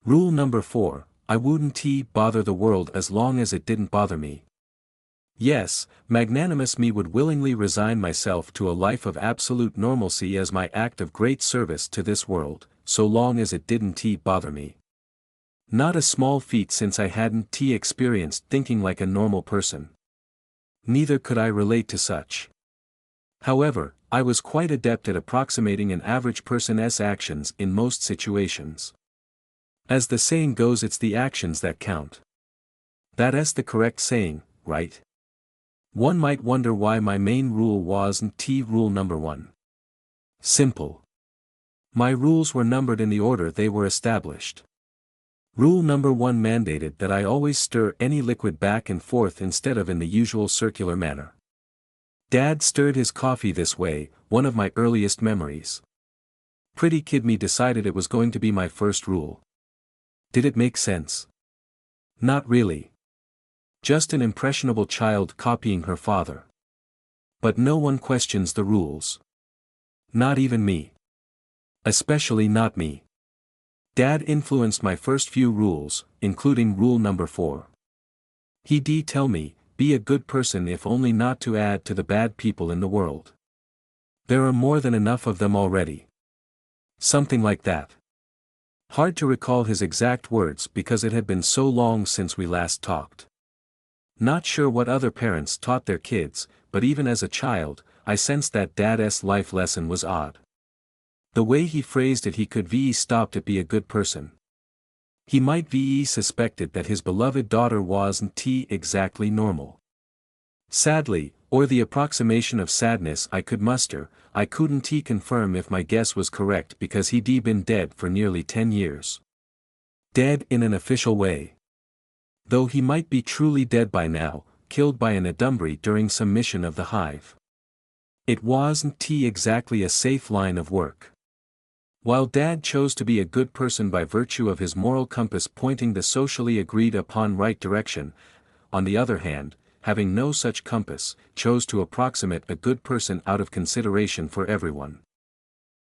Rule number 4, I wouldn't bother the world as long as it didn't bother me. Yes, magnanimous me would willingly resign myself to a life of absolute normalcy as my act of great service to this world, so long as it didn't bother me. Not a small feat since I hadn't experienced thinking like a normal person. Neither could I relate to such. However, I was quite adept at approximating an average person's actions in most situations. As the saying goes, it's the actions that count. That's the correct saying, right? One might wonder why my main rule wasn't rule number 1. Simple. My rules were numbered in the order they were established. Rule number 1 mandated that I always stir any liquid back and forth instead of in the usual circular manner. Dad stirred his coffee this way, one of my earliest memories. Pretty kid me decided it was going to be my first rule. Did it make sense? Not really. Just an impressionable child copying her father. But no one questions the rules. Not even me. Especially not me. Dad influenced my first few rules, including rule number 4. He'd tell me, be a good person if only not to add to the bad people in the world. There are more than enough of them already. Something like that. Hard to recall his exact words because it had been so long since we last talked. Not sure what other parents taught their kids, but even as a child, I sensed that Dad's life lesson was odd. The way he phrased it, he could stopped at be a good person. He might suspected that his beloved daughter wasn't exactly normal. Sadly, or the approximation of sadness I could muster, I couldn't confirm if my guess was correct because he'd been dead for nearly 10 years. Dead in an official way. Though he might be truly dead by now, killed by an Adumbri during some mission of the hive. It wasn't exactly a safe line of work. While Dad chose to be a good person by virtue of his moral compass pointing the socially agreed upon right direction, on the other hand, having no such compass, chose to approximate a good person out of consideration for everyone.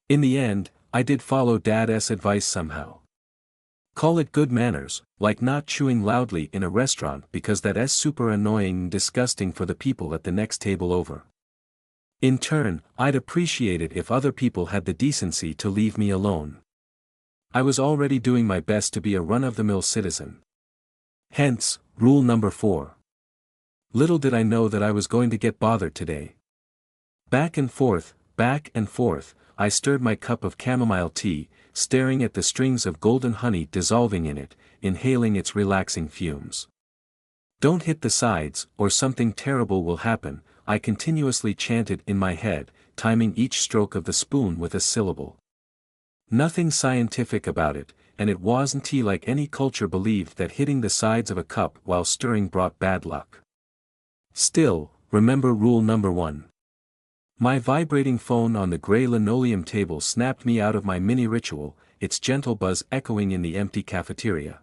In the end, I did follow Dad's advice somehow. Call it good manners, like not chewing loudly in a restaurant because that's super annoying and disgusting for the people at the next table over. In turn, I'd appreciate it if other people had the decency to leave me alone. I was already doing my best to be a run-of-the-mill citizen. Hence, rule number 4. Little did I know that I was going to get bothered today. Back and forth, I stirred my cup of chamomile tea, staring at the strings of golden honey dissolving in it, inhaling its relaxing fumes. Don't hit the sides, or something terrible will happen, I continuously chanted in my head, timing each stroke of the spoon with a syllable. Nothing scientific about it, and it wasn't like any culture believed that hitting the sides of a cup while stirring brought bad luck. Still, remember rule number 1. My vibrating phone on the gray linoleum table snapped me out of my mini ritual, its gentle buzz echoing in the empty cafeteria.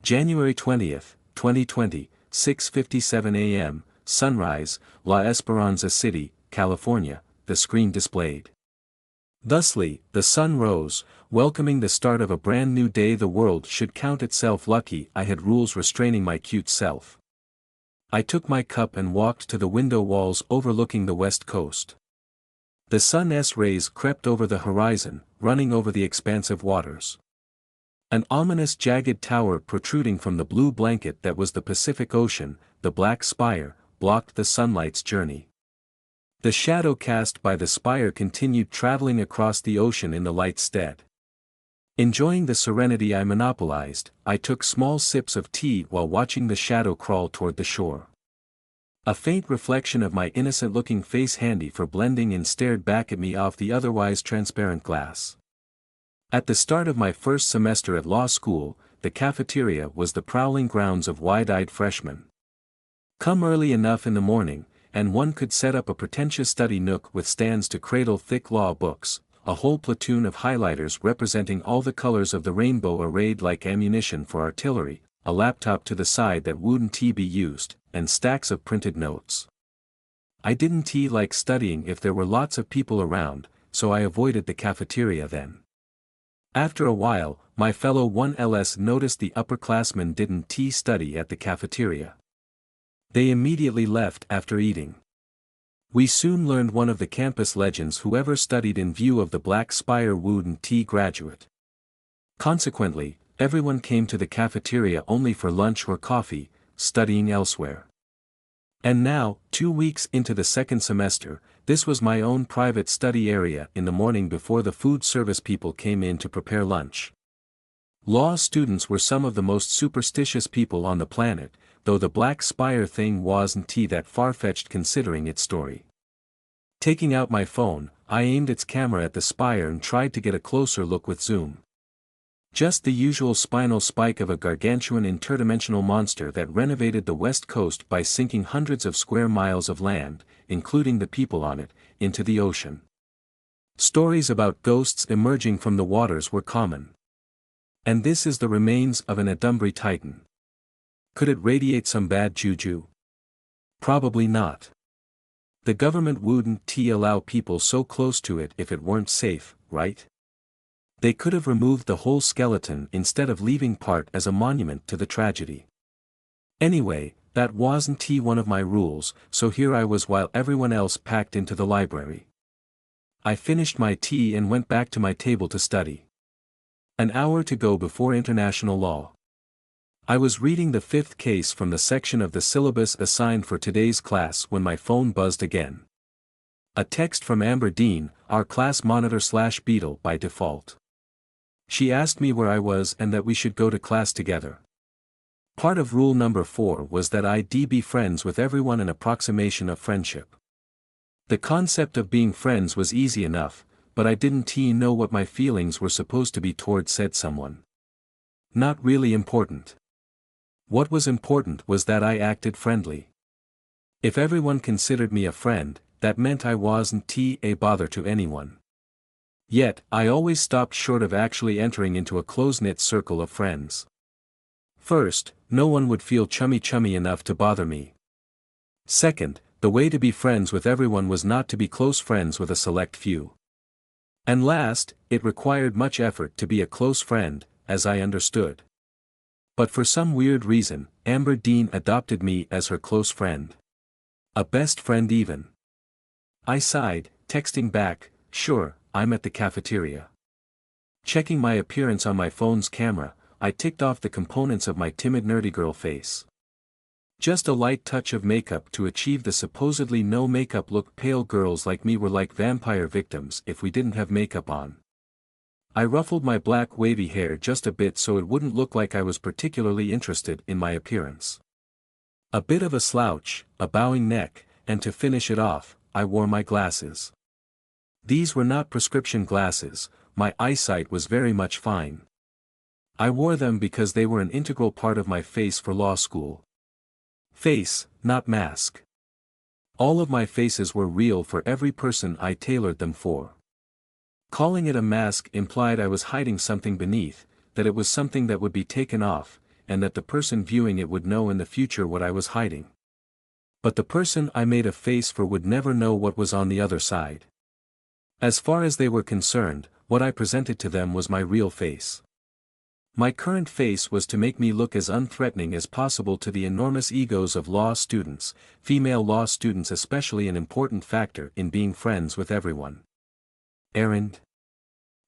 January 20th, 2020, 6:57 a.m., sunrise, La Esperanza City, California, the screen displayed. Thusly, the sun rose, welcoming the start of a brand new day. The world should count itself lucky I had rules restraining my cute self. I took my cup and walked to the window walls overlooking the west coast. The sun's rays crept over the horizon, running over the expansive waters. An ominous jagged tower protruding from the blue blanket that was the Pacific Ocean, the black spire, blocked the sunlight's journey. The shadow cast by the spire continued traveling across the ocean in the light's stead. Enjoying the serenity I monopolized, I took small sips of tea while watching the shadow crawl toward the shore. A faint reflection of my innocent-looking face handy for blending in stared back at me off the otherwise transparent glass. At the start of my first semester at law school, the cafeteria was the prowling grounds of wide-eyed freshmen. Come early enough in the morning, and one could set up a pretentious study nook with stands to cradle thick law books, a whole platoon of highlighters representing all the colors of the rainbow arrayed like ammunition for artillery, a laptop to the side that wouldn't be used, and stacks of printed notes. I didn't like studying if there were lots of people around, so I avoided the cafeteria then. After a while, my fellow 1LS noticed the upperclassmen didn't study at the cafeteria. They immediately left after eating. We soon learned one of the campus legends whoever studied in view of the Black Spire wouldn't graduate. Consequently, everyone came to the cafeteria only for lunch or coffee, studying elsewhere. And now, 2 weeks into the second semester, this was my own private study area in the morning before the food service people came in to prepare lunch. Law students were some of the most superstitious people on the planet, though the Black Spire thing wasn't that far-fetched considering its story. Taking out my phone, I aimed its camera at the spire and tried to get a closer look with zoom. Just the usual spinal spike of a gargantuan interdimensional monster that renovated the West Coast by sinking hundreds of square miles of land, including the people on it, into the ocean. Stories about ghosts emerging from the waters were common. And this is the remains of an Adumbri Titan. Could it radiate some bad juju? Probably not. The government wouldn't allow people so close to it if it weren't safe, right? They could have removed the whole skeleton instead of leaving part as a monument to the tragedy. Anyway, that wasn't one of my rules, so here I was while everyone else packed into the library. I finished my tea and went back to my table to study. An hour to go before international law. I was reading the 5th case from the section of the syllabus assigned for today's class when my phone buzzed again. A text from Amber Dean, our class monitor/beetle by default. She asked me where I was and that we should go to class together. Part of rule number 4 was that I'd be friends with everyone, an approximation of friendship. The concept of being friends was easy enough, but I didn't know what my feelings were supposed to be toward said someone. Not really important. What was important was that I acted friendly. If everyone considered me a friend, that meant I wasn't a bother to anyone. Yet, I always stopped short of actually entering into a close-knit circle of friends. First, no one would feel chummy enough to bother me. Second, the way to be friends with everyone was not to be close friends with a select few. And last, it required much effort to be a close friend, as I understood. But for some weird reason, Amber Dean adopted me as her close friend. A best friend even. I sighed, texting back, "Sure, I'm at the cafeteria." Checking my appearance on my phone's camera, I ticked off the components of my timid nerdy girl face. Just a light touch of makeup to achieve the supposedly no makeup look. Pale girls like me were like vampire victims if we didn't have makeup on. I ruffled my black wavy hair just a bit so it wouldn't look like I was particularly interested in my appearance. A bit of a slouch, a bowing neck, and to finish it off, I wore my glasses. These were not prescription glasses, my eyesight was very much fine. I wore them because they were an integral part of my face for law school. Face, not mask. All of my faces were real for every person I tailored them for. Calling it a mask implied I was hiding something beneath, that it was something that would be taken off, and that the person viewing it would know in the future what I was hiding. But the person I made a face for would never know what was on the other side. As far as they were concerned, what I presented to them was my real face. My current face was to make me look as unthreatening as possible to the enormous egos of law students, female law students especially, an important factor in being friends with everyone. Errand?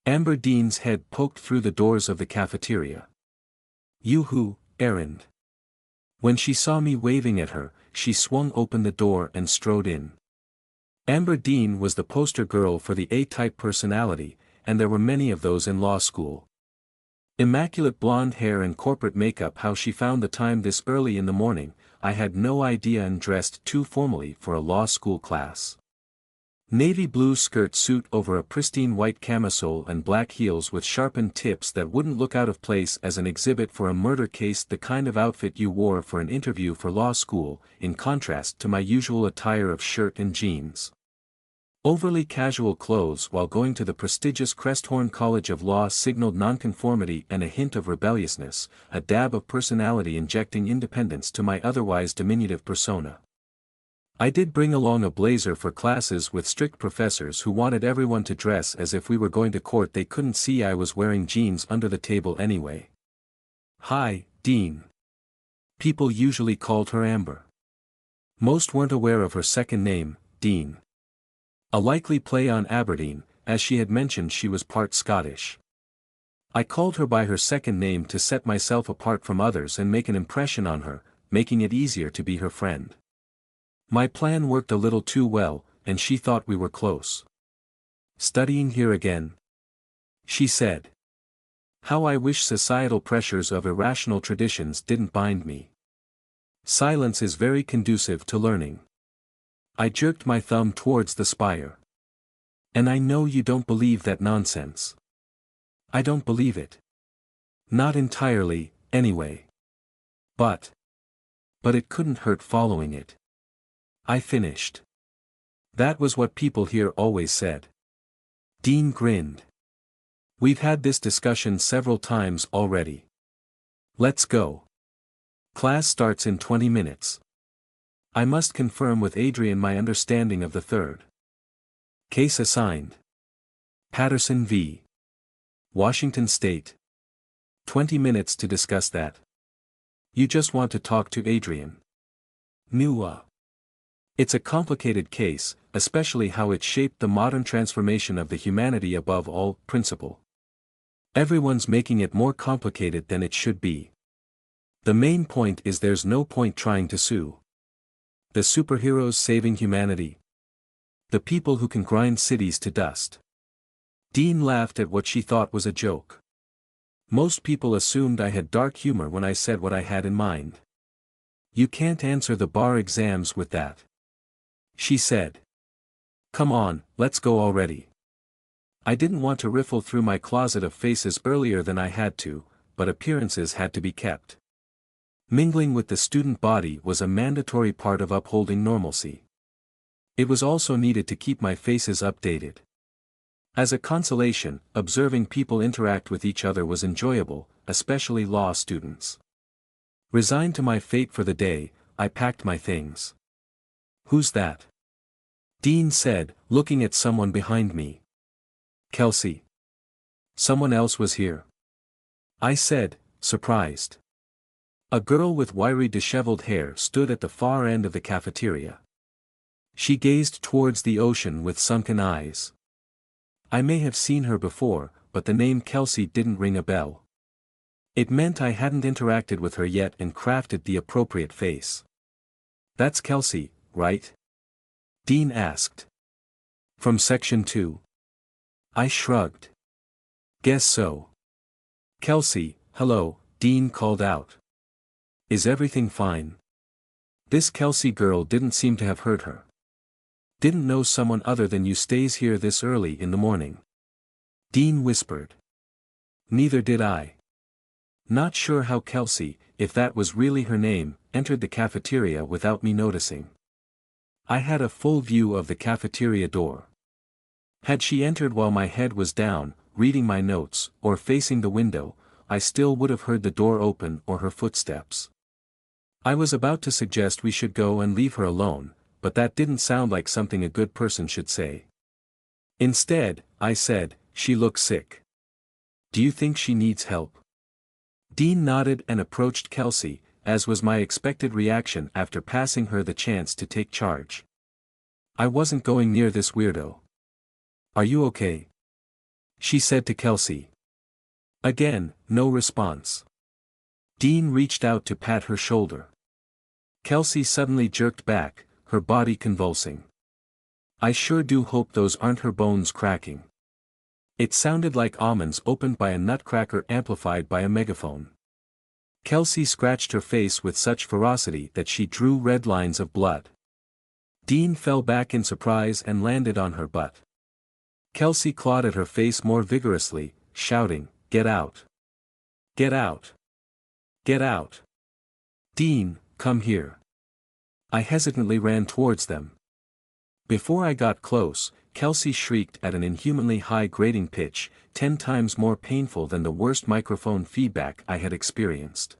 Amber Dean's head poked through the doors of the cafeteria. Yoo-hoo, errand. When she saw me waving at her, she swung open the door and strode in. Amber Dean was the poster girl for the A-type personality, and there were many of those in law school. Immaculate blonde hair and corporate makeup. How she found the time this early in the morning, I had no idea, and dressed too formally for a law school class. Navy blue skirt suit over a pristine white camisole and black heels with sharpened tips that wouldn't look out of place as an exhibit for a murder case, the kind of outfit you wore for an interview for law school, in contrast to my usual attire of shirt and jeans. Overly casual clothes while going to the prestigious Cresthorn College of Law signaled nonconformity and a hint of rebelliousness, a dab of personality injecting independence to my otherwise diminutive persona. I did bring along a blazer for classes with strict professors who wanted everyone to dress as if we were going to court. They couldn't see I was wearing jeans under the table anyway. Hi, Dean. People usually called her Amber. Most weren't aware of her second name, Dean. A likely play on Aberdeen, as she had mentioned she was part Scottish. I called her by her second name to set myself apart from others and make an impression on her, making it easier to be her friend. My plan worked a little too well, and she thought we were close. Studying here again? She said. How I wish societal pressures of irrational traditions didn't bind me. Silence is very conducive to learning. I jerked my thumb towards the spire. And I know you don't believe that nonsense. I don't believe it. Not entirely, anyway. But it couldn't hurt following it. I finished. That was what people here always said. Dean grinned. We've had this discussion several times already. Let's go. Class starts in 20 minutes. I must confirm with Adrian my understanding of the third. Case assigned. Patterson v. Washington State. 20 minutes to discuss that. You just want to talk to Adrian. Mua. It's a complicated case, especially how it shaped the modern transformation of the humanity above all principle. Everyone's making it more complicated than it should be. The main point is there's no point trying to sue. The superheroes saving humanity. The people who can grind cities to dust. Dean laughed at what she thought was a joke. Most people assumed I had dark humor when I said what I had in mind. You can't answer the bar exams with that. She said. Come on, let's go already. I didn't want to riffle through my closet of faces earlier than I had to, but appearances had to be kept. Mingling with the student body was a mandatory part of upholding normalcy. It was also needed to keep my faces updated. As a consolation, observing people interact with each other was enjoyable, especially law students. Resigned to my fate for the day, I packed my things. Who's that? Dean said, looking at someone behind me. Kelsey. Someone else was here. I said, surprised. A girl with wiry disheveled hair stood at the far end of the cafeteria. She gazed towards the ocean with sunken eyes. I may have seen her before, but the name Kelsey didn't ring a bell. It meant I hadn't interacted with her yet and crafted the appropriate face. That's Kelsey, right? Dean asked. From Section 2. I shrugged. Guess so. Kelsey, hello, Dean called out. Is everything fine? This Kelsey girl didn't seem to have hurt her. Didn't know someone other than you stays here this early in the morning. Dean whispered. Neither did I. Not sure how Kelsey, if that was really her name, entered the cafeteria without me noticing. I had a full view of the cafeteria door. Had she entered while my head was down, reading my notes, or facing the window, I still would have heard the door open or her footsteps. I was about to suggest we should go and leave her alone, but that didn't sound like something a good person should say. Instead, I said, she looks sick. Do you think she needs help? Dean nodded and approached Kelsey, as was my expected reaction after passing her the chance to take charge. I wasn't going near this weirdo. Are you okay? She said to Kelsey. Again, no response. Dean reached out to pat her shoulder. Kelsey suddenly jerked back, her body convulsing. I sure do hope those aren't her bones cracking. It sounded like almonds opened by a nutcracker amplified by a megaphone. Kelsey scratched her face with such ferocity that she drew red lines of blood. Dean fell back in surprise and landed on her butt. Kelsey clawed at her face more vigorously, shouting, "Get out! Get out! Get out! Dean, come here!" I hesitantly ran towards them. Before I got close, Kelsey shrieked at an inhumanly high grating pitch, 10 times more painful than the worst microphone feedback I had experienced.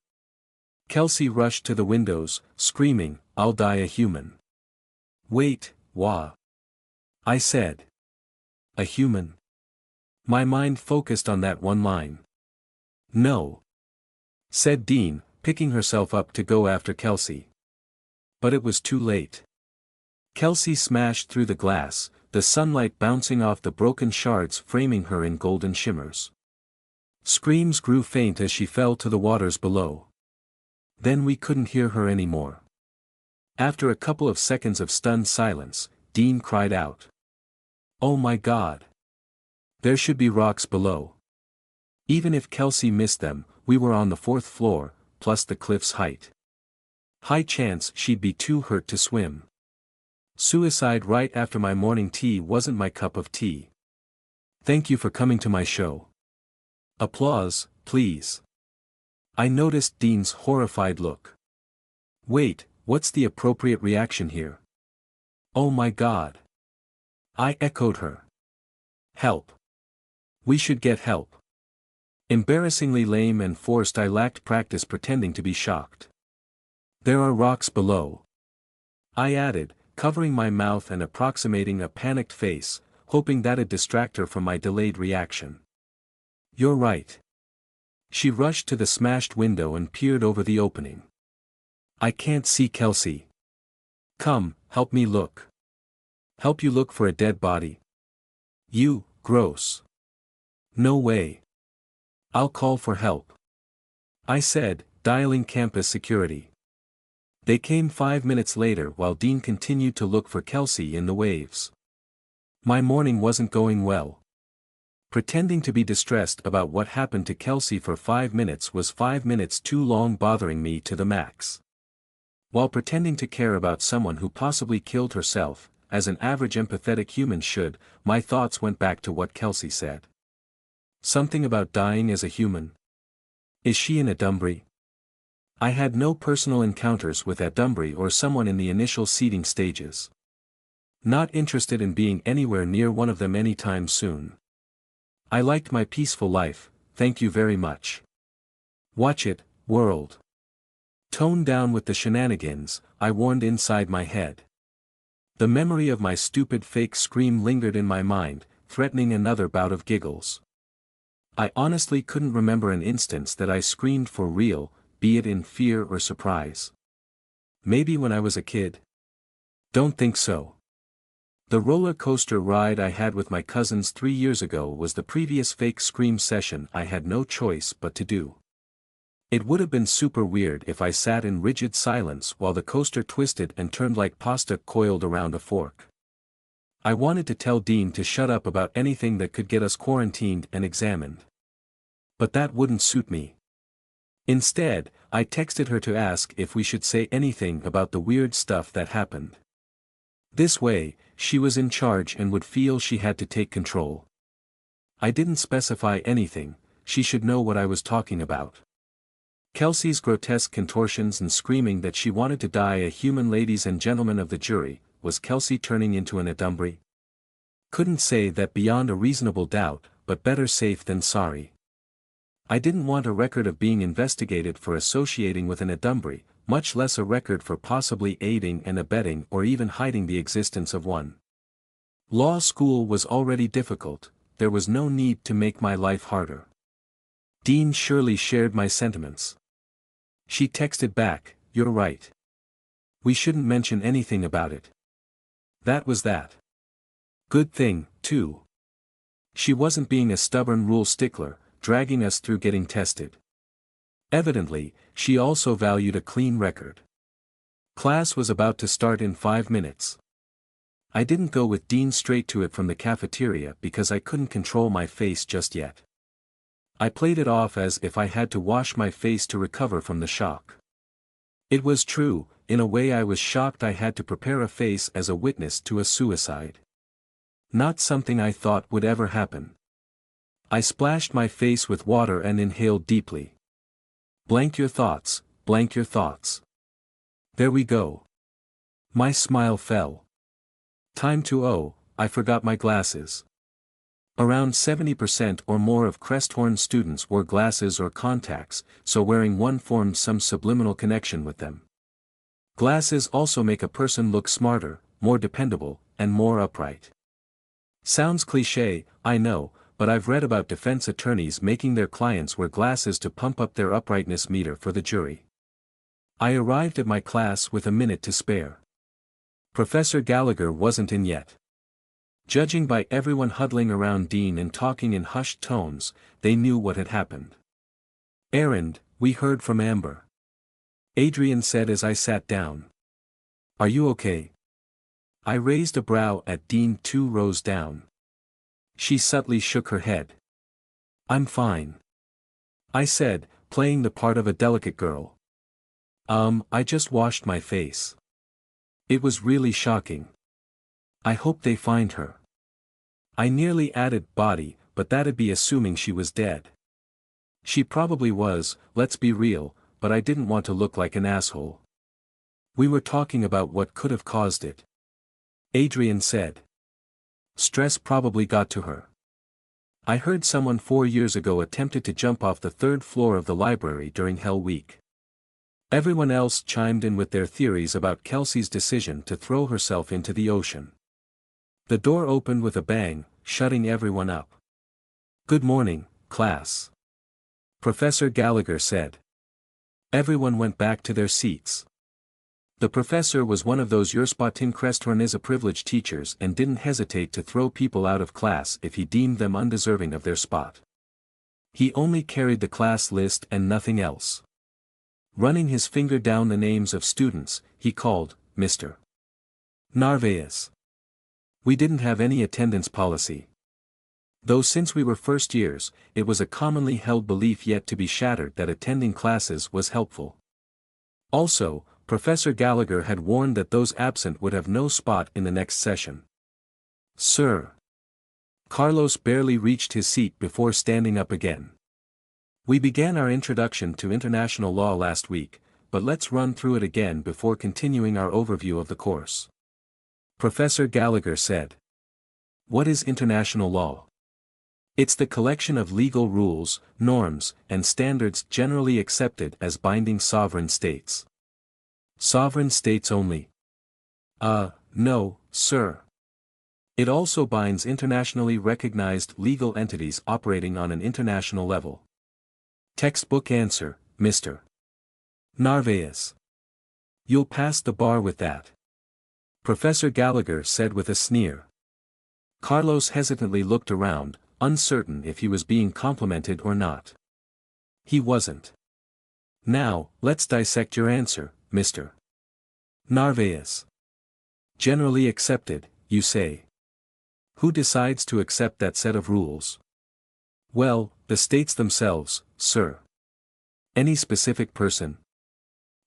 Kelsey rushed to the windows, screaming, "I'll die a human! Wait, wah. I said. A human? My mind focused on that one line. No. Said Dean, picking herself up to go after Kelsey. But it was too late. Kelsey smashed through the glass, the sunlight bouncing off the broken shards framing her in golden shimmers. Screams grew faint as she fell to the waters below. Then we couldn't hear her anymore. After a couple of seconds of stunned silence, Dean cried out. Oh my God! There should be rocks below. Even if Kelsey missed them, we were on the 4th floor, plus the cliff's height. High chance she'd be too hurt to swim. Suicide right after my morning tea wasn't my cup of tea. Thank you for coming to my show. Applause, please. I noticed Dean's horrified look. Wait, what's the appropriate reaction here? Oh my God. I echoed her. Help. We should get help. Embarrassingly lame and forced, I lacked practice pretending to be shocked. There are rocks below. I added, covering my mouth and approximating a panicked face, hoping that'd distract her from my delayed reaction. You're right. She rushed to the smashed window and peered over the opening. I can't see Kelsey. Come, help me look. Help you look for a dead body? You, gross. No way. I'll call for help. I said, dialing campus security. They came 5 minutes later while Dean continued to look for Kelsey in the waves. My morning wasn't going well. Pretending to be distressed about what happened to Kelsey for 5 minutes was 5 minutes too long, bothering me to the max. While pretending to care about someone who possibly killed herself, as an average empathetic human should, my thoughts went back to what Kelsey said. Something about dying as a human. Is she in a Dunbury? I had no personal encounters with a Dunbury or someone in the initial seeding stages. Not interested in being anywhere near one of them anytime soon. I liked my peaceful life, thank you very much. Watch it, world. Tone down with the shenanigans, I warned inside my head. The memory of my stupid fake scream lingered in my mind, threatening another bout of giggles. I honestly couldn't remember an instance that I screamed for real, be it in fear or surprise. Maybe when I was a kid? Don't think so. The roller coaster ride I had with my cousins 3 years ago was the previous fake scream session I had no choice but to do. It would have been super weird if I sat in rigid silence while the coaster twisted and turned like pasta coiled around a fork. I wanted to tell Dean to shut up about anything that could get us quarantined and examined. But that wouldn't suit me. Instead, I texted her to ask if we should say anything about the weird stuff that happened. This way, she was in charge and would feel she had to take control. I didn't specify anything, she should know what I was talking about. Kelsey's grotesque contortions and screaming that she wanted to die a human. Ladies and gentlemen of the jury, was Kelsey turning into an Dunbury? Couldn't say that beyond a reasonable doubt, but better safe than sorry. I didn't want a record of being investigated for associating with an Dunbury, much less a record for possibly aiding and abetting or even hiding the existence of one. Law school was already difficult, there was no need to make my life harder. Dean surely shared my sentiments. She texted back, "You're right. We shouldn't mention anything about it." That was that. Good thing, too. She wasn't being a stubborn rule stickler, dragging us through getting tested. Evidently, she also valued a clean record. Class was about to start in 5 minutes. I didn't go with Dean straight to it from the cafeteria because I couldn't control my face just yet. I played it off as if I had to wash my face to recover from the shock. It was true, in a way I was shocked I had to prepare a face as a witness to a suicide. Not something I thought would ever happen. I splashed my face with water and inhaled deeply. Blank your thoughts, blank your thoughts. There we go. My smile fell. Time to I forgot my glasses. Around 70% or more of Cresthorn students wore glasses or contacts, so wearing one formed some subliminal connection with them. Glasses also make a person look smarter, more dependable, and more upright. Sounds cliché, I know, but I've read about defense attorneys making their clients wear glasses to pump up their uprightness meter for the jury. I arrived at my class with a minute to spare. Professor Gallagher wasn't in yet. Judging by everyone huddling around Dean and talking in hushed tones, they knew what had happened. "Errand, we heard from Amber," Adrian said as I sat down. "Are you okay?" I raised a brow at Dean 2 rows down. She subtly shook her head. "I'm fine," I said, playing the part of a delicate girl. I just washed my face. It was really shocking. I hope they find her." I nearly added body, but that'd be assuming she was dead. She probably was, let's be real, but I didn't want to look like an asshole. "We were talking about what could have caused it," Adrian said. "Stress probably got to her. I heard someone 4 years ago attempted to jump off the 3rd floor of the library during Hell Week." Everyone else chimed in with their theories about Kelsey's decision to throw herself into the ocean. The door opened with a bang, shutting everyone up. "Good morning, class," Professor Gallagher said. Everyone went back to their seats. The professor was one of those Privileged teachers and didn't hesitate to throw people out of class if he deemed them undeserving of their spot. He only carried the class list and nothing else. Running his finger down the names of students, he called, "Mr. Narvaez." We didn't have any attendance policy. Though since we were first years, it was a commonly held belief yet to be shattered that attending classes was helpful. Also, Professor Gallagher had warned that those absent would have no spot in the next session. "Sir." Carlos barely reached his seat before standing up again. "We began our introduction to international law last week, but let's run through it again before continuing our overview of the course," Professor Gallagher said. "What is international law?" "It's the collection of legal rules, norms, and standards generally accepted as binding sovereign states." "Sovereign states only?" No, sir. It also binds internationally recognized legal entities operating on an international level." Textbook answer, Mr. Narvaez. "You'll pass the bar with that," Professor Gallagher said with a sneer. Carlos hesitantly looked around, uncertain if he was being complimented or not. He wasn't. "Now, let's dissect your answer, Mr. Narvaez. Generally accepted, you say. Who decides to accept that set of rules?" "Well, the states themselves, sir." "Any specific person?"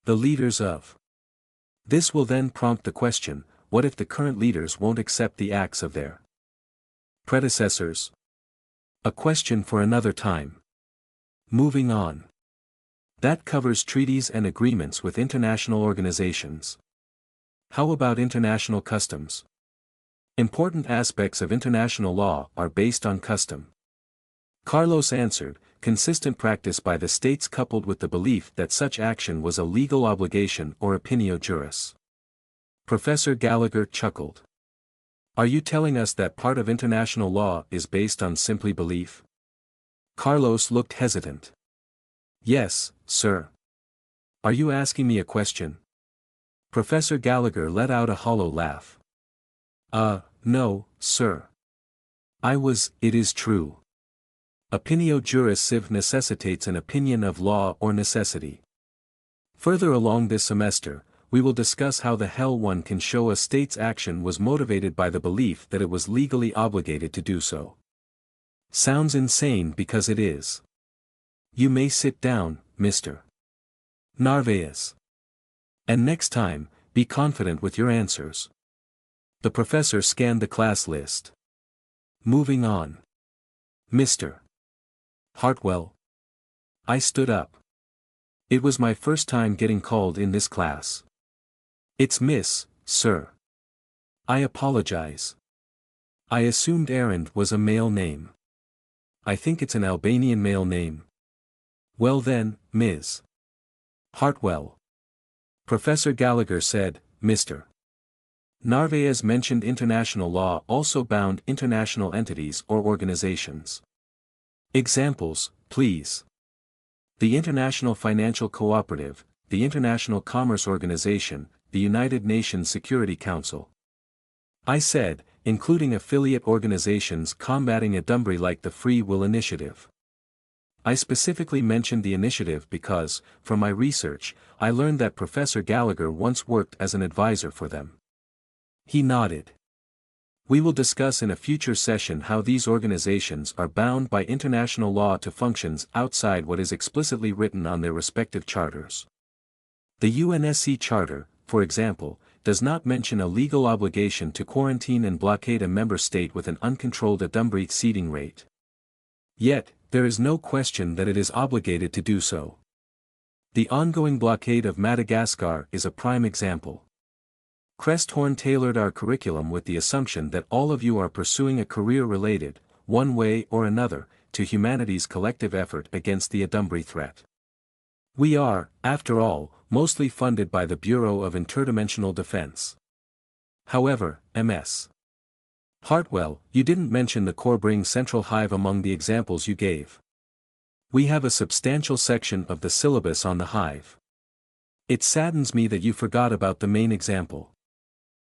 "The leaders of." This will then prompt the question, what if the current leaders won't accept the acts of their predecessors? A question for another time. Moving on. That covers treaties and agreements with international organizations. How about international customs? Important aspects of international law are based on custom. Carlos answered, consistent practice by the states coupled with the belief that such action was a legal obligation or opinio juris. Professor Gallagher chuckled. "Are you telling us that part of international law is based on simply belief?" Carlos looked hesitant. "Yes, sir." "Are you asking me a question?" Professor Gallagher let out a hollow laugh. No, sir. It is true. Opinio juris sive necessitates an opinion of law or necessity. Further along this semester, we will discuss how the hell one can show a state's action was motivated by the belief that it was legally obligated to do so. Sounds insane because it is. You may sit down, Mr. Narvaez. And next time, be confident with your answers. The professor scanned the class list. Moving on. Mr. Hartwell. I stood up. It was my first time getting called in this class. It's Miss, sir. I apologize. I assumed Errand was a male name. I think it's an Albanian male name. Well then, Ms. Hartwell. Professor Gallagher said, Mr. Narvaez mentioned international law also bound international entities or organizations. Examples, please. The International Financial Cooperative, the International Commerce Organization, the United Nations Security Council. I said, including affiliate organizations combating Adumbri like the Free Will Initiative. I specifically mentioned the initiative because, from my research, I learned that Professor Gallagher once worked as an advisor for them. He nodded. We will discuss in a future session how these organizations are bound by international law to functions outside what is explicitly written on their respective charters. The UNSC Charter, for example, does not mention a legal obligation to quarantine and blockade a member state with an uncontrolled Adumbri seeding rate. Yet, there is no question that it is obligated to do so. The ongoing blockade of Madagascar is a prime example. Cresthorn tailored our curriculum with the assumption that all of you are pursuing a career related, one way or another, to humanity's collective effort against the Adumbri threat. We are, after all, mostly funded by the Bureau of Interdimensional Defense. However, Ms. Hartwell, you didn't mention the Corbring Central Hive among the examples you gave. We have a substantial section of the syllabus on the hive. It saddens me that you forgot about the main example.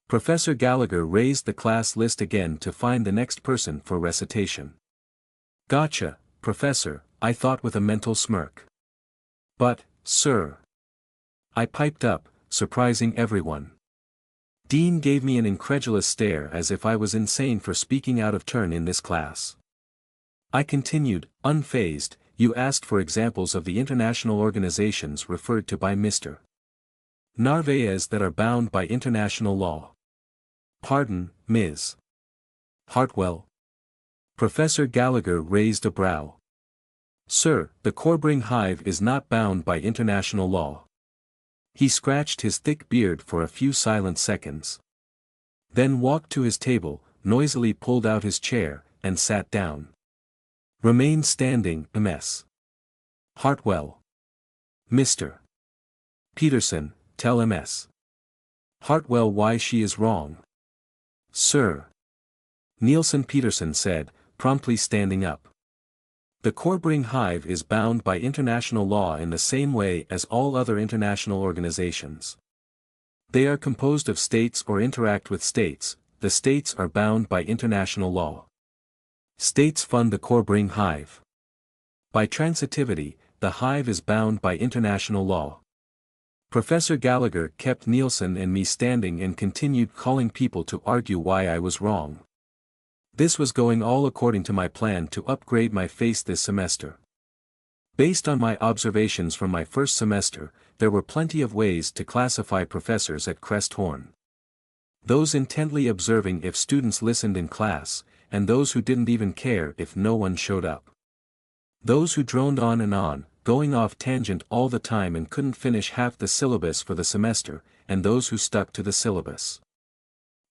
Professor Gallagher raised the class list again to find the next person for recitation. Gotcha, Professor, I thought with a mental smirk. But, sir. I piped up, surprising everyone. Dean gave me an incredulous stare as if I was insane for speaking out of turn in this class. I continued, unfazed, you asked for examples of the international organizations referred to by Mr. Narvaez that are bound by international law. Pardon, Ms. Hartwell. Professor Gallagher raised a brow. Sir, the Corbring Hive is not bound by international law. He scratched his thick beard for a few silent seconds. Then walked to his table, noisily pulled out his chair, and sat down. Remain standing, Ms. Hartwell. Mr. Peterson, tell Ms. Hartwell why she is wrong. Sir. Nielsen Peterson said, promptly standing up. The Corbring Hive is bound by international law in the same way as all other international organizations. They are composed of states or interact with states, the states are bound by international law. States fund the Corbring Hive. By transitivity, the hive is bound by international law. Professor Gallagher kept Nielsen and me standing and continued calling people to argue why I was wrong. This was going all according to my plan to upgrade my face this semester. Based on my observations from my first semester, there were plenty of ways to classify professors at Cresthorn. Those intently observing if students listened in class, and those who didn't even care if no one showed up. Those who droned on and on, going off tangent all the time and couldn't finish half the syllabus for the semester, and those who stuck to the syllabus.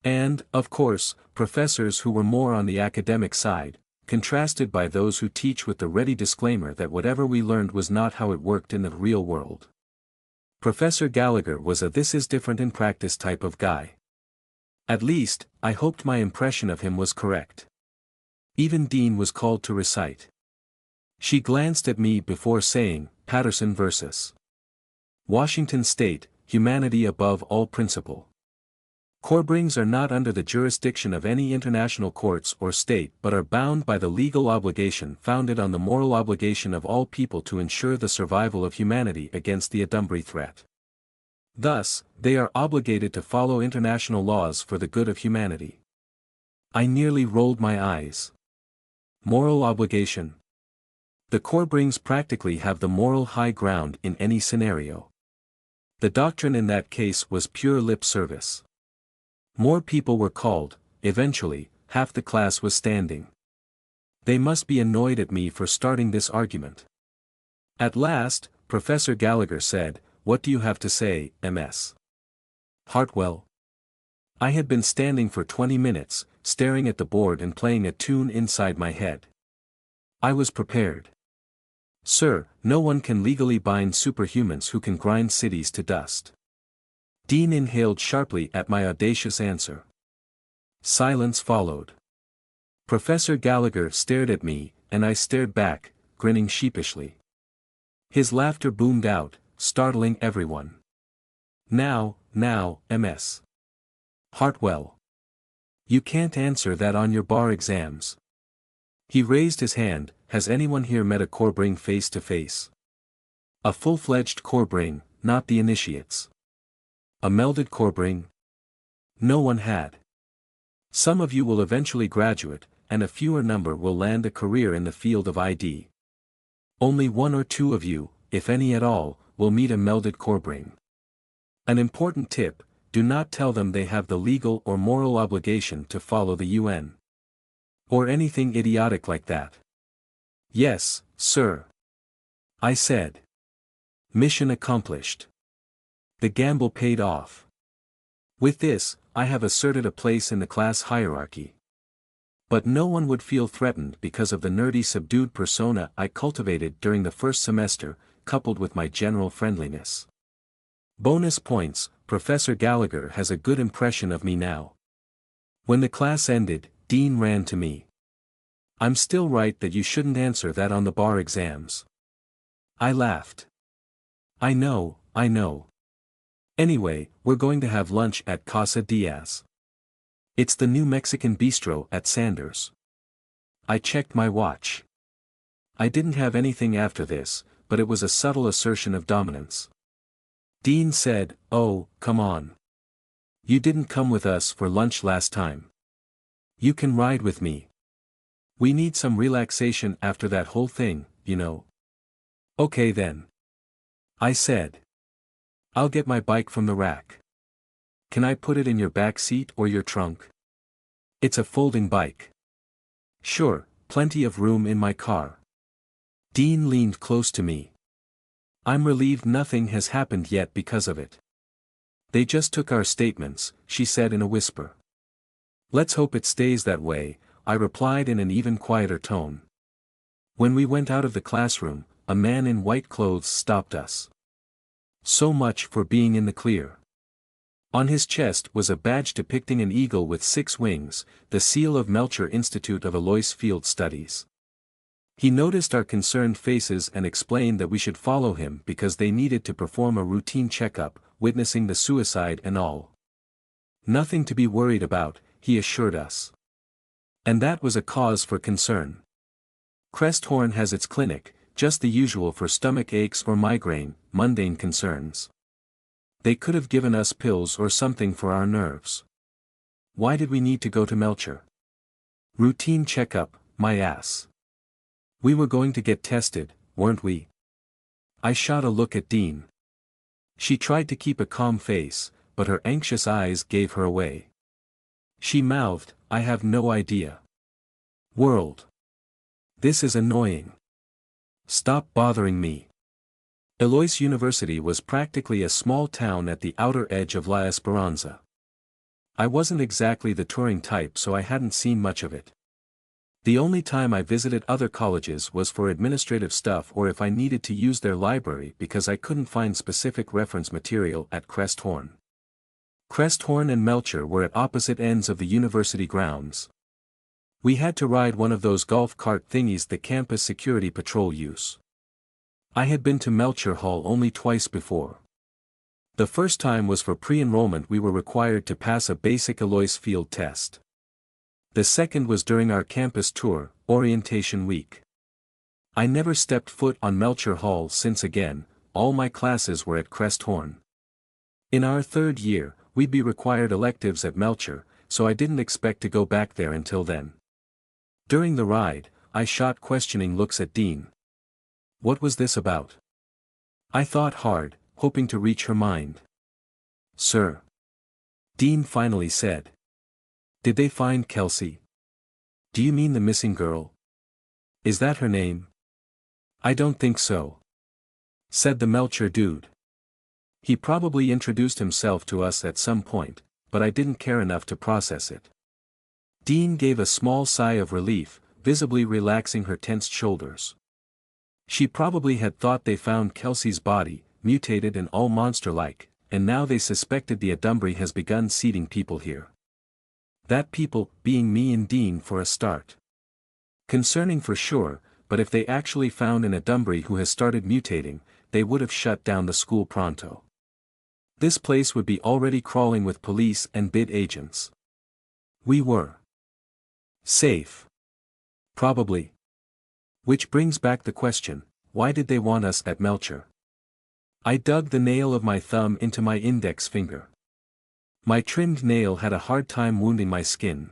And, of course, professors who were more on the academic side, contrasted by those who teach with the ready disclaimer that whatever we learned was not how it worked in the real world. Professor Gallagher was a this is different in practice type of guy. At least, I hoped my impression of him was correct. Even Dean was called to recite. She glanced at me before saying, Patterson vs. Washington State, Humanity Above All Principle. Corbrings are not under the jurisdiction of any international courts or state but are bound by the legal obligation founded on the moral obligation of all people to ensure the survival of humanity against the Adumbri threat. Thus, they are obligated to follow international laws for the good of humanity. I nearly rolled my eyes. Moral obligation. The Corbrings practically have the moral high ground in any scenario. The doctrine in that case was pure lip service. More people were called, eventually, half the class was standing. They must be annoyed at me for starting this argument. At last, Professor Gallagher said, What do you have to say, Ms. Hartwell? I had been standing for 20 minutes, staring at the board and playing a tune inside my head. I was prepared. Sir, no one can legally bind superhumans who can grind cities to dust. Dean inhaled sharply at my audacious answer. Silence followed. Professor Gallagher stared at me, and I stared back, grinning sheepishly. His laughter boomed out, startling everyone. Now, Ms. Hartwell. You can't answer that on your bar exams. He raised his hand. Has anyone here met a Corbring face to face? A full-fledged Corbring, not the initiates. A melded Corbring? No one had. Some of you will eventually graduate, and a fewer number will land a career in the field of ID. Only one or two of you, if any at all, will meet a melded Corbring. An important tip: do not tell them they have the legal or moral obligation to follow the UN. Or anything idiotic like that. Yes, sir. I said. Mission accomplished. The gamble paid off. With this, I have asserted a place in the class hierarchy. But no one would feel threatened because of the nerdy subdued persona I cultivated during the first semester, coupled with my general friendliness. Bonus points: Professor Gallagher has a good impression of me now. When the class ended, Dean ran to me. I'm still right that you shouldn't answer that on the bar exams. I laughed. I know. Anyway, we're going to have lunch at Casa Diaz. It's the new Mexican bistro at Sanders. I checked my watch. I didn't have anything after this, but it was a subtle assertion of dominance. Dean said, "Oh, come on. You didn't come with us for lunch last time. You can ride with me. We need some relaxation after that whole thing, you know." Okay then. I said. I'll get my bike from the rack. Can I put it in your back seat or your trunk? It's a folding bike. Sure, plenty of room in my car. Dean leaned close to me. I'm relieved nothing has happened yet because of it. They just took our statements, she said in a whisper. Let's hope it stays that way, I replied in an even quieter tone. When we went out of the classroom, a man in white clothes stopped us. So much for being in the clear. On his chest was a badge depicting an eagle with 6 wings, the seal of Melcher Institute of Alois Field Studies. He noticed our concerned faces and explained that we should follow him because they needed to perform a routine checkup, witnessing the suicide and all. Nothing to be worried about, he assured us. And that was a cause for concern. Cresthorn has its clinic, just the usual for stomach aches or migraine, mundane concerns. They could have given us pills or something for our nerves. Why did we need to go to Melcher? Routine checkup, my ass. We were going to get tested, weren't we? I shot a look at Dean. She tried to keep a calm face, but her anxious eyes gave her away. She mouthed, I have no idea. World. This is annoying. Stop bothering me. Alois University was practically a small town at the outer edge of La Esperanza. I wasn't exactly the touring type, so I hadn't seen much of it. The only time I visited other colleges was for administrative stuff or if I needed to use their library because I couldn't find specific reference material at Cresthorn. Cresthorn and Melcher were at opposite ends of the university grounds. We had to ride one of those golf cart thingies the campus security patrol use. I had been to Melcher Hall only twice before. The first time was for pre-enrollment. We were required to pass a basic Alois field test. The second was during our campus tour, orientation week. I never stepped foot on Melcher Hall since. Again, all my classes were at Cresthorn. In our third year, we'd be required electives at Melcher, so I didn't expect to go back there until then. During the ride, I shot questioning looks at Dean. What was this about? I thought hard, hoping to reach her mind. Sir. Dean finally said. Did they find Kelsey? Do you mean the missing girl? Is that her name? I don't think so. Said the Melcher dude. He probably introduced himself to us at some point, but I didn't care enough to process it. Dean gave a small sigh of relief, visibly relaxing her tensed shoulders. She probably had thought they found Kelsey's body, mutated and all monster-like, and now they suspected the Adumbry has begun seeding people here. That people, being me and Dean for a start. Concerning for sure, but if they actually found an Adumbry who has started mutating, they would have shut down the school pronto. This place would be already crawling with police and bid agents. We were safe. Probably. Which brings back the question, why did they want us at Melcher? I dug the nail of my thumb into my index finger. My trimmed nail had a hard time wounding my skin.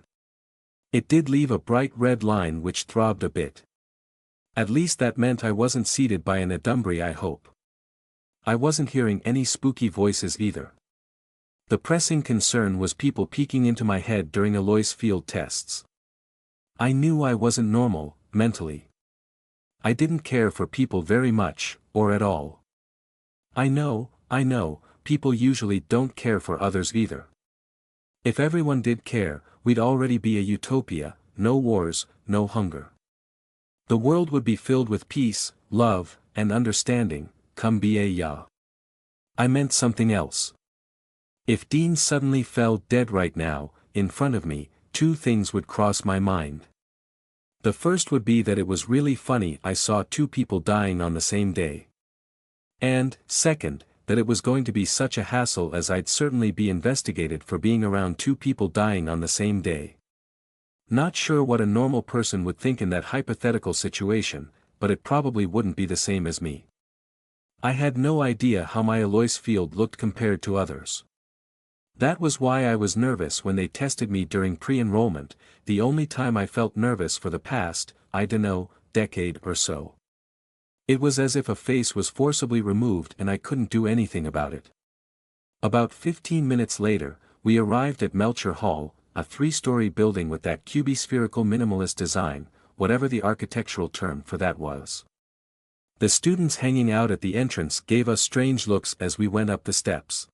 It did leave a bright red line which throbbed a bit. At least that meant I wasn't seated by an Adumbry, I hope. I wasn't hearing any spooky voices either. The pressing concern was people peeking into my head during Alois field tests. I knew I wasn't normal, mentally. I didn't care for people very much, or at all. I know, people usually don't care for others either. If everyone did care, we'd already be a utopia, no wars, no hunger. The world would be filled with peace, love, and understanding, come ya. I meant something else. If Dean suddenly fell dead right now, in front of me, two things would cross my mind. The first would be that it was really funny I saw two people dying on the same day. And, second, that it was going to be such a hassle as I'd certainly be investigated for being around two people dying on the same day. Not sure what a normal person would think in that hypothetical situation, but it probably wouldn't be the same as me. I had no idea how my Alois field looked compared to others. That was why I was nervous when they tested me during pre-enrollment, the only time I felt nervous for the past, I dunno, decade or so. It was as if a face was forcibly removed and I couldn't do anything about it. About 15 minutes later, we arrived at Melcher Hall, a 3-story building with that cubispherical minimalist design, whatever the architectural term for that was. The students hanging out at the entrance gave us strange looks as we went up the steps.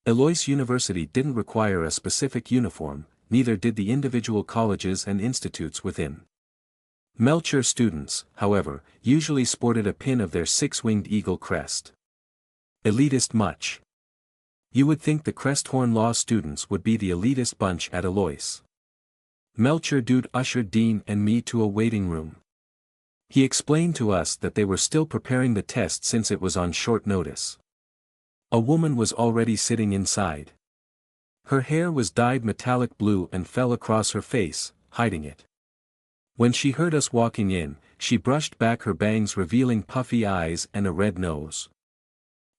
Alois University didn't require a specific uniform, neither did the individual colleges and institutes within. Melcher students, however, usually sported a pin of their 6-winged eagle crest. Elitist much. You would think the Cresthorn Law students would be the elitist bunch at Alois. Melcher dude ushered Dean and me to a waiting room. He explained to us that they were still preparing the test since it was on short notice. A woman was already sitting inside. Her hair was dyed metallic blue and fell across her face, hiding it. When she heard us walking in, she brushed back her bangs revealing puffy eyes and a red nose.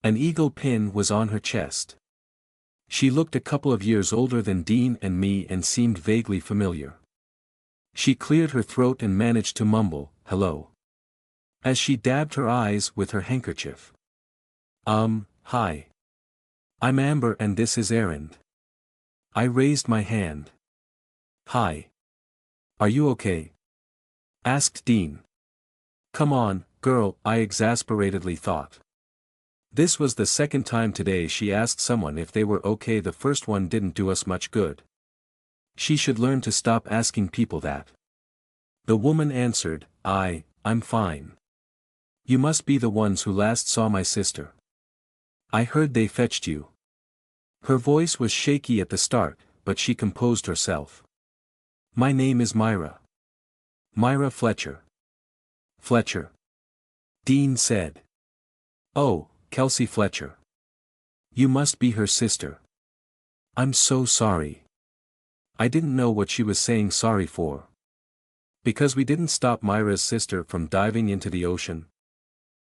An eagle pin was on her chest. She looked a couple of years older than Dean and me and seemed vaguely familiar. She cleared her throat and managed to mumble, "Hello," as she dabbed her eyes with her handkerchief. Hi. I'm Amber and this is Erend." I raised my hand. "Hi. Are you okay?" asked Dean. "Come on, girl," I exasperatedly thought. This was the second time today she asked someone if they were okay. The first one didn't do us much good. She should learn to stop asking people that. The woman answered, I'm fine. You must be the ones who last saw my sister. I heard they fetched you." Her voice was shaky at the start, but she composed herself. "My name is Myra. Myra Fletcher." "Fletcher?" Dean said. "Oh, Kelsey Fletcher. You must be her sister. I'm so sorry." I didn't know what she was saying sorry for. Because we didn't stop Myra's sister from diving into the ocean?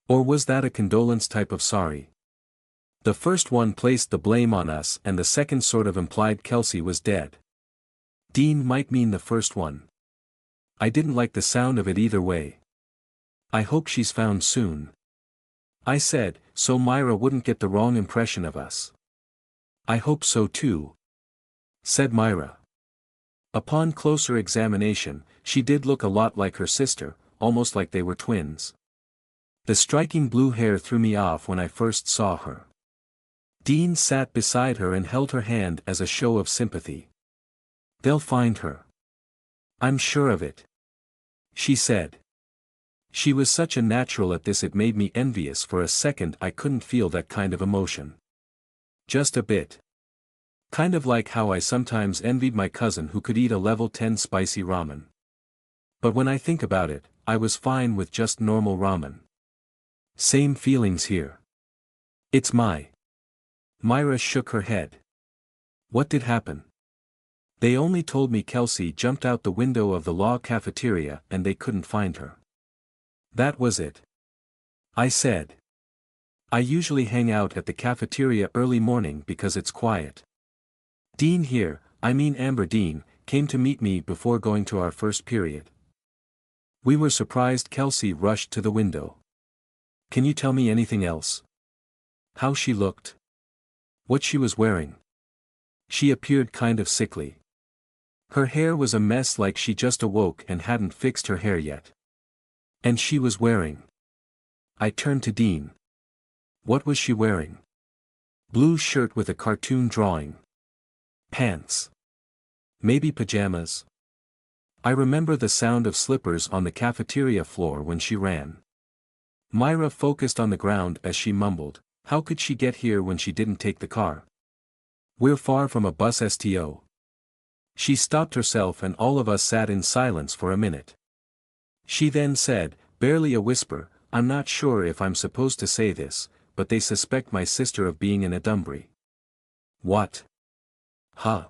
Or was that a condolence type of sorry? The first one placed the blame on us and the second sort of implied Kelsey was dead. Dean might mean the first one. I didn't like the sound of it either way. "I hope she's found soon," I said, so Myra wouldn't get the wrong impression of us. "I hope so too," said Myra. Upon closer examination, she did look a lot like her sister, almost like they were twins. The striking blue hair threw me off when I first saw her. Dean sat beside her and held her hand as a show of sympathy. "They'll find her. I'm sure of it," she said. She was such a natural at this it made me envious. For a second I couldn't feel that kind of emotion. Just a bit. Kind of like how I sometimes envied my cousin who could eat a level 10 spicy ramen. But when I think about it, I was fine with just normal ramen. Same feelings here. It's Myra shook her head. What did happen? They only told me Kelsey jumped out the window of the law cafeteria and they couldn't find her. That was it. I said. I usually hang out at the cafeteria early morning because it's quiet. Dean here, Amber Dean, came to meet me before going to our first period. We were surprised Kelsey rushed to the window. Can you tell me anything else? How she looked? What she was wearing? She appeared kind of sickly. Her hair was a mess like she just awoke and hadn't fixed her hair yet. And she was wearing. I turned to Dean. What was she wearing? Blue shirt with a cartoon drawing. Pants. Maybe pajamas. I remember the sound of slippers on the cafeteria floor when she ran. Myra focused on the ground as she mumbled, how could she get here when she didn't take the car? We're far from a bus STO. She stopped herself and all of us sat in silence for a minute. She then said, barely a whisper, I'm not sure if I'm supposed to say this, but they suspect my sister of being in a Dunbury. What? Huh?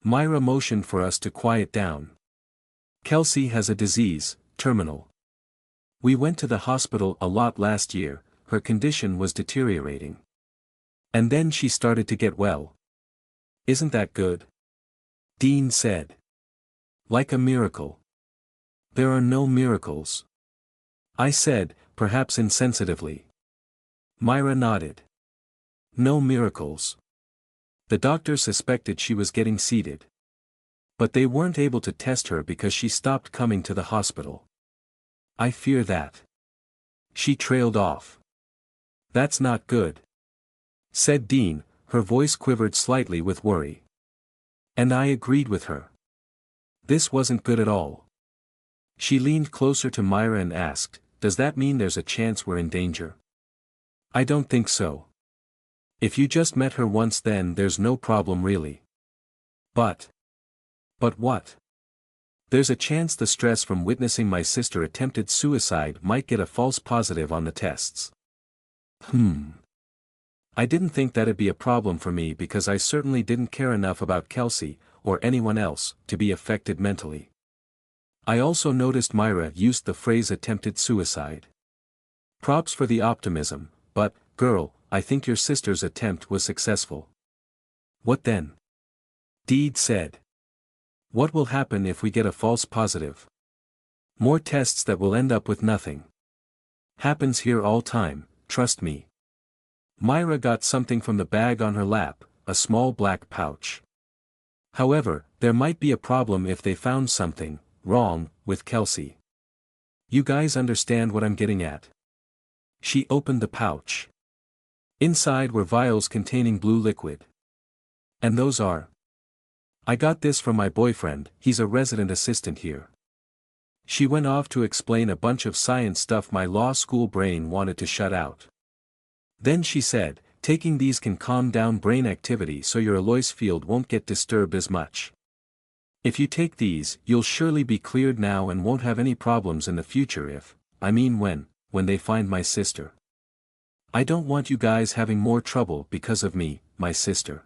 Myra motioned for us to quiet down. Kelsey has a disease, terminal. We went to the hospital a lot last year, her condition was deteriorating. And then she started to get well. Isn't that good? Dean said. Like a miracle. There are no miracles. I said, perhaps insensitively. Myra nodded. No miracles. The doctor suspected she was getting sedated. But they weren't able to test her because she stopped coming to the hospital. I fear that. She trailed off. That's not good. Said Dean, her voice quivered slightly with worry. And I agreed with her. This wasn't good at all. She leaned closer to Myra and asked, does that mean there's a chance we're in danger? I don't think so. If you just met her once then there's no problem really. But what? There's a chance the stress from witnessing my sister attempted suicide might get a false positive on the tests. I didn't think that'd be a problem for me because I certainly didn't care enough about Kelsey, or anyone else, to be affected mentally. I also noticed Myra used the phrase attempted suicide. Props for the optimism, but, girl, I think your sister's attempt was successful. What then? Deed said. What will happen if we get a false positive? More tests that will end up with nothing. Happens here all time, trust me. Myra got something from the bag on her lap, a small black pouch. However, there might be a problem if they found something wrong with Kelsey. You guys understand what I'm getting at? She opened the pouch. Inside were vials containing blue liquid. And those are. I got this from my boyfriend, he's a resident assistant here. She went off to explain a bunch of science stuff my law school brain wanted to shut out. Then she said, taking these can calm down brain activity so your Alois field won't get disturbed as much. If you take these, you'll surely be cleared now and won't have any problems in the future when they find my sister. I don't want you guys having more trouble because of me, my sister.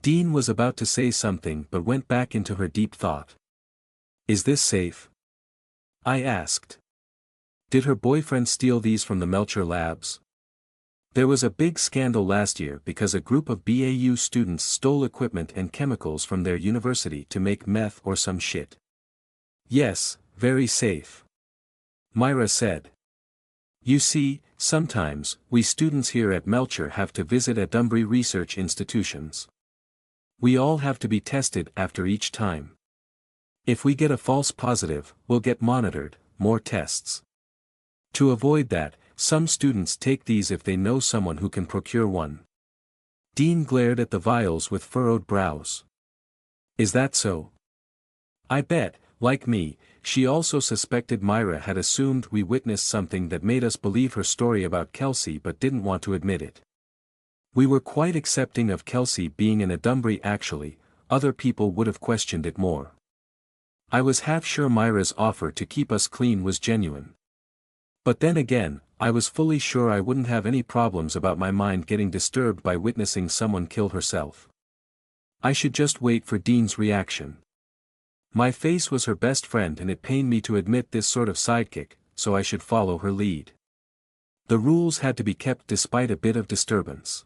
Dean was about to say something but went back into her deep thought. Is this safe? I asked. Did her boyfriend steal these from the Melcher labs? There was a big scandal last year because a group of BAU students stole equipment and chemicals from their university to make meth or some shit. Yes, very safe. Myra said. You see, sometimes, we students here at Melcher have to visit at Dunbury research institutions. We all have to be tested after each time. If we get a false positive, we'll get monitored, more tests. To avoid that, some students take these if they know someone who can procure one. Dean glared at the vials with furrowed brows. Is that so? I bet, like me, she also suspected Myra had assumed we witnessed something that made us believe her story about Kelsey but didn't want to admit it. We were quite accepting of Kelsey being in a Dunbury actually, other people would have questioned it more. I was half sure Myra's offer to keep us clean was genuine. But then again, I was fully sure I wouldn't have any problems about my mind getting disturbed by witnessing someone kill herself. I should just wait for Dean's reaction. My face was her best friend and it pained me to admit this sort of sidekick, so I should follow her lead. The rules had to be kept despite a bit of disturbance.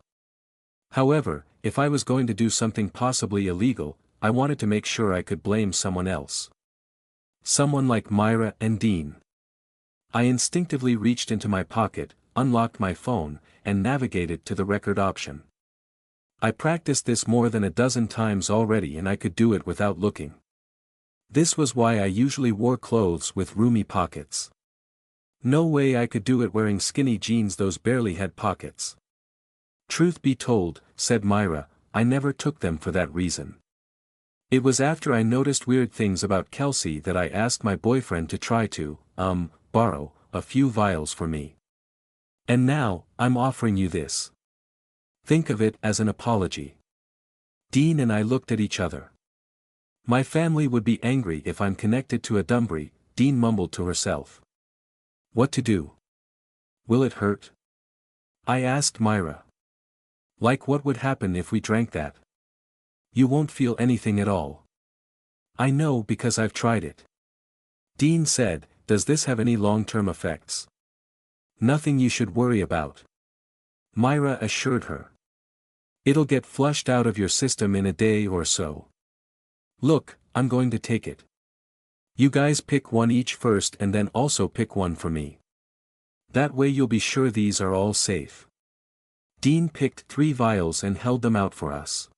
However, if I was going to do something possibly illegal, I wanted to make sure I could blame someone else. Someone like Myra and Dean. I instinctively reached into my pocket, unlocked my phone, and navigated to the record option. I practiced this more than a dozen times already and I could do it without looking. This was why I usually wore clothes with roomy pockets. No way I could do it wearing skinny jeans, those barely had pockets. Truth be told, said Myra, I never took them for that reason. It was after I noticed weird things about Kelsey that I asked my boyfriend to try to, borrow a few vials for me. And now, I'm offering you this. Think of it as an apology. Dean and I looked at each other. My family would be angry if I'm connected to a Dunbury, Dean mumbled to herself. What to do? Will it hurt? I asked Myra. Like what would happen if we drank that? You won't feel anything at all. I know because I've tried it. Dean said, does this have any long-term effects? Nothing you should worry about. Myra assured her. It'll get flushed out of your system in a day or so. Look, I'm going to take it. You guys pick one each first and then also pick one for me. That way you'll be sure these are all safe. Dean picked 3 vials and held them out for us.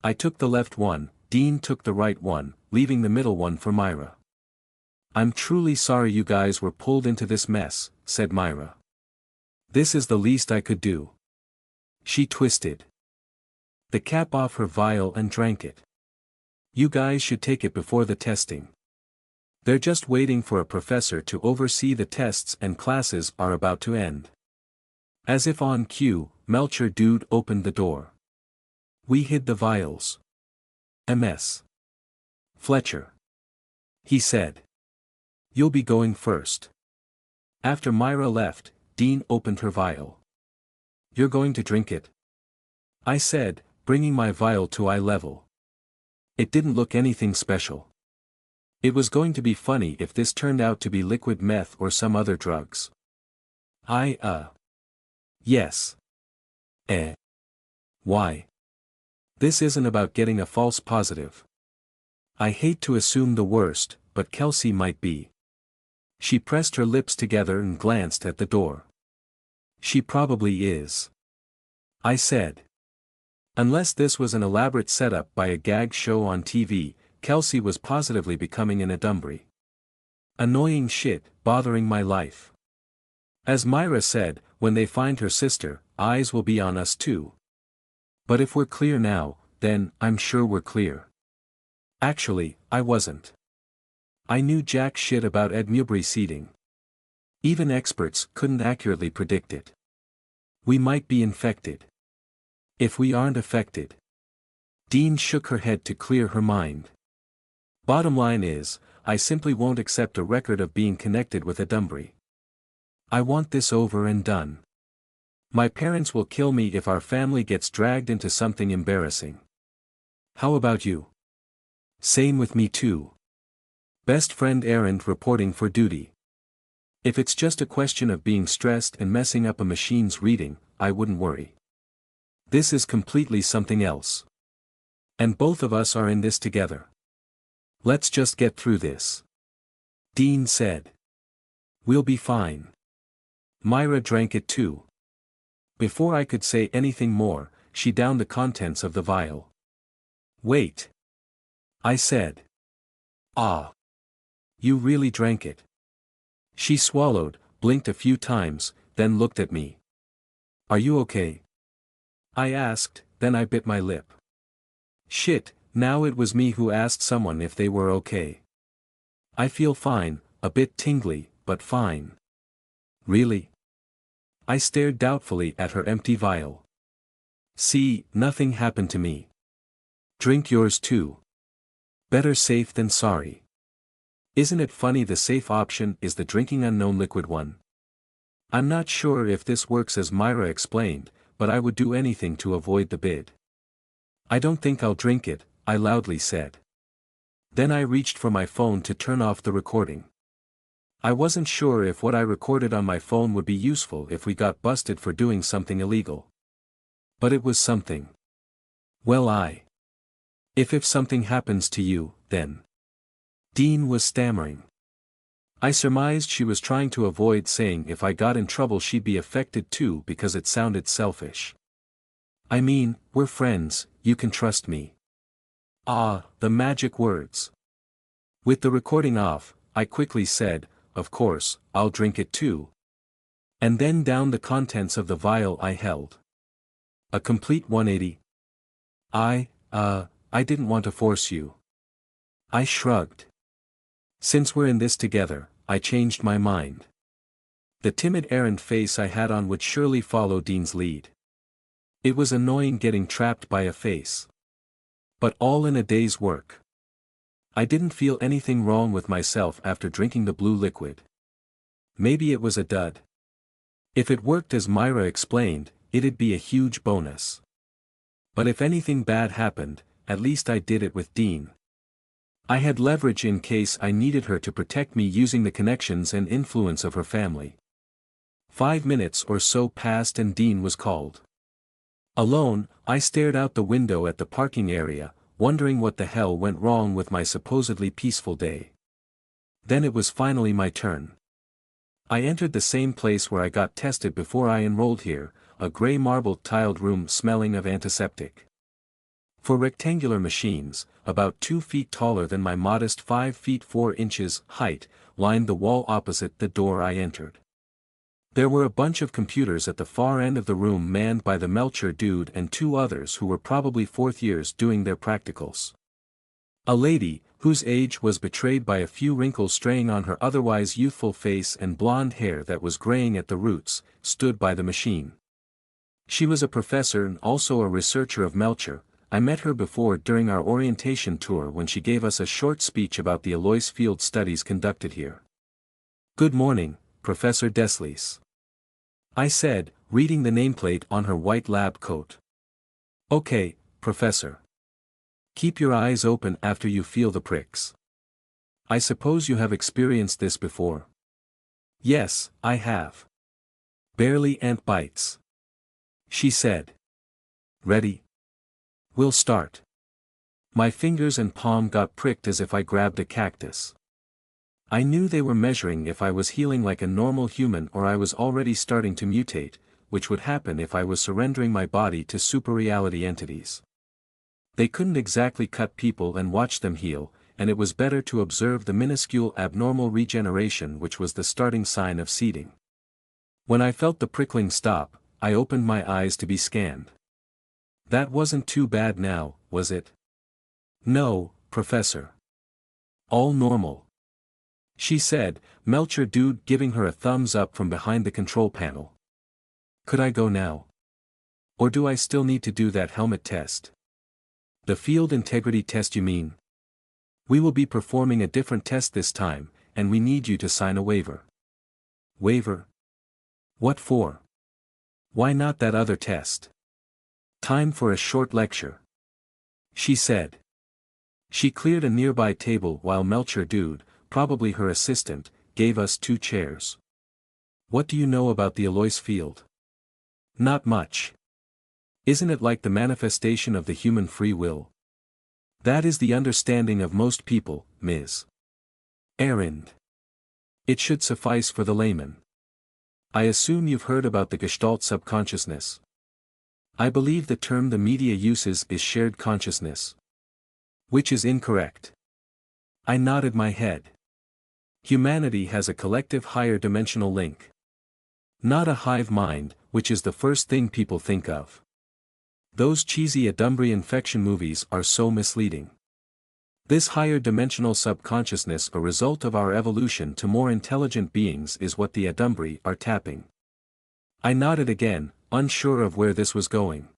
I took the left one, Dean took the right one, leaving the middle one for Myra. I'm truly sorry you guys were pulled into this mess, said Myra. This is the least I could do. She twisted the cap off her vial and drank it. You guys should take it before the testing. They're just waiting for a professor to oversee the tests and classes are about to end. As if on cue, Melcher Dude opened the door. We hid the vials. MS. Fletcher. He said. You'll be going first. After Myra left, Dean opened her vial. You're going to drink it? I said, bringing my vial to eye level. It didn't look anything special. It was going to be funny if this turned out to be liquid meth or some other drugs. Yes. Why? This isn't about getting a false positive. I hate to assume the worst, but Kelsey might be. She pressed her lips together and glanced at the door. She probably is. I said. Unless this was an elaborate setup by a gag show on TV, Kelsey was positively becoming an Dunbury. Annoying shit, bothering my life. As Myra said, when they find her sister, eyes will be on us too. But if we're clear now, then, I'm sure we're clear. Actually, I wasn't. I knew jack shit about Ed Newbury seeding. Even experts couldn't accurately predict it. We might be infected. If we aren't affected. Dean shook her head to clear her mind. Bottom line is, I simply won't accept a record of being connected with a Dunbury. I want this over and done. My parents will kill me if our family gets dragged into something embarrassing. How about you? Same with me too. Best friend errand reporting for duty. If it's just a question of being stressed and messing up a machine's reading, I wouldn't worry. This is completely something else. And both of us are in this together. Let's just get through this. Dean said. We'll be fine. Myra drank it too. Before I could say anything more, she downed the contents of the vial. Wait. I said. Ah. You really drank it. She swallowed, blinked a few times, then looked at me. Are you okay? I asked, then I bit my lip. Shit, now it was me who asked someone if they were okay. I feel fine, a bit tingly, but fine. Really? I stared doubtfully at her empty vial. See, nothing happened to me. Drink yours too. Better safe than sorry. Isn't it funny the safe option is the drinking unknown liquid one? I'm not sure if this works as Myra explained, but I would do anything to avoid the bid. I don't think I'll drink it, I loudly said. Then I reached for my phone to turn off the recording. I wasn't sure if what I recorded on my phone would be useful if we got busted for doing something illegal. But it was something. Well, if something happens to you, then. Dean was stammering. I surmised she was trying to avoid saying if I got in trouble she'd be affected too because it sounded selfish. I mean, we're friends, you can trust me. Ah, the magic words. With the recording off, I quickly said, of course, I'll drink it too. And then down the contents of the vial I held. A complete 180. I didn't want to force you. I shrugged. Since we're in this together, I changed my mind. The timid errand face I had on would surely follow Dean's lead. It was annoying getting trapped by a face. But all in a day's work. I didn't feel anything wrong with myself after drinking the blue liquid. Maybe it was a dud. If it worked as Myra explained, it'd be a huge bonus. But if anything bad happened, at least I did it with Dean. I had leverage in case I needed her to protect me using the connections and influence of her family. 5 minutes or so passed and Dean was called. Alone, I stared out the window at the parking area, wondering what the hell went wrong with my supposedly peaceful day. Then it was finally my turn. I entered the same place where I got tested before I enrolled here, a gray marble tiled room smelling of antiseptic. For rectangular machines, about 2 feet taller than my modest 5 feet 4 inches height, lined the wall opposite the door I entered. There were a bunch of computers at the far end of the room manned by the Melcher dude and 2 others who were probably 4th years doing their practicals. A lady, whose age was betrayed by a few wrinkles straying on her otherwise youthful face and blonde hair that was graying at the roots, stood by the machine. She was a professor and also a researcher of Melcher. I met her before during our orientation tour when she gave us a short speech about the Alois field studies conducted here. Good morning, Professor Deslies. I said, reading the nameplate on her white lab coat. Okay, Professor. Keep your eyes open after you feel the pricks. I suppose you have experienced this before. Yes, I have. Barely ant bites. She said. Ready? We'll start. My fingers and palm got pricked as if I grabbed a cactus. I knew they were measuring if I was healing like a normal human or I was already starting to mutate, which would happen if I was surrendering my body to superreality entities. They couldn't exactly cut people and watch them heal, and it was better to observe the minuscule abnormal regeneration which was the starting sign of seeding. When I felt the prickling stop, I opened my eyes to be scanned. That wasn't too bad now, was it? No, Professor. All normal. She said, Melcher dude giving her a thumbs up from behind the control panel. Could I go now? Or do I still need to do that helmet test? The field integrity test you mean? We will be performing a different test this time, and we need you to sign a waiver. Waiver? What for? Why not that other test? Time for a short lecture. She said. She cleared a nearby table while Melcher dude, probably her assistant, gave us 2 chairs. What do you know about the Alois field? Not much. Isn't it like the manifestation of the human free will? That is the understanding of most people, Ms. Errand. It should suffice for the layman. I assume you've heard about the Gestalt subconsciousness. I believe the term the media uses is shared consciousness. Which is incorrect. I nodded my head. Humanity has a collective higher dimensional link. Not a hive mind, which is the first thing people think of. Those cheesy Adumbrian fiction movies are so misleading. This higher dimensional subconsciousness, a result of our evolution to more intelligent beings, is what the Adumbri are tapping. I nodded again, unsure of where this was going.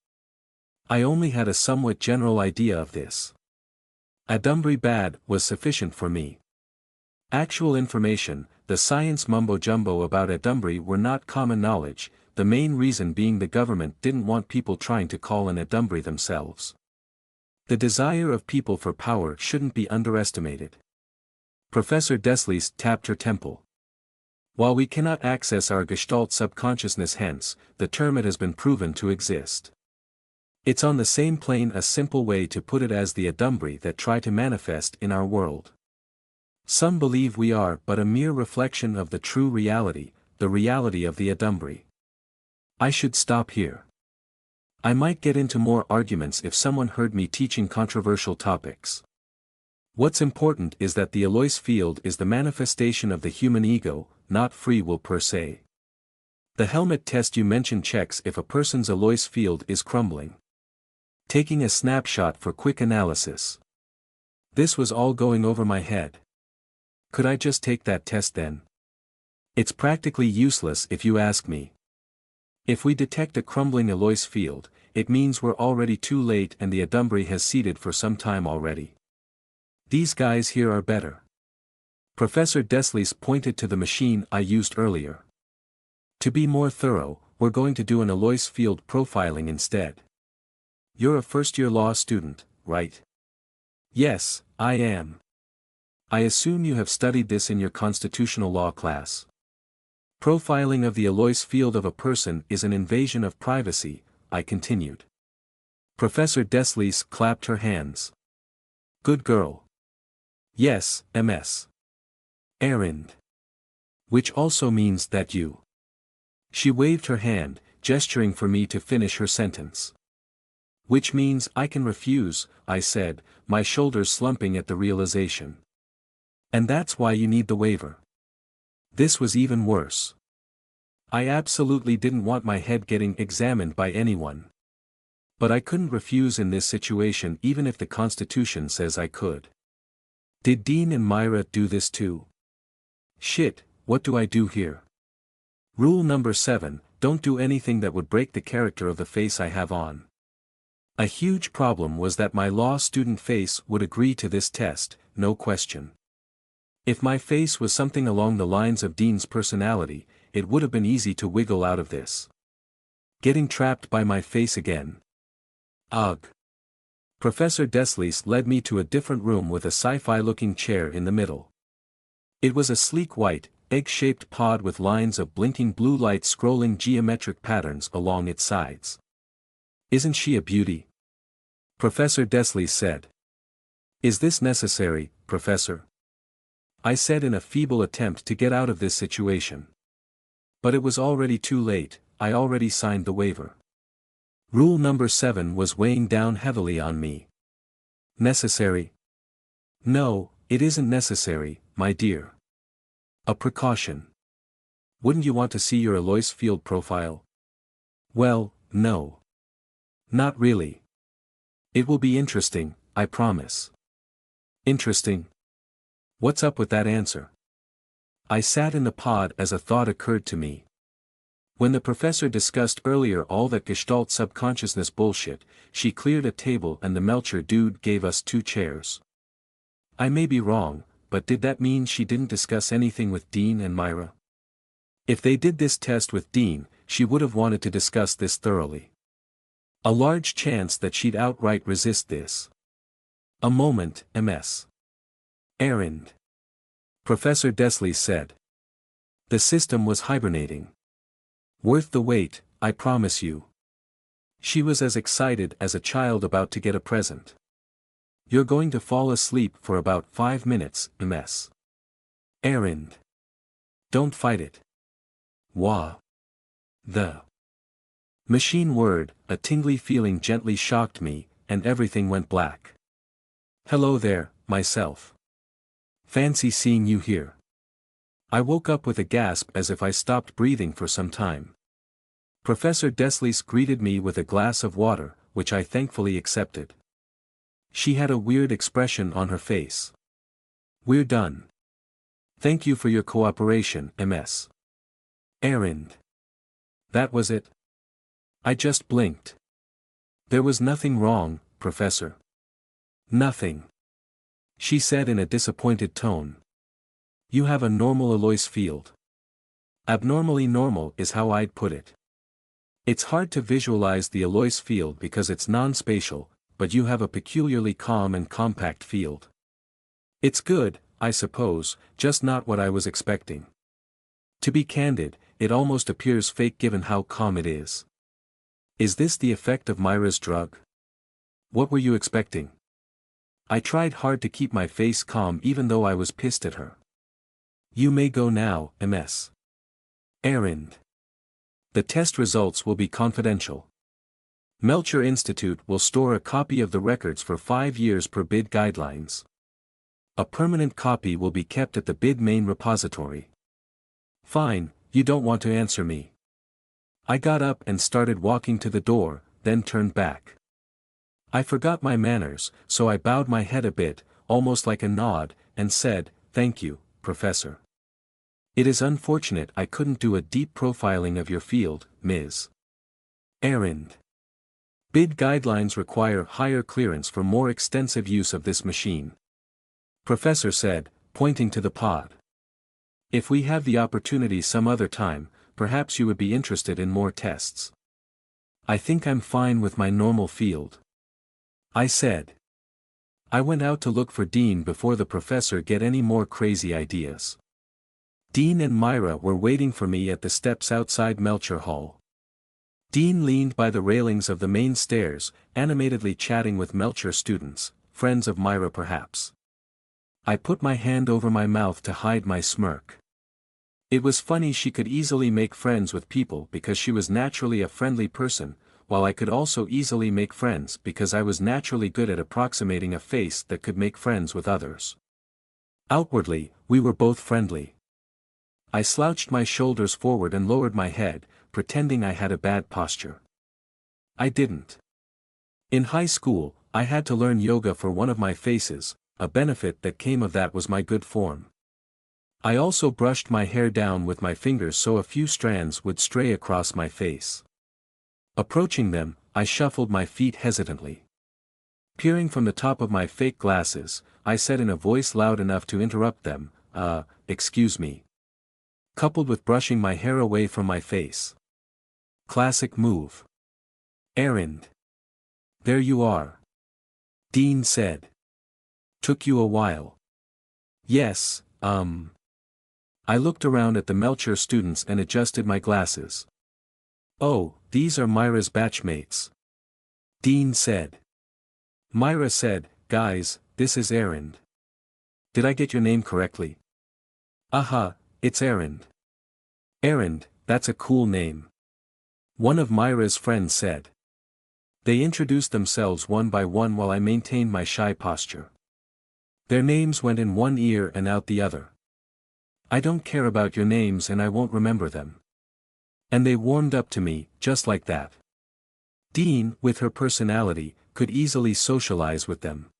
I only had a somewhat general idea of this. Adumbri bad was sufficient for me. Actual information, the science mumbo-jumbo about Adumbri were not common knowledge, the main reason being the government didn't want people trying to call an Adumbri themselves. The desire of people for power shouldn't be underestimated. Professor Deslies tapped her temple. While we cannot access our Gestalt subconsciousness, hence, the term, it has been proven to exist. It's on the same plane, a simple way to put it, as the Adumbri that try to manifest in our world. Some believe we are but a mere reflection of the true reality, the reality of the Adumbri. I should stop here. I might get into more arguments if someone heard me teaching controversial topics. What's important is that the Alois field is the manifestation of the human ego, not free will per se. The helmet test you mentioned checks if a person's Alois field is crumbling. Taking a snapshot for quick analysis. This was all going over my head. Could I just take that test then? It's practically useless if you ask me. If we detect a crumbling Alois field, it means we're already too late and the Adumbri has seeded for some time already. These guys here are better. Professor Deslies pointed to the machine I used earlier. To be more thorough, we're going to do an Alois field profiling instead. You're a first-year law student, right? Yes, I am. I assume you have studied this in your constitutional law class. Profiling of the Alois field of a person is an invasion of privacy, I continued. Professor Deslies clapped her hands. Good girl. Yes, MS. Errand. Which also means that you. She waved her hand, gesturing for me to finish her sentence. Which means I can refuse, I said, my shoulders slumping at the realization. And that's why you need the waiver. This was even worse. I absolutely didn't want my head getting examined by anyone. But I couldn't refuse in this situation even if the Constitution says I could. Did Dean and Myra do this too? Shit, what do I do here? Rule number 7, don't do anything that would break the character of the face I have on. A huge problem was that my law student face would agree to this test, no question. If my face was something along the lines of Dean's personality, it would have been easy to wiggle out of this. Getting trapped by my face again. Ugh. Professor Deslies led me to a different room with a sci-fi looking chair in the middle. It was a sleek white, egg-shaped pod with lines of blinking blue light scrolling geometric patterns along its sides. Isn't she a beauty? Professor Deslies said. Is this necessary, Professor? I said in a feeble attempt to get out of this situation. But it was already too late, I already signed the waiver. Rule number 7 was weighing down heavily on me. Necessary? No, it isn't necessary, my dear. A precaution. Wouldn't you want to see your Alois field profile? Well, no. Not really. It will be interesting, I promise. Interesting? What's up with that answer? I sat in the pod as a thought occurred to me. When the professor discussed earlier all that Gestalt subconsciousness bullshit, she cleared a table and the Melcher dude gave us 2 chairs. I may be wrong, but did that mean she didn't discuss anything with Dean and Myra? If they did this test with Dean, she would have wanted to discuss this thoroughly. A large chance that she'd outright resist this. A moment, MS. Errand. Professor Deslies said. The system was hibernating. Worth the wait, I promise you. She was as excited as a child about to get a present. You're going to fall asleep for about 5 minutes, MS. Errand. Don't fight it. Wah. The machine word, a tingly feeling gently shocked me, and everything went black. Hello there, myself. Fancy seeing you here. I woke up with a gasp as if I stopped breathing for some time. Professor Deslies greeted me with a glass of water, which I thankfully accepted. She had a weird expression on her face. We're done. Thank you for your cooperation, MS. Errand. That was it? I just blinked. There was nothing wrong, Professor. Nothing. She said in a disappointed tone. You have a normal Alois field. Abnormally normal is how I'd put it. It's hard to visualize the Alois field because it's non-spatial, but you have a peculiarly calm and compact field. It's good, I suppose, just not what I was expecting. To be candid, it almost appears fake given how calm it is. Is this the effect of Myra's drug? What were you expecting? I tried hard to keep my face calm even though I was pissed at her. You may go now, MS. Errand. The test results will be confidential. Melcher Institute will store a copy of the records for 5 years per bid guidelines. A permanent copy will be kept at the bid main repository. Fine, you don't want to answer me. I got up and started walking to the door, then turned back. I forgot my manners, so I bowed my head a bit, almost like a nod, and said, "Thank you, Professor. It is unfortunate I couldn't do a deep profiling of your field, Ms. Errand. Bid guidelines require higher clearance for more extensive use of this machine." Professor said, pointing to the pod. "If we have the opportunity some other time, perhaps you would be interested in more tests." "I think I'm fine with my normal field," I said. I went out to look for Dean before the professor get any more crazy ideas. Dean and Myra were waiting for me at the steps outside Melcher Hall. Dean leaned by the railings of the main stairs, animatedly chatting with Melcher students, friends of Myra perhaps. I put my hand over my mouth to hide my smirk. It was funny she could easily make friends with people because she was naturally a friendly person, while I could also easily make friends because I was naturally good at approximating a face that could make friends with others. Outwardly, we were both friendly. I slouched my shoulders forward and lowered my head, pretending I had a bad posture. I didn't. In high school, I had to learn yoga for one of my faces. A benefit that came of that was my good form. I also brushed my hair down with my fingers so a few strands would stray across my face. Approaching them, I shuffled my feet hesitantly. Peering from the top of my fake glasses, I said in a voice loud enough to interrupt them, excuse me. Coupled with brushing my hair away from my face. Classic move. Errand. There you are. Dean said. Took you a while. Yes, I looked around at the Melcher students and adjusted my glasses. Oh, these are Myra's batchmates. Dean said. Myra said, guys, this is Errand. Did I get your name correctly? It's Errand. Errand, that's a cool name. One of Myra's friends said. They introduced themselves one by one while I maintained my shy posture. Their names went in one ear and out the other. I don't care about your names and I won't remember them. And they warmed up to me, just like that. Dean, with her personality, could easily socialize with them.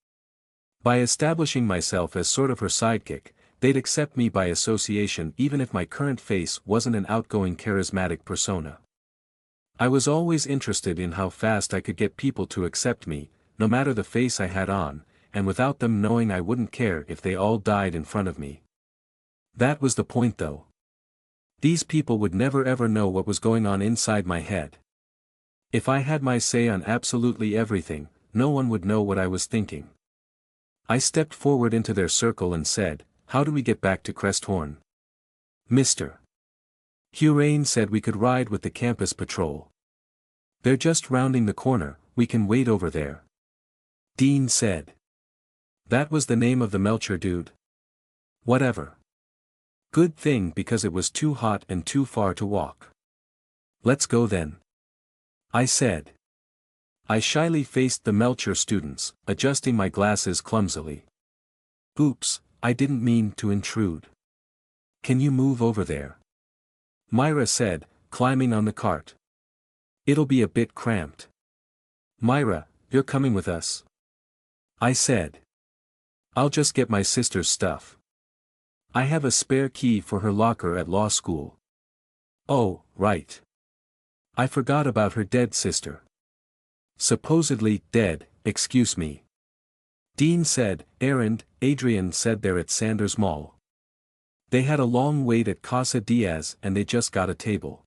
By establishing myself as sort of her sidekick, they'd accept me by association even if my current face wasn't an outgoing charismatic persona. I was always interested in how fast I could get people to accept me, no matter the face I had on, and without them knowing I wouldn't care if they all died in front of me. That was the point though. These people would never ever know what was going on inside my head. If I had my say on absolutely everything, no one would know what I was thinking. I stepped forward into their circle and said, how do we get back to Cresthorn? Mr. Hurain said we could ride with the campus patrol. They're just rounding the corner, we can wait over there. Dean said. That was the name of the Melcher dude? Whatever. Good thing because it was too hot and too far to walk. Let's go then. I said. I shyly faced the Melcher students, adjusting my glasses clumsily. Oops, I didn't mean to intrude. Can you move over there? Myra said, climbing on the cart. It'll be a bit cramped. Myra, you're coming with us. I said. I'll just get my sister's stuff. I have a spare key for her locker at law school. Oh, right. I forgot about her dead sister. Supposedly dead, excuse me. Dean said, Adrian said they're at Sanders Mall. They had a long wait at Casa Diaz and they just got a table.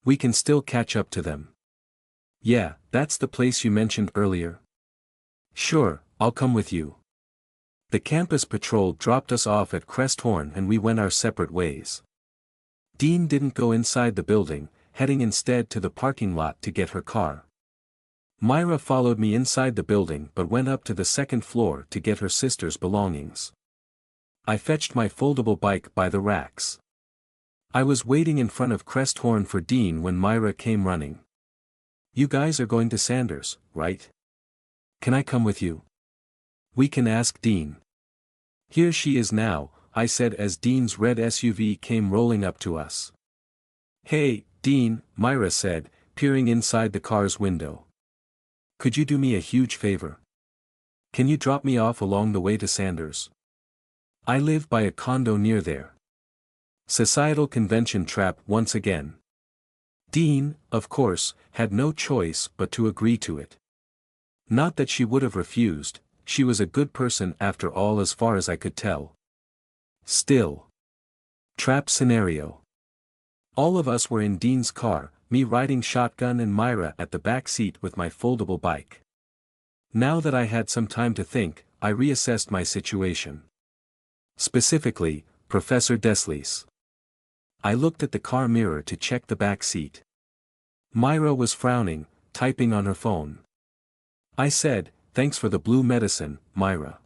We can still catch up to them. Yeah, that's the place you mentioned earlier. Sure, I'll come with you. The campus patrol dropped us off at Cresthorn and we went our separate ways. Dean didn't go inside the building, heading instead to the parking lot to get her car. Myra followed me inside the building but went up to the second floor to get her sister's belongings. I fetched my foldable bike by the racks. I was waiting in front of Cresthorn for Dean when Myra came running. You guys are going to Sanders, right? Can I come with you? We can ask Dean. Here she is now, I said as Dean's red SUV came rolling up to us. Hey, Dean, Myra said, peering inside the car's window. Could you do me a huge favor? Can you drop me off along the way to Sanders? I live by a condo near there. Societal convention trap once again. Dean, of course, had no choice but to agree to it. Not that she would have refused, she was a good person after all as far as I could tell. Still. Trap scenario. All of us were in Dean's car, me riding shotgun and Myra at the back seat with my foldable bike. Now that I had some time to think, I reassessed my situation. Specifically, Professor Deslice. I looked at the car mirror to check the back seat. Myra was frowning, typing on her phone. I said, thanks for the blue medicine, Myra.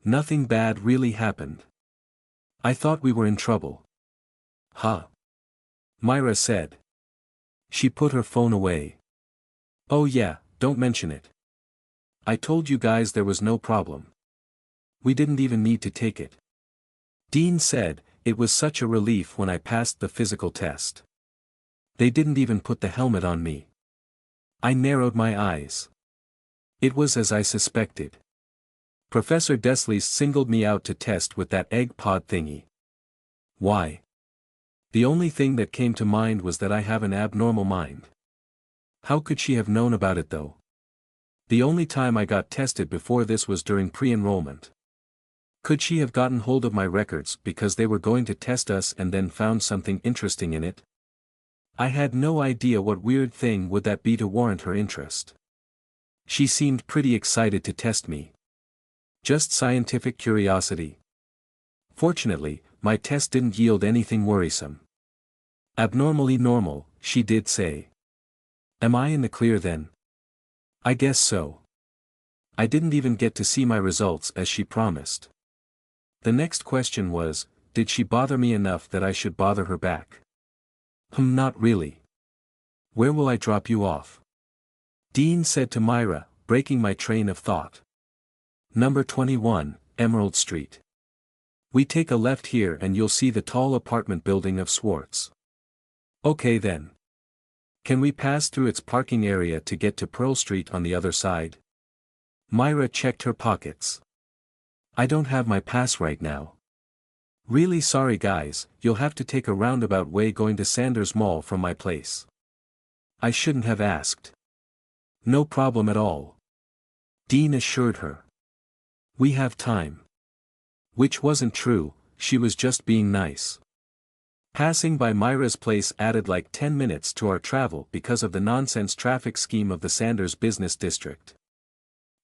Nothing bad really happened. I thought we were in trouble. Huh? Myra said. She put her phone away. Oh yeah, don't mention it. I told you guys there was no problem. We didn't even need to take it. Dean said, it was such a relief when I passed the physical test. They didn't even put the helmet on me. I narrowed my eyes. It was as I suspected. Professor Deslice singled me out to test with that egg pod thingy. Why? The only thing that came to mind was that I have an abnormal mind. How could she have known about it though? The only time I got tested before this was during pre-enrollment. Could she have gotten hold of my records because they were going to test us and then found something interesting in it? I had no idea what weird thing would that be to warrant her interest. She seemed pretty excited to test me. Just scientific curiosity. Fortunately, my test didn't yield anything worrisome. Abnormally normal, she did say. Am I in the clear then? I guess so. I didn't even get to see my results as she promised. The next question was, did she bother me enough that I should bother her back? Not really. Where will I drop you off? Dean said to Myra, breaking my train of thought. Number 21, Emerald Street. We take a left here and you'll see the tall apartment building of Swartz. Okay then. Can we pass through its parking area to get to Pearl Street on the other side? Myra checked her pockets. I don't have my pass right now. Really sorry guys, you'll have to take a roundabout way going to Sanders Mall from my place. I shouldn't have asked. No problem at all. Dean assured her. We have time. Which wasn't true, she was just being nice. Passing by Myra's place added like 10 minutes to our travel because of the nonsense traffic scheme of the Sanders business district.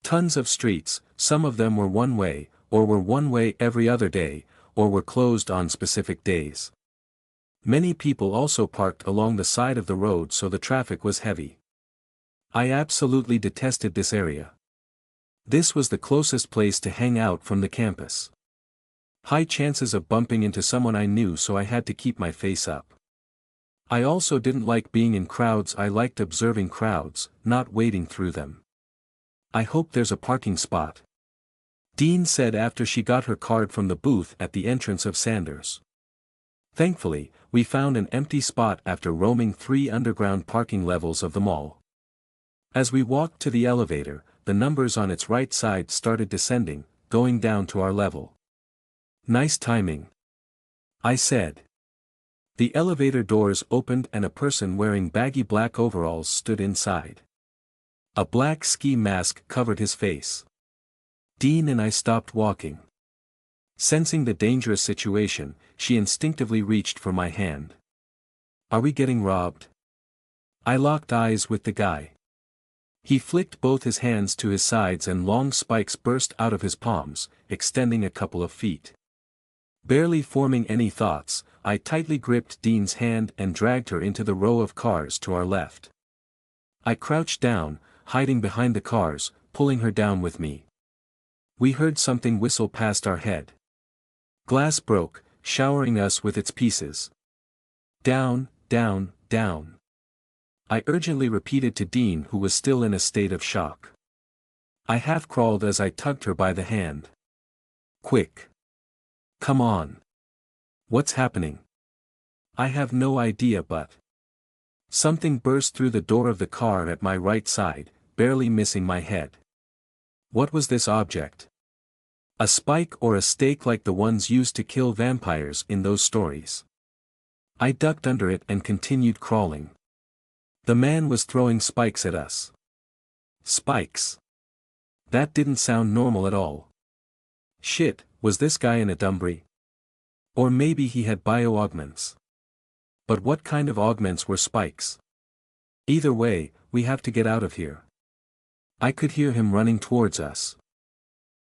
Tons of streets, some of them were one way, or were one way every other day, or were closed on specific days. Many people also parked along the side of the road so the traffic was heavy. I absolutely detested this area. This was the closest place to hang out from the campus. High chances of bumping into someone I knew, so I had to keep my face up. I also didn't like being in crowds. I liked observing crowds, not wading through them. I hope there's a parking spot. Dean said after she got her card from the booth at the entrance of Sanders. Thankfully, we found an empty spot after roaming 3 underground parking levels of the mall. As we walked to the elevator, the numbers on its right side started descending, going down to our level. Nice timing, I said. The elevator doors opened and a person wearing baggy black overalls stood inside. A black ski mask covered his face. Dean and I stopped walking. Sensing the dangerous situation, she instinctively reached for my hand. Are we getting robbed? I locked eyes with the guy. He flicked both his hands to his sides and long spikes burst out of his palms, extending a couple of feet. Barely forming any thoughts, I tightly gripped Dean's hand and dragged her into the row of cars to our left. I crouched down, hiding behind the cars, pulling her down with me. We heard something whistle past our head. Glass broke, showering us with its pieces. Down, down, down. I urgently repeated to Dean, who was still in a state of shock. I half-crawled as I tugged her by the hand. Quick. Come on. What's happening? I have no idea, but something burst through the door of the car at my right side, barely missing my head. What was this object? A spike or a stake like the ones used to kill vampires in those stories. I ducked under it and continued crawling. The man was throwing spikes at us. Spikes. That didn't sound normal at all. Shit, was this guy in a dumbree? Or maybe he had bio-augments. But what kind of augments were spikes? Either way, we have to get out of here. I could hear him running towards us.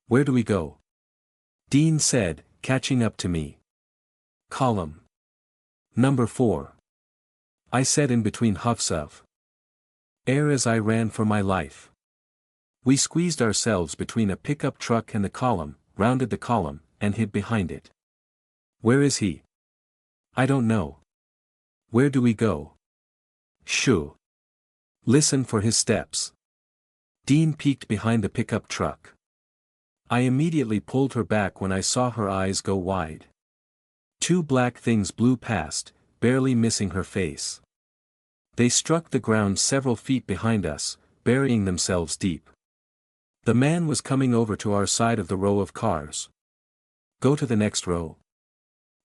Where do we go? Dean said, catching up to me. Column number 4. I said in between huffs of air as I ran for my life. We squeezed ourselves between a pickup truck and the column, rounded the column, and hid behind it. Where is he? I don't know. Where do we go? Shoo. Listen for his steps. Dean peeked behind the pickup truck. I immediately pulled her back when I saw her eyes go wide. 2 black things blew past, barely missing her face. They struck the ground several feet behind us, burying themselves deep. The man was coming over to our side of the row of cars. Go to the next row.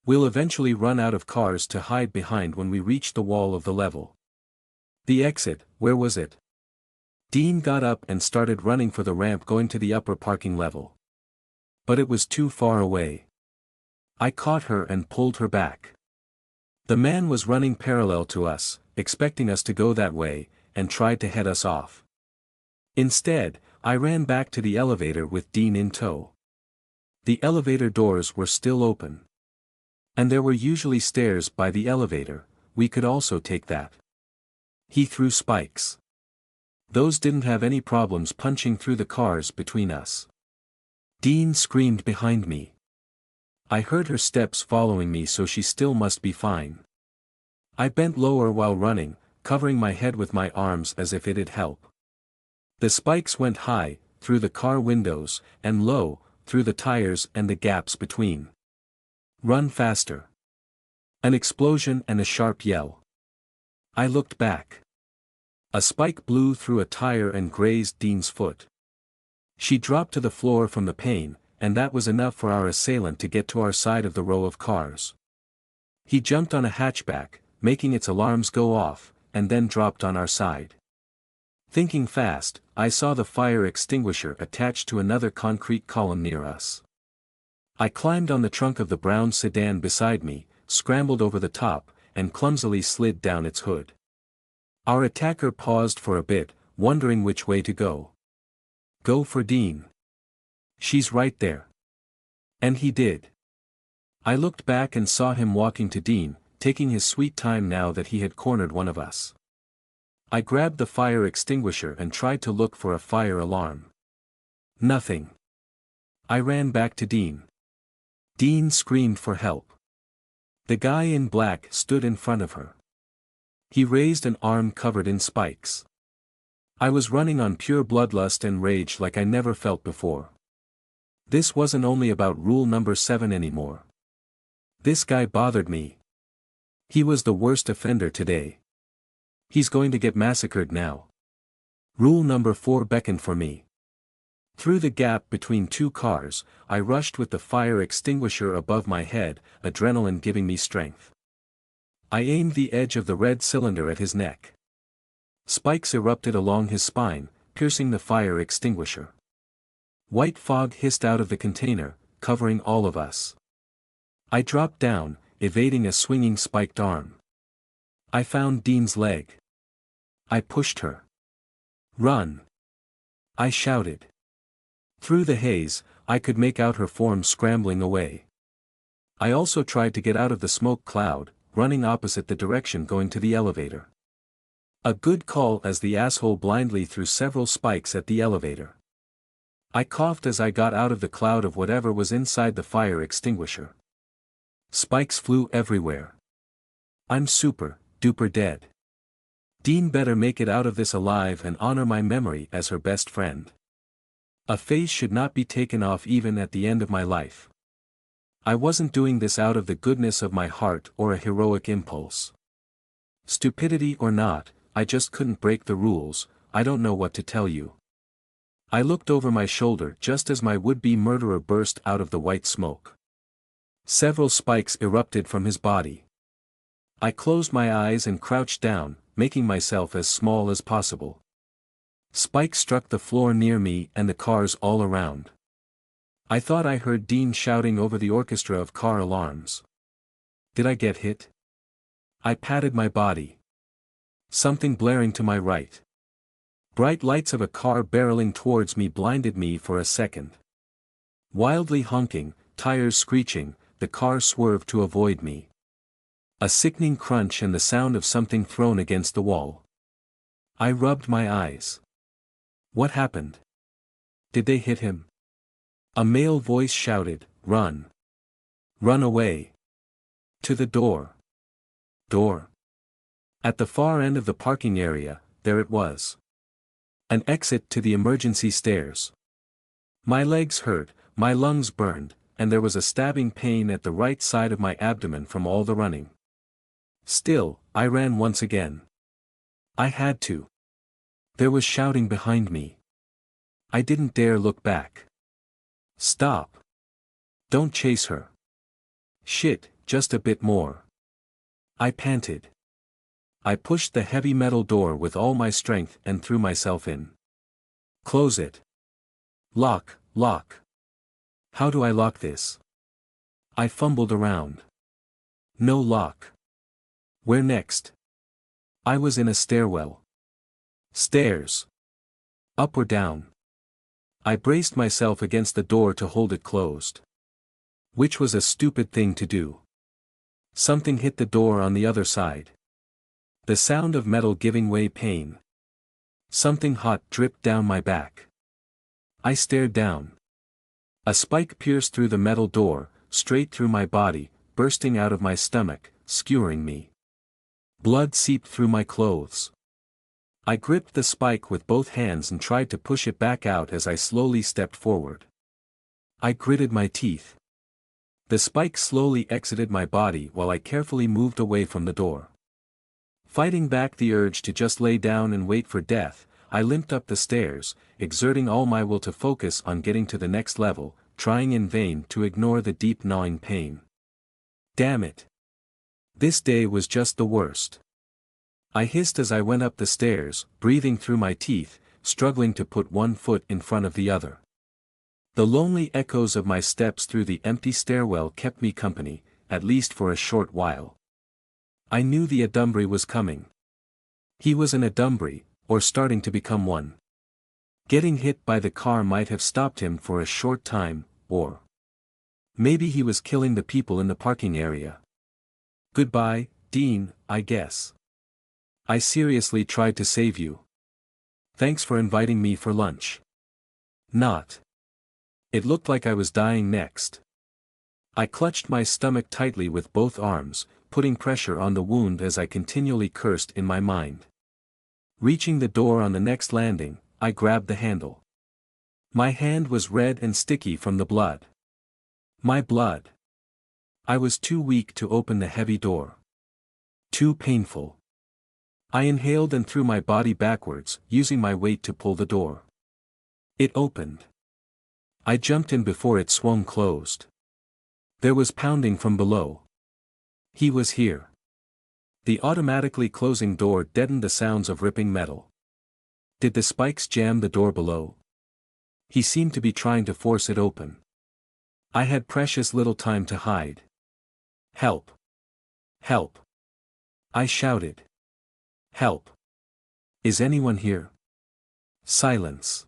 We'll eventually run out of cars to hide behind when we reach the wall of the level. The exit, where was it? Dean got up and started running for the ramp going to the upper parking level. But it was too far away. I caught her and pulled her back. The man was running parallel to us, expecting us to go that way, and tried to head us off. Instead, I ran back to the elevator with Dean in tow. The elevator doors were still open. And there were usually stairs by the elevator, we could also take that. He threw spikes. Those didn't have any problems punching through the cars between us. Dean screamed behind me. I heard her steps following me, so she still must be fine. I bent lower while running, covering my head with my arms as if it'd help. The spikes went high, through the car windows, and low, through the tires and the gaps between. Run faster. An explosion and a sharp yell. I looked back. A spike blew through a tire and grazed Dean's foot. She dropped to the floor from the pain, and that was enough for our assailant to get to our side of the row of cars. He jumped on a hatchback, making its alarms go off, and then dropped on our side. Thinking fast, I saw the fire extinguisher attached to another concrete column near us. I climbed on the trunk of the brown sedan beside me, scrambled over the top, and clumsily slid down its hood. Our attacker paused for a bit, wondering which way to go. Go for Dean. She's right there. And he did. I looked back and saw him walking to Dean, taking his sweet time now that he had cornered one of us. I grabbed the fire extinguisher and tried to look for a fire alarm. Nothing. I ran back to Dean. Dean screamed for help. The guy in black stood in front of her. He raised an arm covered in spikes. I was running on pure bloodlust and rage like I never felt before. This wasn't only about rule number 7 anymore. This guy bothered me. He was the worst offender today. He's going to get massacred now. Rule number 4 beckoned for me. Through the gap between 2 cars, I rushed with the fire extinguisher above my head, adrenaline giving me strength. I aimed the edge of the red cylinder at his neck. Spikes erupted along his spine, piercing the fire extinguisher. White fog hissed out of the container, covering all of us. I dropped down, evading a swinging spiked arm. I found Dean's leg. I pushed her. "Run!" I shouted. Through the haze, I could make out her form scrambling away. I also tried to get out of the smoke cloud, running opposite the direction going to the elevator. A good call as the asshole blindly threw several spikes at the elevator. I coughed as I got out of the cloud of whatever was inside the fire extinguisher. Spikes flew everywhere. I'm super, duper dead. Dean better make it out of this alive and honor my memory as her best friend. A phase should not be taken off even at the end of my life. I wasn't doing this out of the goodness of my heart or a heroic impulse. Stupidity or not, I just couldn't break the rules. I don't know what to tell you. I looked over my shoulder just as my would-be murderer burst out of the white smoke. Several spikes erupted from his body. I closed my eyes and crouched down, making myself as small as possible. Spikes struck the floor near me and the cars all around. I thought I heard Dean shouting over the orchestra of car alarms. Did I get hit? I patted my body. Something blaring to my right. Bright lights of a car barreling towards me blinded me for a second. Wildly honking, tires screeching, the car swerved to avoid me. A sickening crunch and the sound of something thrown against the wall. I rubbed my eyes. What happened? Did they hit him? A male voice shouted, "Run! Run away! To the door! Door!" At the far end of the parking area, there it was. An exit to the emergency stairs. My legs hurt, my lungs burned, and there was a stabbing pain at the right side of my abdomen from all the running. Still, I ran once again. I had to. There was shouting behind me. I didn't dare look back. Stop. Don't chase her. Shit, just a bit more. I panted. I pushed the heavy metal door with all my strength and threw myself in. Close it. Lock, lock. How do I lock this? I fumbled around. No lock. Where next? I was in a stairwell. Stairs. Up or down? I braced myself against the door to hold it closed. Which was a stupid thing to do. Something hit the door on the other side. The sound of metal giving way pain. Something hot dripped down my back. I stared down. A spike pierced through the metal door, straight through my body, bursting out of my stomach, skewering me. Blood seeped through my clothes. I gripped the spike with both hands and tried to push it back out as I slowly stepped forward. I gritted my teeth. The spike slowly exited my body while I carefully moved away from the door. Fighting back the urge to just lay down and wait for death, I limped up the stairs, exerting all my will to focus on getting to the next level, trying in vain to ignore the deep gnawing pain. Damn it. This day was just the worst. I hissed as I went up the stairs, breathing through my teeth, struggling to put one foot in front of the other. The lonely echoes of my steps through the empty stairwell kept me company, at least for a short while. I knew the Adumbri was coming. He was an Adumbri, or starting to become one. Getting hit by the car might have stopped him for a short time, or maybe he was killing the people in the parking area. Goodbye, Dean, I guess. I seriously tried to save you. Thanks for inviting me for lunch. Not. It looked like I was dying next. I clutched my stomach tightly with both arms, putting pressure on the wound as I continually cursed in my mind. Reaching the door on the next landing, I grabbed the handle. My hand was red and sticky from the blood. My blood. I was too weak to open the heavy door. Too painful. I inhaled and threw my body backwards, using my weight to pull the door. It opened. I jumped in before it swung closed. There was pounding from below. He was here. The automatically closing door deadened the sounds of ripping metal. Did the spikes jam the door below? He seemed to be trying to force it open. I had precious little time to hide. Help! Help! I shouted. Help! Is anyone here? Silence.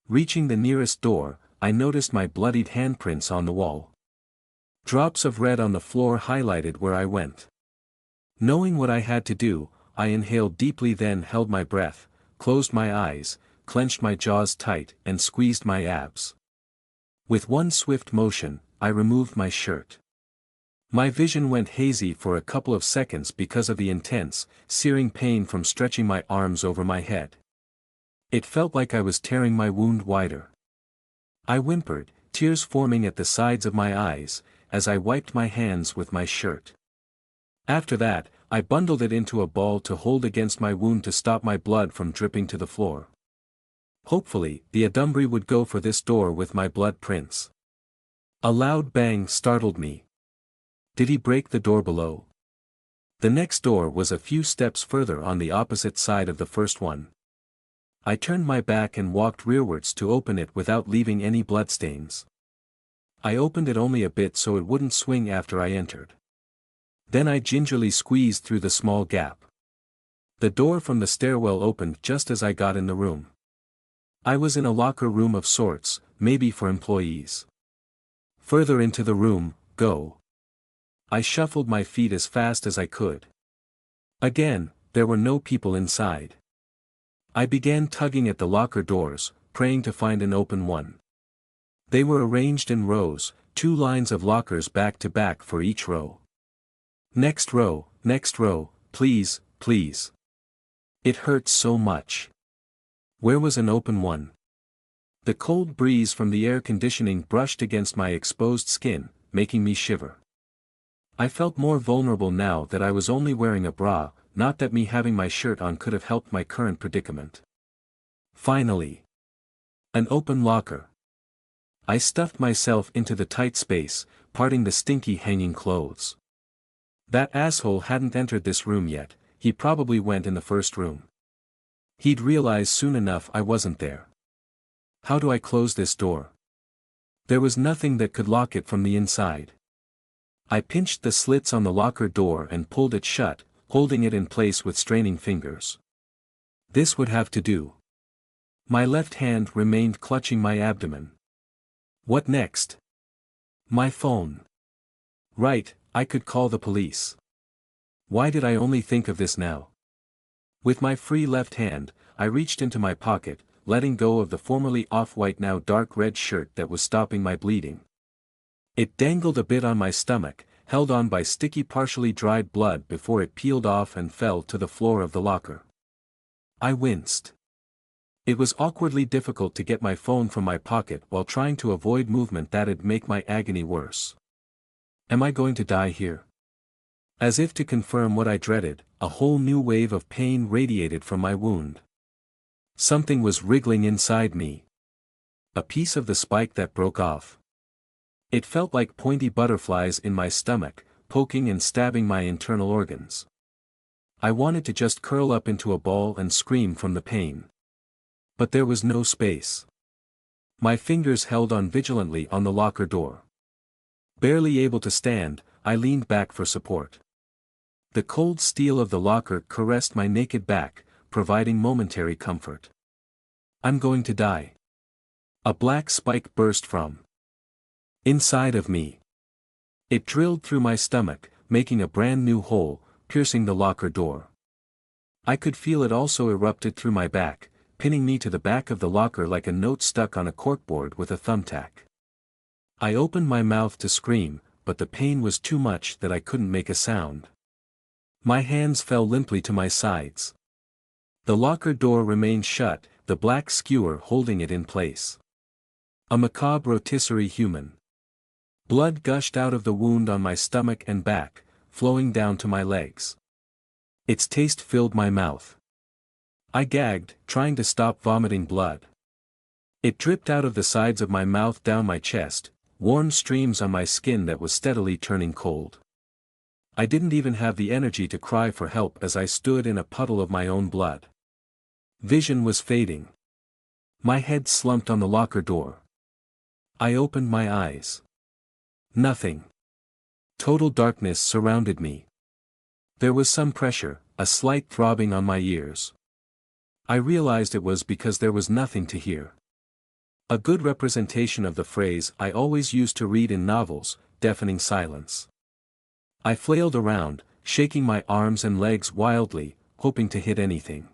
Reaching the nearest door, I noticed my bloodied handprints on the wall. Drops of red on the floor highlighted where I went. Knowing what I had to do, I inhaled deeply, then held my breath, closed my eyes, clenched my jaws tight, and squeezed my abs. With one swift motion, I removed my shirt. My vision went hazy for a couple of seconds because of the intense, searing pain from stretching my arms over my head. It felt like I was tearing my wound wider. I whimpered, tears forming at the sides of my eyes, as I wiped my hands with my shirt. After that, I bundled it into a ball to hold against my wound to stop my blood from dripping to the floor. Hopefully, the Adumbri would go for this door with my blood prints. A loud bang startled me. Did he break the door below? The next door was a few steps further on the opposite side of the first one. I turned my back and walked rearwards to open it without leaving any bloodstains. I opened it only a bit so it wouldn't swing after I entered. Then I gingerly squeezed through the small gap. The door from the stairwell opened just as I got in the room. I was in a locker room of sorts, maybe for employees. Further into the room, go. I shuffled my feet as fast as I could. Again, there were no people inside. I began tugging at the locker doors, praying to find an open one. They were arranged in rows, 2 lines of lockers back to back for each row. Next row, please, please. It hurt so much. Where was an open one? The cold breeze from the air conditioning brushed against my exposed skin, making me shiver. I felt more vulnerable now that I was only wearing a bra, not that me having my shirt on could have helped my current predicament. Finally. An open locker. I stuffed myself into the tight space, parting the stinky hanging clothes. That asshole hadn't entered this room yet, he probably went in the first room. He'd realize soon enough I wasn't there. How do I close this door? There was nothing that could lock it from the inside. I pinched the slits on the locker door and pulled it shut, holding it in place with straining fingers. This would have to do. My left hand remained clutching my abdomen. What next? My phone. Right, I could call the police. Why did I only think of this now? With my free left hand, I reached into my pocket, letting go of the formerly off-white now dark red shirt that was stopping my bleeding. It dangled a bit on my stomach, held on by sticky partially dried blood before it peeled off and fell to the floor of the locker. I winced. It was awkwardly difficult to get my phone from my pocket while trying to avoid movement that'd make my agony worse. Am I going to die here? As if to confirm what I dreaded, a whole new wave of pain radiated from my wound. Something was wriggling inside me. A piece of the spike that broke off. It felt like pointy butterflies in my stomach, poking and stabbing my internal organs. I wanted to just curl up into a ball and scream from the pain. But there was no space. My fingers held on vigilantly on the locker door. Barely able to stand, I leaned back for support. The cold steel of the locker caressed my naked back, providing momentary comfort. I'm going to die. A black spike burst from inside of me. It drilled through my stomach, making a brand new hole, piercing the locker door. I could feel it also erupted through my back, pinning me to the back of the locker like a note stuck on a corkboard with a thumbtack. I opened my mouth to scream, but the pain was too much that I couldn't make a sound. My hands fell limply to my sides. The locker door remained shut, the black skewer holding it in place. A macabre rotisserie human. Blood gushed out of the wound on my stomach and back, flowing down to my legs. Its taste filled my mouth. I gagged, trying to stop vomiting blood. It dripped out of the sides of my mouth down my chest, warm streams on my skin that was steadily turning cold. I didn't even have the energy to cry for help as I stood in a puddle of my own blood. Vision was fading. My head slumped on the locker door. I opened my eyes. Nothing. Total darkness surrounded me. There was some pressure, a slight throbbing on my ears. I realized it was because there was nothing to hear. A good representation of the phrase I always used to read in novels, deafening silence. I flailed around, shaking my arms and legs wildly, hoping to hit anything.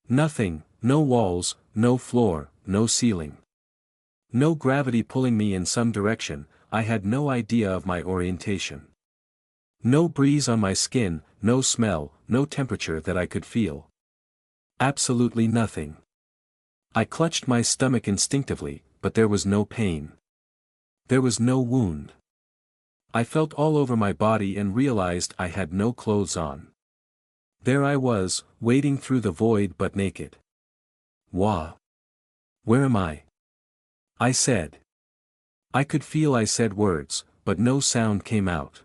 Nothing, no walls, no floor, no ceiling. No gravity pulling me in some direction, I had no idea of my orientation. No breeze on my skin, no smell, no temperature that I could feel. Absolutely nothing. I clutched my stomach instinctively, but there was no pain. There was no wound. I felt all over my body and realized I had no clothes on. There I was, wading through the void but naked. Wah! Where am I? I said. I could feel I said words, but no sound came out.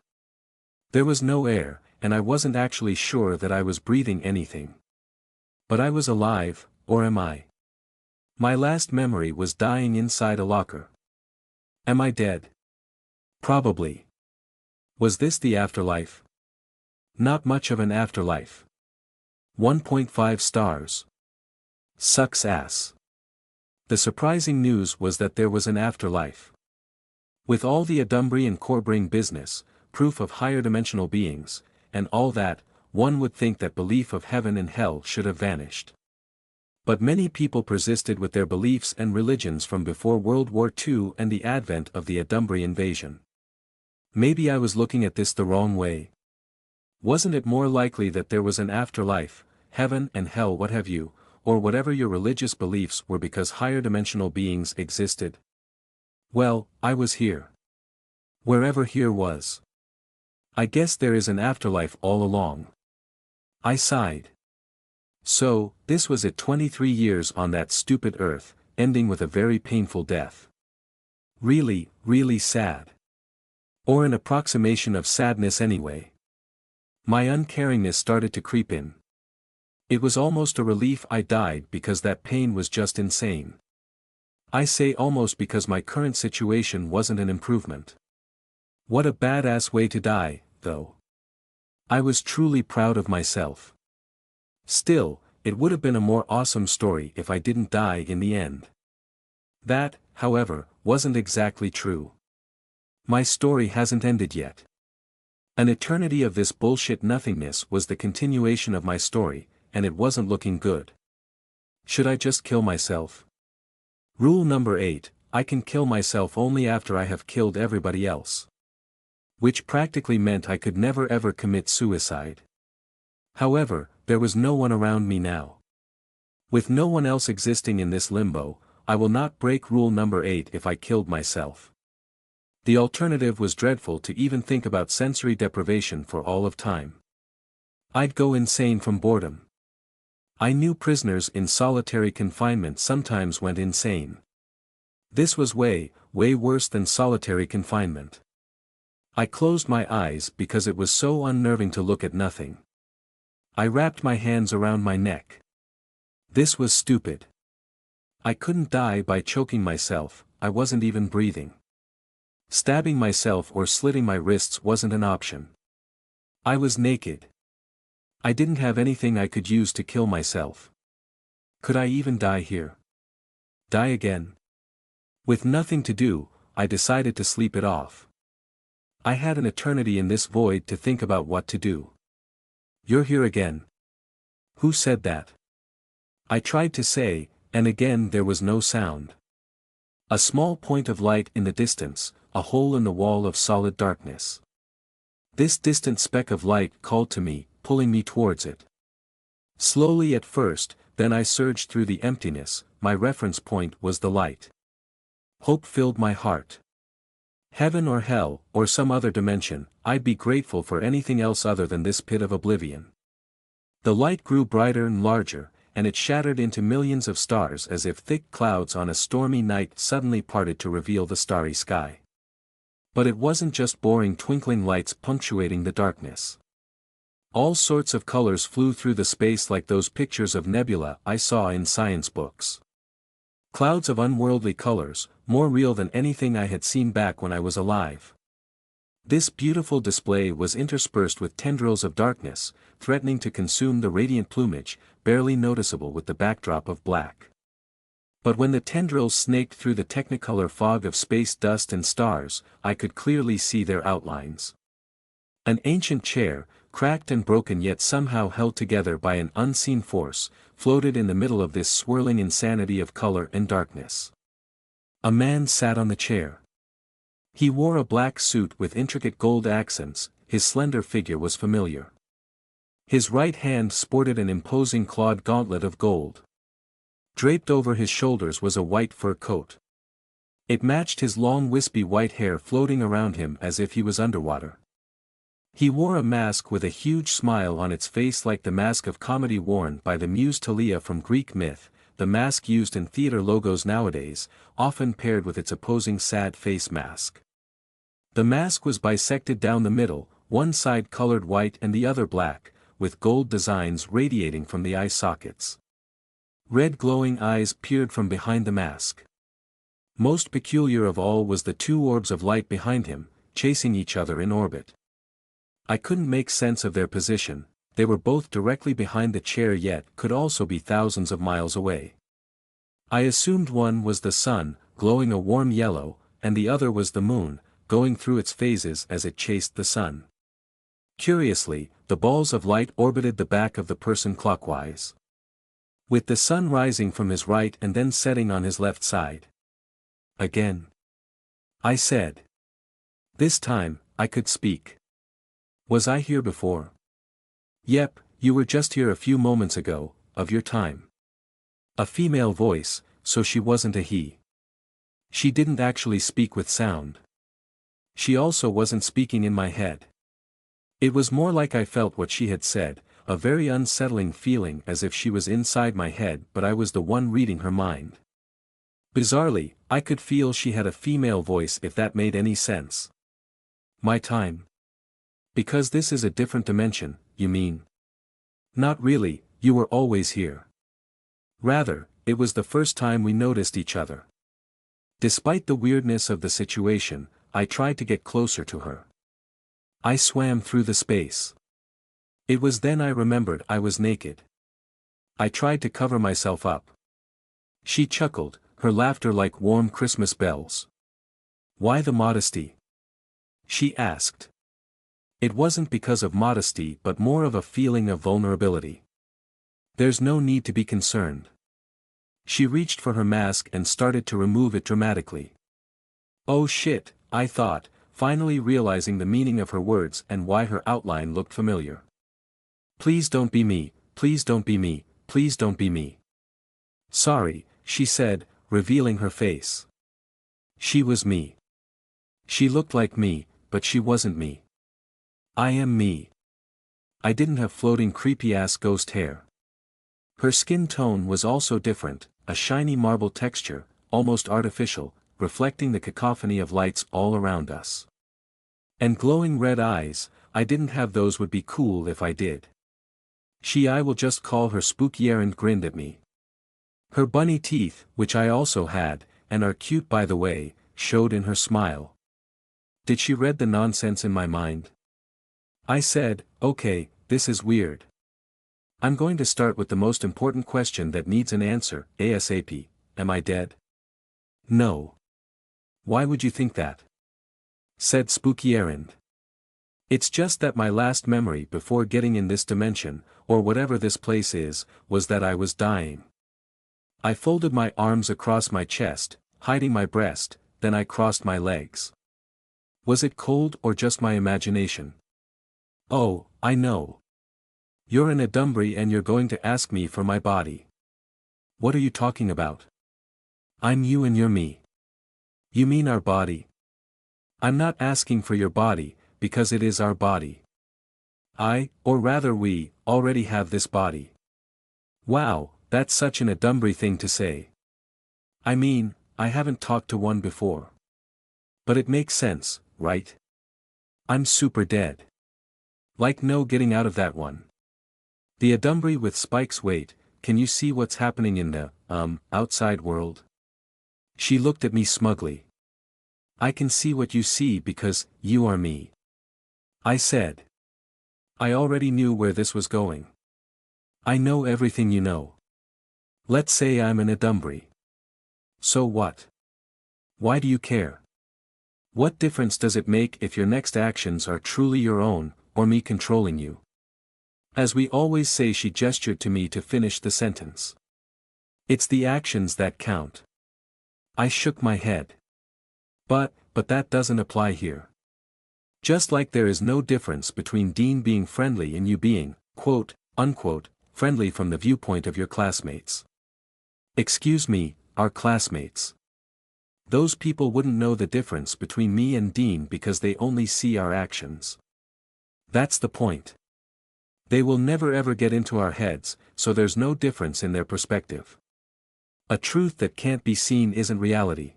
There was no air, and I wasn't actually sure that I was breathing anything. But I was alive, or am I? My last memory was dying inside a locker. Am I dead? Probably. Was this the afterlife? Not much of an afterlife. 1.5 stars. Sucks ass. The surprising news was that there was an afterlife. With all the Adumbrian Corbring business, proof of higher dimensional beings, and all that, one would think that belief of heaven and hell should have vanished. But many people persisted with their beliefs and religions from before World War II and the advent of the Adumbrian invasion. Maybe I was looking at this the wrong way. Wasn't it more likely that there was an afterlife, heaven and hell, what have you, or whatever your religious beliefs were, because higher dimensional beings existed? Well, I was here. Wherever here was. I guess there is an afterlife all along. I sighed. So, this was it, 23 years on that stupid earth, ending with a very painful death. Really, really sad. Or an approximation of sadness anyway. My uncaringness started to creep in. It was almost a relief I died, because that pain was just insane. I say almost because my current situation wasn't an improvement. What a badass way to die, though. I was truly proud of myself. Still, it would have been a more awesome story if I didn't die in the end. That, however, wasn't exactly true. My story hasn't ended yet. An eternity of this bullshit nothingness was the continuation of my story, and it wasn't looking good. Should I just kill myself? Rule number 8, I can kill myself only after I have killed everybody else. Which practically meant I could never ever commit suicide. However, there was no one around me now. With no one else existing in this limbo, I will not break rule number 8 if I killed myself. The alternative was dreadful to even think about. Sensory deprivation for all of time. I'd go insane from boredom. I knew prisoners in solitary confinement sometimes went insane. This was way, way worse than solitary confinement. I closed my eyes because it was so unnerving to look at nothing. I wrapped my hands around my neck. This was stupid. I couldn't die by choking myself, I wasn't even breathing. Stabbing myself or slitting my wrists wasn't an option. I was naked. I didn't have anything I could use to kill myself. Could I even die here? Die again? With nothing to do, I decided to sleep it off. I had an eternity in this void to think about what to do. You're here again. Who said that? I tried to say, and again there was no sound. A small point of light in the distance, a hole in the wall of solid darkness. This distant speck of light called to me, pulling me towards it. Slowly at first, then I surged through the emptiness. My reference point was the light. Hope filled my heart. Heaven or hell, or some other dimension, I'd be grateful for anything else other than this pit of oblivion. The light grew brighter and larger, and it shattered into millions of stars as if thick clouds on a stormy night suddenly parted to reveal the starry sky. But it wasn't just boring twinkling lights punctuating the darkness. All sorts of colors flew through the space like those pictures of nebula I saw in science books. Clouds of unworldly colors, more real than anything I had seen back when I was alive. This beautiful display was interspersed with tendrils of darkness, threatening to consume the radiant plumage, barely noticeable with the backdrop of black. But when the tendrils snaked through the technicolor fog of space dust and stars, I could clearly see their outlines. An ancient chair, cracked and broken yet somehow held together by an unseen force, floated in the middle of this swirling insanity of color and darkness. A man sat on the chair. He wore a black suit with intricate gold accents, his slender figure was familiar. His right hand sported an imposing clawed gauntlet of gold. Draped over his shoulders was a white fur coat. It matched his long wispy white hair floating around him as if he was underwater. He wore a mask with a huge smile on its face like the mask of comedy worn by the muse Thalia from Greek myth, the mask used in theater logos nowadays, often paired with its opposing sad face mask. The mask was bisected down the middle, one side colored white and the other black, with gold designs radiating from the eye sockets. Red glowing eyes peered from behind the mask. Most peculiar of all was the two orbs of light behind him, chasing each other in orbit. I couldn't make sense of their position, they were both directly behind the chair yet could also be thousands of miles away. I assumed one was the sun, glowing a warm yellow, and the other was the moon, going through its phases as it chased the sun. Curiously, the balls of light orbited the back of the person clockwise, with the sun rising from his right and then setting on his left side. Again, I said. This time, I could speak. Was I here before? Yep, you were just here a few moments ago, of your time. A female voice, so she wasn't a he. She didn't actually speak with sound. She also wasn't speaking in my head. It was more like I felt what she had said, a very unsettling feeling as if she was inside my head but I was the one reading her mind. Bizarrely, I could feel she had a female voice if that made any sense. My time. Because this is a different dimension, you mean? Not really, you were always here. Rather, it was the first time we noticed each other. Despite the weirdness of the situation, I tried to get closer to her. I swam through the space. It was then I remembered I was naked. I tried to cover myself up. She chuckled, her laughter like warm Christmas bells. Why the modesty? She asked. It wasn't because of modesty but more of a feeling of vulnerability. There's no need to be concerned. She reached for her mask and started to remove it dramatically. Oh shit, I thought, finally realizing the meaning of her words and why her outline looked familiar. Please don't be me, please don't be me, please don't be me. Sorry, she said, revealing her face. She was me. She looked like me, but she wasn't me. I am me. I didn't have floating creepy-ass ghost hair. Her skin tone was also different, a shiny marble texture, almost artificial, reflecting the cacophony of lights all around us. And glowing red eyes, I didn't have those would be cool if I did. I will just call her spooky errand grinned at me. Her bunny teeth, which I also had, and are cute by the way, showed in her smile. Did she read the nonsense in my mind? I said, okay, this is weird. I'm going to start with the most important question that needs an answer, ASAP, am I dead? No. Why would you think that? Said Spooky Errand. It's just that my last memory before getting in this dimension, or whatever this place is, was that I was dying. I folded my arms across my chest, hiding my breast, then I crossed my legs. Was it cold or just my imagination? Oh, I know. You're in a Dumbry and you're going to ask me for my body. What are you talking about? I'm you and you're me. You mean our body? I'm not asking for your body, because it is our body. Or rather we, already have this body. Wow, that's such an Dumbry thing to say. I mean, I haven't talked to one before. But it makes sense, right? I'm super dead. Like no getting out of that one. The Adumbry with spikes. Wait, can you see what's happening in the, outside world? She looked at me smugly. I can see what you see because, you are me. I said. I already knew where this was going. I know everything you know. Let's say I'm an Adumbry. So what? Why do you care? What difference does it make if your next actions are truly your own, or me controlling you? As we always say, she gestured to me to finish the sentence. It's the actions that count. I shook my head. But that doesn't apply here. Just like there is no difference between Dean being friendly and you being, quote, unquote, friendly from the viewpoint of your classmates. Excuse me, our classmates. Those people wouldn't know the difference between me and Dean because they only see our actions. That's the point. They will never ever get into our heads, so there's no difference in their perspective. A truth that can't be seen isn't reality.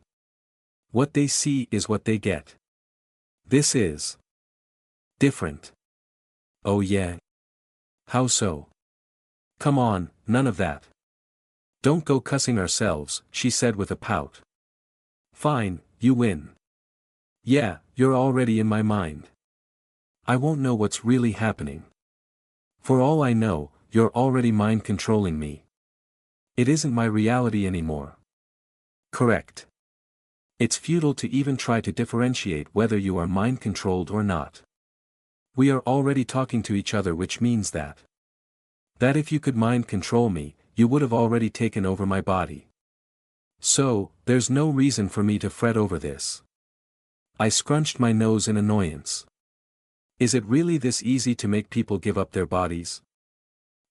What they see is what they get. This is different. Oh yeah? How so? Come on, none of that. Don't go cussing ourselves, she said with a pout. Fine, you win. Yeah, you're already in my mind. I won't know what's really happening. For all I know, you're already mind controlling me. It isn't my reality anymore. Correct. It's futile to even try to differentiate whether you are mind controlled or not. We are already talking to each other, which means that if you could mind control me, you would have already taken over my body. So, there's no reason for me to fret over this. I scrunched my nose in annoyance. Is it really this easy to make people give up their bodies?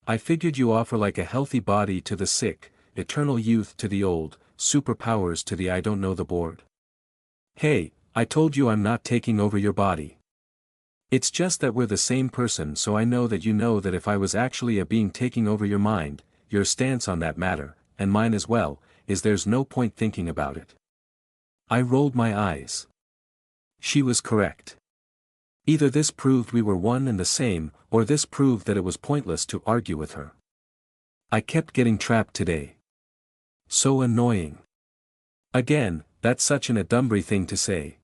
I figured you offer like a healthy body to the sick, eternal youth to the old, superpowers to the I don't know the bored. Hey, I told you I'm not taking over your body. It's just that we're the same person, so I know that if I was actually a being taking over your mind, your stance on that matter, and mine as well, is there's no point thinking about it. I rolled my eyes. She was correct. Either this proved we were one and the same, or this proved that it was pointless to argue with her. I kept getting trapped today. So annoying. Again, that's such an Adumbry thing to say.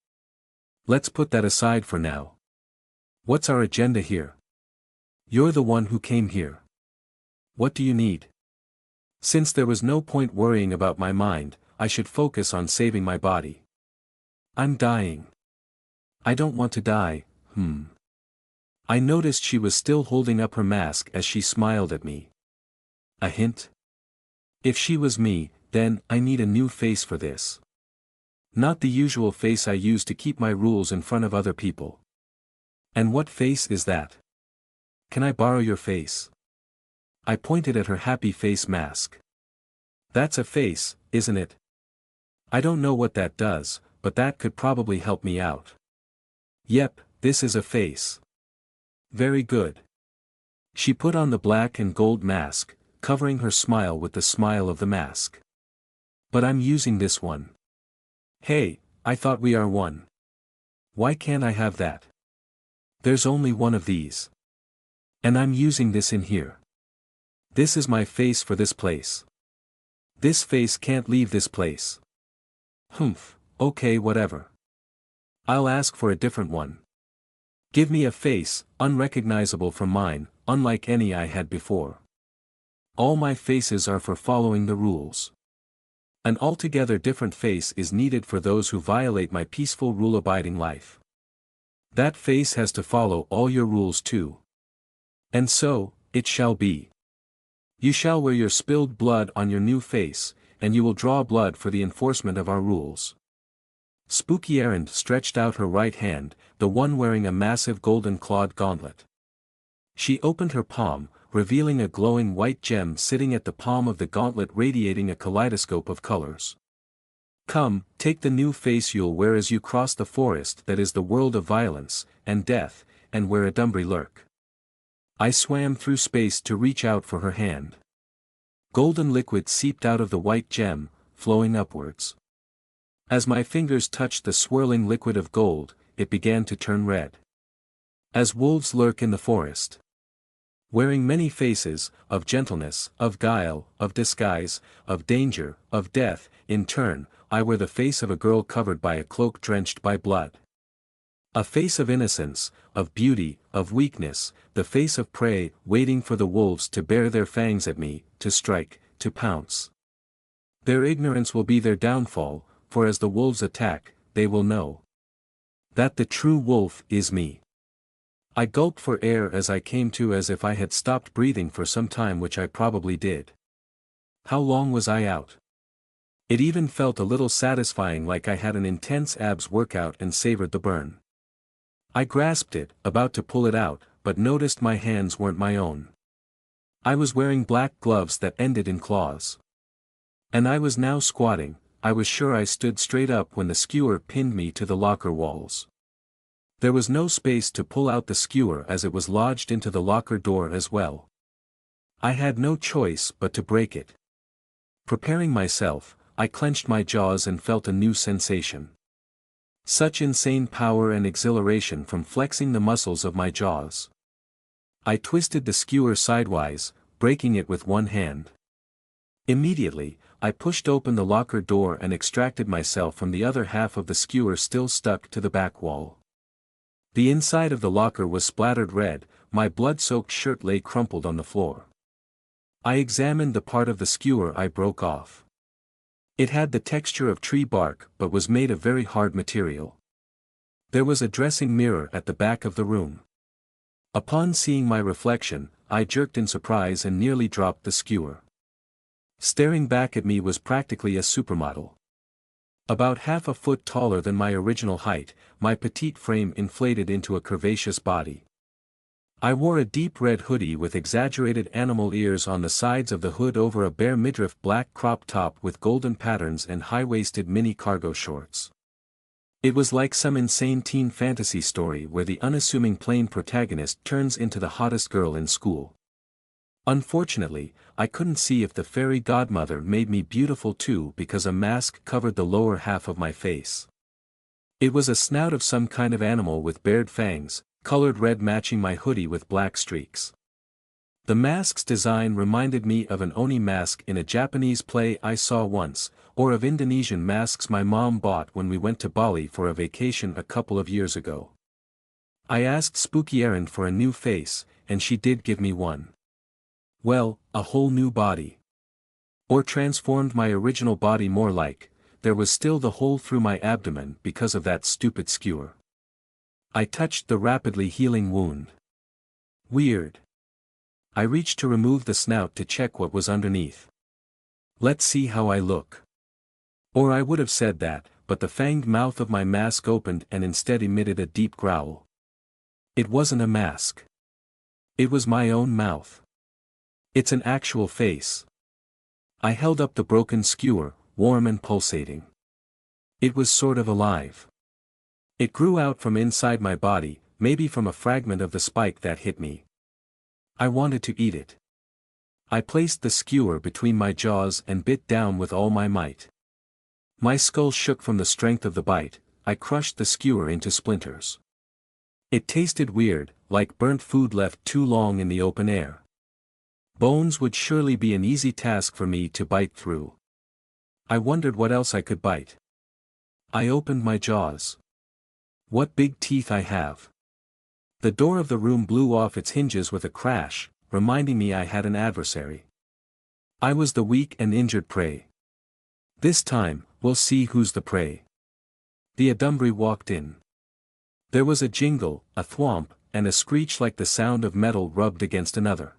Let's put that aside for now. What's our agenda here? You're the one who came here. What do you need? Since there was no point worrying about my mind, I should focus on saving my body. I'm dying. I don't want to die. I noticed she was still holding up her mask as she smiled at me. A hint? If she was me, then I need a new face for this. Not the usual face I use to keep my rules in front of other people. And what face is that? Can I borrow your face? I pointed at her happy face mask. That's a face, isn't it? I don't know what that does, but that could probably help me out. Yep, this is a face. Very good. She put on the black and gold mask, covering her smile with the smile of the mask. But I'm using this one. Hey, I thought we are one. Why can't I have that? There's only one of these. And I'm using this in here. This is my face for this place. This face can't leave this place. Okay, whatever. I'll ask for a different one. Give me a face, unrecognizable from mine, unlike any I had before. All my faces are for following the rules. An altogether different face is needed for those who violate my peaceful rule-abiding life. That face has to follow all your rules too. And so, it shall be. You shall wear your spilled blood on your new face, and you will draw blood for the enforcement of our rules. Spooky Errand stretched out her right hand, the one wearing a massive golden clawed gauntlet. She opened her palm, revealing a glowing white gem sitting at the palm of the gauntlet, radiating a kaleidoscope of colors. Come, take the new face you'll wear as you cross the forest that is the world of violence, and death, and where Adumbry lurk. I swam through space to reach out for her hand. Golden liquid seeped out of the white gem, flowing upwards. As my fingers touched the swirling liquid of gold, it began to turn red. As wolves lurk in the forest. Wearing many faces, of gentleness, of guile, of disguise, of danger, of death, in turn, I wear the face of a girl covered by a cloak drenched by blood. A face of innocence, of beauty, of weakness, the face of prey, waiting for the wolves to bare their fangs at me, to strike, to pounce. Their ignorance will be their downfall, for as the wolves attack, they will know that the true wolf is me. I gulped for air as I came to, as if I had stopped breathing for some time, which I probably did. How long was I out? It even felt a little satisfying, like I had an intense abs workout and savored the burn. I grasped it, about to pull it out, but noticed my hands weren't my own. I was wearing black gloves that ended in claws. And I was now squatting. I was sure I stood straight up when the skewer pinned me to the locker walls. There was no space to pull out the skewer, as it was lodged into the locker door as well. I had no choice but to break it. Preparing myself, I clenched my jaws and felt a new sensation. Such insane power and exhilaration from flexing the muscles of my jaws. I twisted the skewer sidewise, breaking it with one hand. Immediately, I pushed open the locker door and extracted myself from the other half of the skewer still stuck to the back wall. The inside of the locker was splattered red, my blood-soaked shirt lay crumpled on the floor. I examined the part of the skewer I broke off. It had the texture of tree bark but was made of very hard material. There was a dressing mirror at the back of the room. Upon seeing my reflection, I jerked in surprise and nearly dropped the skewer. Staring back at me was practically a supermodel. About half a foot taller than my original height, my petite frame inflated into a curvaceous body. I wore a deep red hoodie with exaggerated animal ears on the sides of the hood over a bare midriff black crop top with golden patterns and high-waisted mini cargo shorts. It was like some insane teen fantasy story where the unassuming plain protagonist turns into the hottest girl in school. Unfortunately, I couldn't see if the fairy godmother made me beautiful too, because a mask covered the lower half of my face. It was a snout of some kind of animal with bared fangs, colored red, matching my hoodie with black streaks. The mask's design reminded me of an oni mask in a Japanese play I saw once, or of Indonesian masks my mom bought when we went to Bali for a vacation a couple of years ago. I asked Spooky Erin for a new face, and she did give me one. Well, a whole new body. Or transformed my original body more like. There was still the hole through my abdomen because of that stupid skewer. I touched the rapidly healing wound. Weird. I reached to remove the snout to check what was underneath. Let's see how I look. Or I would have said that, but the fanged mouth of my mask opened and instead emitted a deep growl. It wasn't a mask. It was my own mouth. It's an actual face. I held up the broken skewer, warm and pulsating. It was sort of alive. It grew out from inside my body, maybe from a fragment of the spike that hit me. I wanted to eat it. I placed the skewer between my jaws and bit down with all my might. My skull shook from the strength of the bite. I crushed the skewer into splinters. It tasted weird, like burnt food left too long in the open air. Bones would surely be an easy task for me to bite through. I wondered what else I could bite. I opened my jaws. What big teeth I have. The door of the room blew off its hinges with a crash, reminding me I had an adversary. I was the weak and injured prey. This time, we'll see who's the prey. The Adumbri walked in. There was a jingle, a thwomp, and a screech like the sound of metal rubbed against another.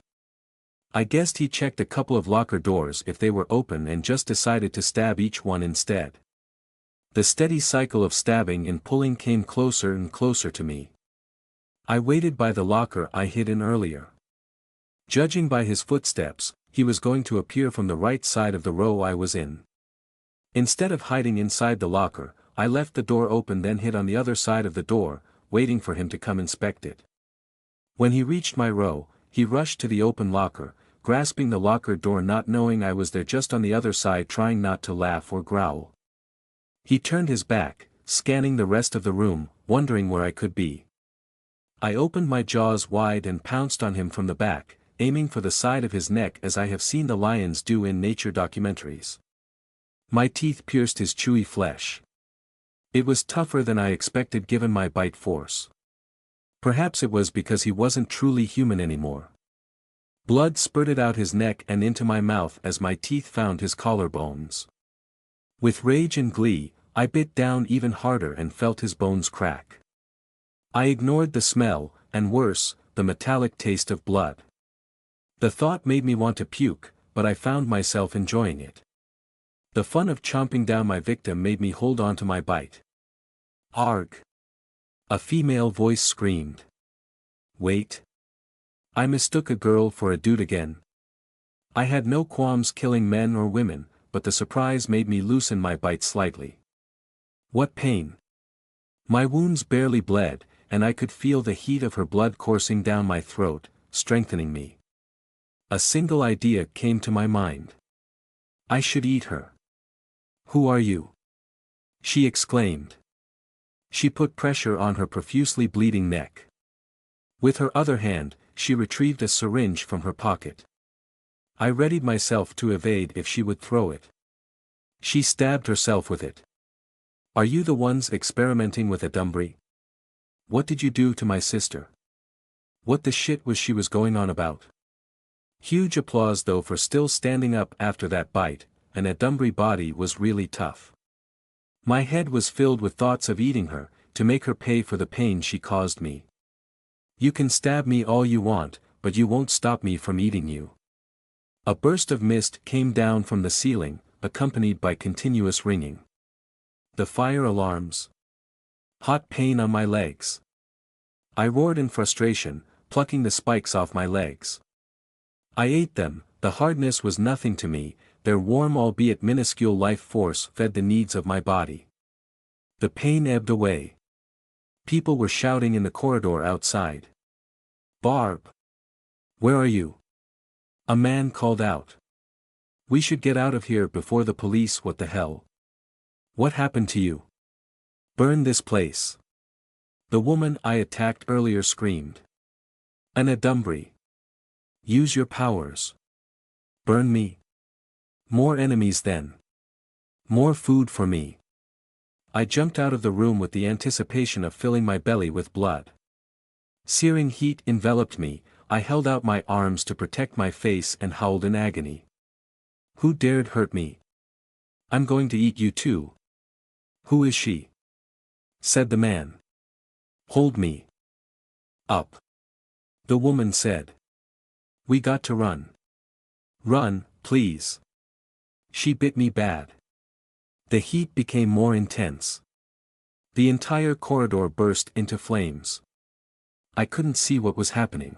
I guessed he checked a couple of locker doors if they were open and just decided to stab each one instead. The steady cycle of stabbing and pulling came closer and closer to me. I waited by the locker I hid in earlier. Judging by his footsteps, he was going to appear from the right side of the row I was in. Instead of hiding inside the locker, I left the door open, then hid on the other side of the door, waiting for him to come inspect it. When he reached my row, he rushed to the open locker, grasping the locker door, not knowing I was there, just on the other side, trying not to laugh or growl. He turned his back, scanning the rest of the room, wondering where I could be. I opened my jaws wide and pounced on him from the back, aiming for the side of his neck as I have seen the lions do in nature documentaries. My teeth pierced his chewy flesh. It was tougher than I expected given my bite force. Perhaps it was because he wasn't truly human anymore. Blood spurted out his neck and into my mouth as my teeth found his collarbones. With rage and glee, I bit down even harder and felt his bones crack. I ignored the smell, and worse, the metallic taste of blood. The thought made me want to puke, but I found myself enjoying it. The fun of chomping down my victim made me hold on to my bite. Arg! A female voice screamed. Wait. I mistook a girl for a dude again. I had no qualms killing men or women, but the surprise made me loosen my bite slightly. What pain! My wounds barely bled, and I could feel the heat of her blood coursing down my throat, strengthening me. A single idea came to my mind. I should eat her. Who are you? She exclaimed. She put pressure on her profusely bleeding neck. With her other hand, she retrieved a syringe from her pocket. I readied myself to evade if she would throw it. She stabbed herself with it. Are you the ones experimenting with Adumbry? What did you do to my sister? What the shit was she going on about? Huge applause though for still standing up after that bite, and Adumbry body was really tough. My head was filled with thoughts of eating her, to make her pay for the pain she caused me. You can stab me all you want, but you won't stop me from eating you. A burst of mist came down from the ceiling, accompanied by continuous ringing. The fire alarms. Hot pain on my legs. I roared in frustration, plucking the spikes off my legs. I ate them, the hardness was nothing to me, their warm albeit minuscule life force fed the needs of my body. The pain ebbed away. People were shouting in the corridor outside. Barb! Where are you? A man called out. We should get out of here before the police. What the hell? What happened to you? Burn this place. The woman I attacked earlier screamed. An Adumbry. Use your powers. Burn me. More enemies then. More food for me. I jumped out of the room with the anticipation of filling my belly with blood. Searing heat enveloped me, I held out my arms to protect my face and howled in agony. Who dared hurt me? I'm going to eat you too. Who is she? Said the man. Hold me. Up. The woman said. We got to run. Run, please. She bit me bad. The heat became more intense. The entire corridor burst into flames. I couldn't see what was happening.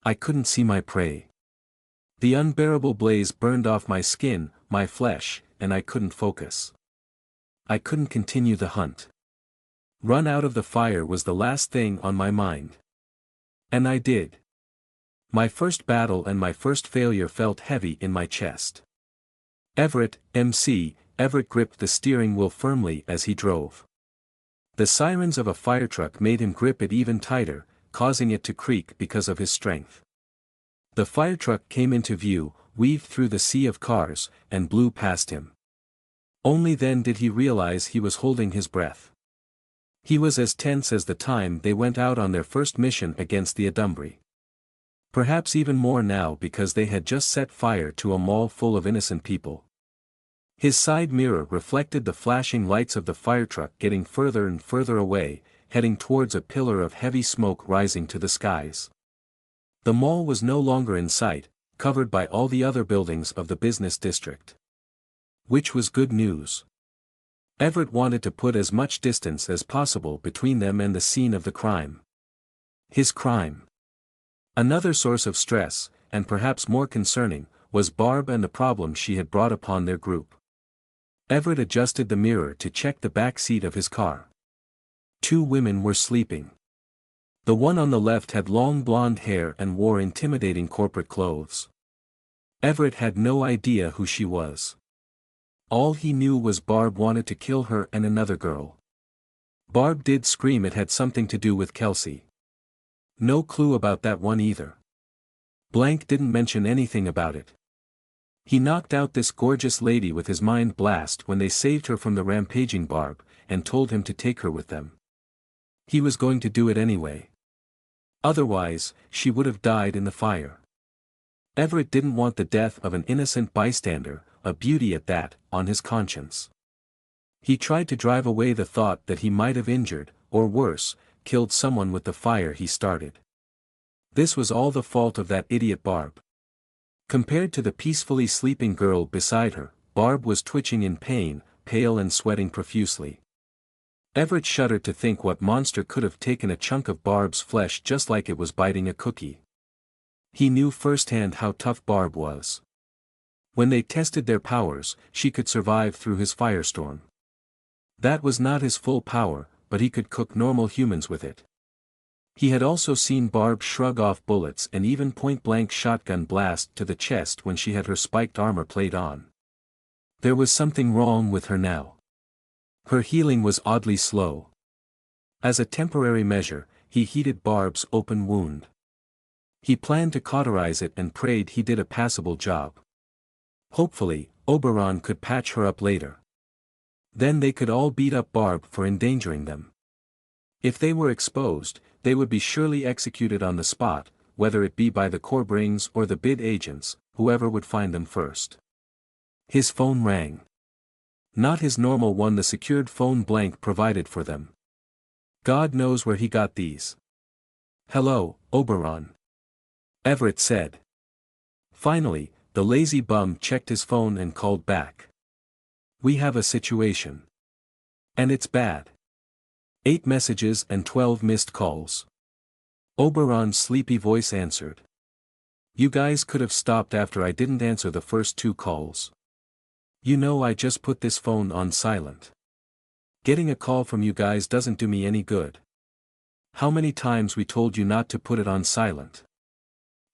I couldn't see my prey. The unbearable blaze burned off my skin, my flesh, and I couldn't focus. I couldn't continue the hunt. Run out of the fire was the last thing on my mind. And I did. My first battle and my first failure felt heavy in my chest. Everett, MC, Everett gripped the steering wheel firmly as he drove. The sirens of a fire truck made him grip it even tighter, causing it to creak because of his strength. The fire truck came into view, weaved through the sea of cars, and blew past him. Only then did he realize he was holding his breath. He was as tense as the time they went out on their first mission against the Adumbry. Perhaps even more now because they had just set fire to a mall full of innocent people. His side mirror reflected the flashing lights of the fire truck getting further and further away, heading towards a pillar of heavy smoke rising to the skies. The mall was no longer in sight, covered by all the other buildings of the business district. Which was good news. Everett wanted to put as much distance as possible between them and the scene of the crime. His crime. Another source of stress, and perhaps more concerning, was Barb and the problem she had brought upon their group. Everett adjusted the mirror to check the back seat of his car. Two women were sleeping. The one on the left had long blonde hair and wore intimidating corporate clothes. Everett had no idea who she was. All he knew was Barb wanted to kill her and another girl. Barb did scream it had something to do with Kelsey. No clue about that one either. Blank didn't mention anything about it. He knocked out this gorgeous lady with his mind blast when they saved her from the rampaging Barb, and told him to take her with them. He was going to do it anyway. Otherwise, she would have died in the fire. Everett didn't want the death of an innocent bystander, a beauty at that, on his conscience. He tried to drive away the thought that he might have injured, or worse, killed someone with the fire he started. This was all the fault of that idiot Barb. Compared to the peacefully sleeping girl beside her, Barb was twitching in pain, pale and sweating profusely. Everett shuddered to think what monster could have taken a chunk of Barb's flesh just like it was biting a cookie. He knew firsthand how tough Barb was. When they tested their powers, she could survive through his firestorm. That was not his full power, but he could cook normal humans with it. He had also seen Barb shrug off bullets and even point-blank shotgun blast to the chest when she had her spiked armor plate on. There was something wrong with her now. Her healing was oddly slow. As a temporary measure, he heated Barb's open wound. He planned to cauterize it and prayed he did a passable job. Hopefully, Oberon could patch her up later. Then they could all beat up Barb for endangering them. If they were exposed, they would be surely executed on the spot, whether it be by the Corbrings or the bid agents, whoever would find them first. His phone rang. Not his normal one, the secured phone Blank provided for them. God knows where he got these. "Hello, Oberon," Everett said. Finally, the lazy bum checked his phone and called back. "We have a situation. And it's bad. 8 messages and 12 missed calls." Oberon's sleepy voice answered. "You guys could have stopped after I didn't answer the first 2 calls. You know, I just put this phone on silent. Getting a call from you guys doesn't do me any good. How many times we told you not to put it on silent?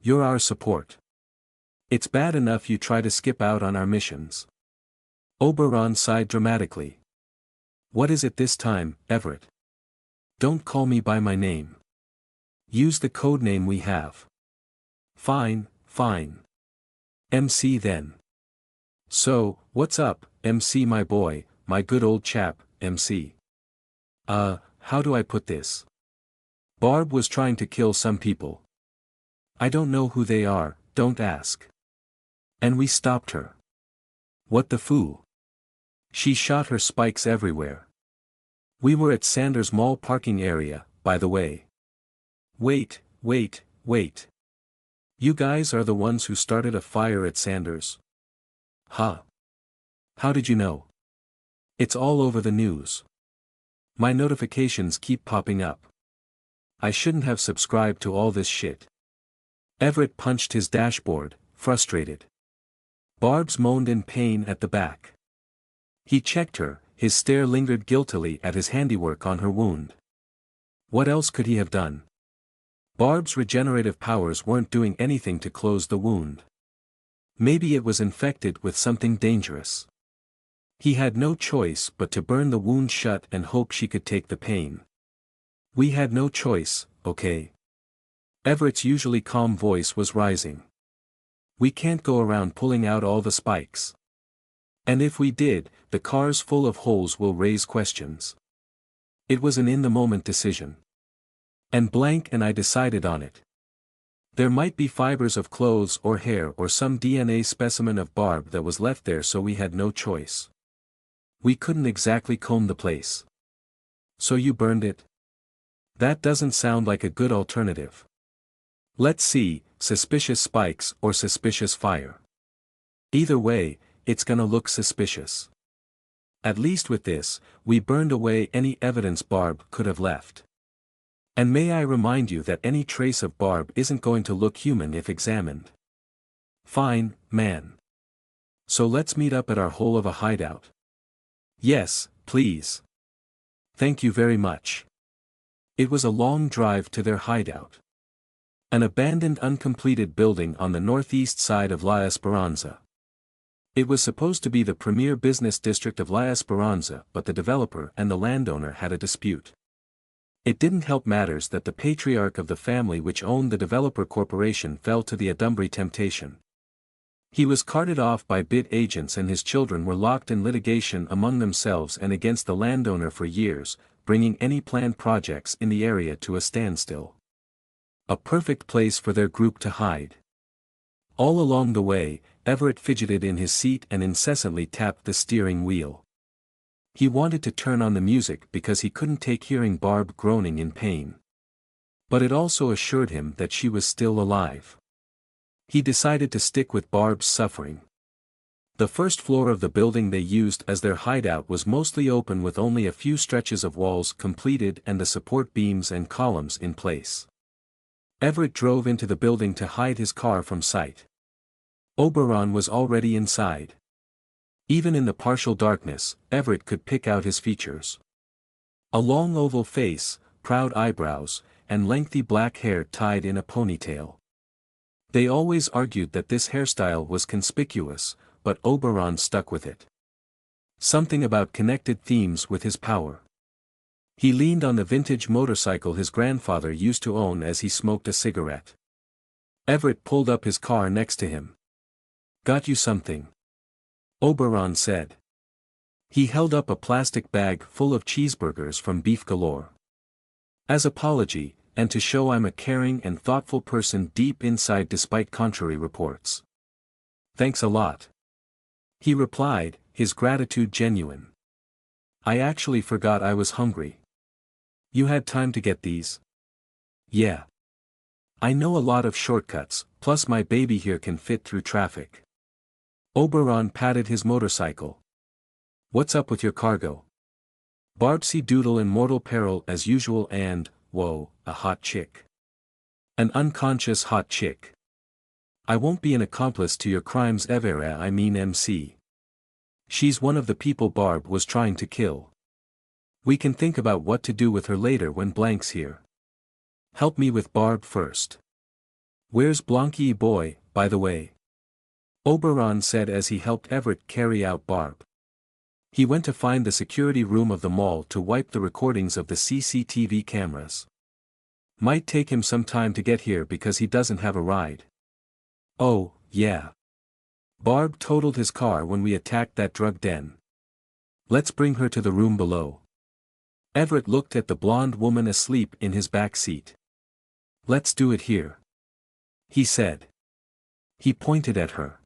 You're our support. It's bad enough you try to skip out on our missions." Oberon sighed dramatically. "What is it this time, Everett? Don't call me by my name. Use the code name we have." "Fine, fine. MC then." "So, what's up, MC my boy, my good old chap, MC? How do I put this? Barb was trying to kill some people. I don't know who they are, don't ask. And we stopped her. What the foo? She shot her spikes everywhere. We were at Sanders Mall parking area, by the way." Wait. You guys are the ones who started a fire at Sanders? Huh. How did you know? It's all over the news. My notifications keep popping up. I shouldn't have subscribed to all this shit." Everett punched his dashboard, frustrated. Barb's moaned in pain at the back. He checked her, his stare lingered guiltily at his handiwork on her wound. What else could he have done? Barb's regenerative powers weren't doing anything to close the wound. Maybe it was infected with something dangerous. He had no choice but to burn the wound shut and hope she could take the pain. "We had no choice, okay?" Everett's usually calm voice was rising. "We can't go around pulling out all the spikes. And if we did, the cars full of holes will raise questions." It was an in-the-moment decision. And Blank and I decided on it. There might be fibers of clothes or hair or some DNA specimen of Barb that was left there, so we had no choice. We couldn't exactly comb the place. "So you burned it? That doesn't sound like a good alternative. Let's see, suspicious spikes or suspicious fire. Either way, it's gonna look suspicious. At least with this, we burned away any evidence Barb could have left. And may I remind you that any trace of Barb isn't going to look human if examined." "Fine, man. So let's meet up at our hole of a hideout." "Yes, please. Thank you very much." It was a long drive to their hideout. An abandoned uncompleted building on the northeast side of La Esperanza. It was supposed to be the premier business district of La Esperanza, but the developer and the landowner had a dispute. It didn't help matters that the patriarch of the family which owned the developer corporation fell to the Adumbry temptation. He was carted off by bid agents and his children were locked in litigation among themselves and against the landowner for years, bringing any planned projects in the area to a standstill. A perfect place for their group to hide. All along the way, Everett fidgeted in his seat and incessantly tapped the steering wheel. He wanted to turn on the music because he couldn't take hearing Barb groaning in pain. But it also assured him that she was still alive. He decided to stick with Barb's suffering. The first floor of the building they used as their hideout was mostly open with only a few stretches of walls completed and the support beams and columns in place. Everett drove into the building to hide his car from sight. Oberon was already inside. Even in the partial darkness, Everett could pick out his features. A long oval face, proud eyebrows, and lengthy black hair tied in a ponytail. They always argued that this hairstyle was conspicuous, but Oberon stuck with it. Something about connected themes with his power. He leaned on the vintage motorcycle his grandfather used to own as he smoked a cigarette. Everett pulled up his car next to him. "Got you something?" Oberon said. He held up a plastic bag full of cheeseburgers from Beef Galore. "As apology, and to show I'm a caring and thoughtful person deep inside despite contrary reports." "Thanks a lot," he replied, his gratitude genuine. "I actually forgot I was hungry." "You had time to get these?" "Yeah. I know a lot of shortcuts, plus my baby here can fit through traffic." Oberon patted his motorcycle. "What's up with your cargo?" "Barbsy Doodle in mortal peril as usual and, whoa, a hot chick. An unconscious hot chick. I won't be an accomplice to your crimes ever, I mean MC. She's one of the people Barb was trying to kill. We can think about what to do with her later when Blank's here. Help me with Barb first." "Where's Blanky boy, by the way?" Oberon said as he helped Everett carry out Barb. He went to find the security room of the mall to wipe the recordings of the CCTV cameras. Might take him some time to get here because he doesn't have a ride. "Oh, yeah. Barb totaled his car when we attacked that drug den. Let's bring her to the room below." Everett looked at the blonde woman asleep in his back seat. "Let's do it here," he said. He pointed at her.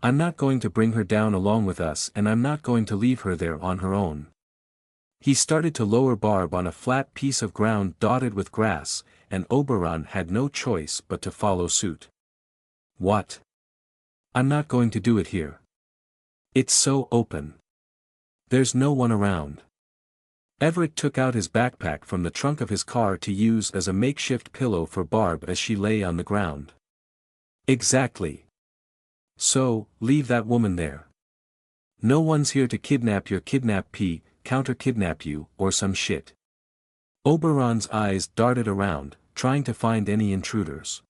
"I'm not going to bring her down along with us and I'm not going to leave her there on her own." He started to lower Barb on a flat piece of ground dotted with grass, and Oberon had no choice but to follow suit. "What?" "I'm not going to do it here. It's so open. There's no one around." Everett took out his backpack from the trunk of his car to use as a makeshift pillow for Barb as she lay on the ground. "Exactly. So, leave that woman there. No one's here to kidnap counter-kidnap you, or some shit." Oberon's eyes darted around, trying to find any intruders.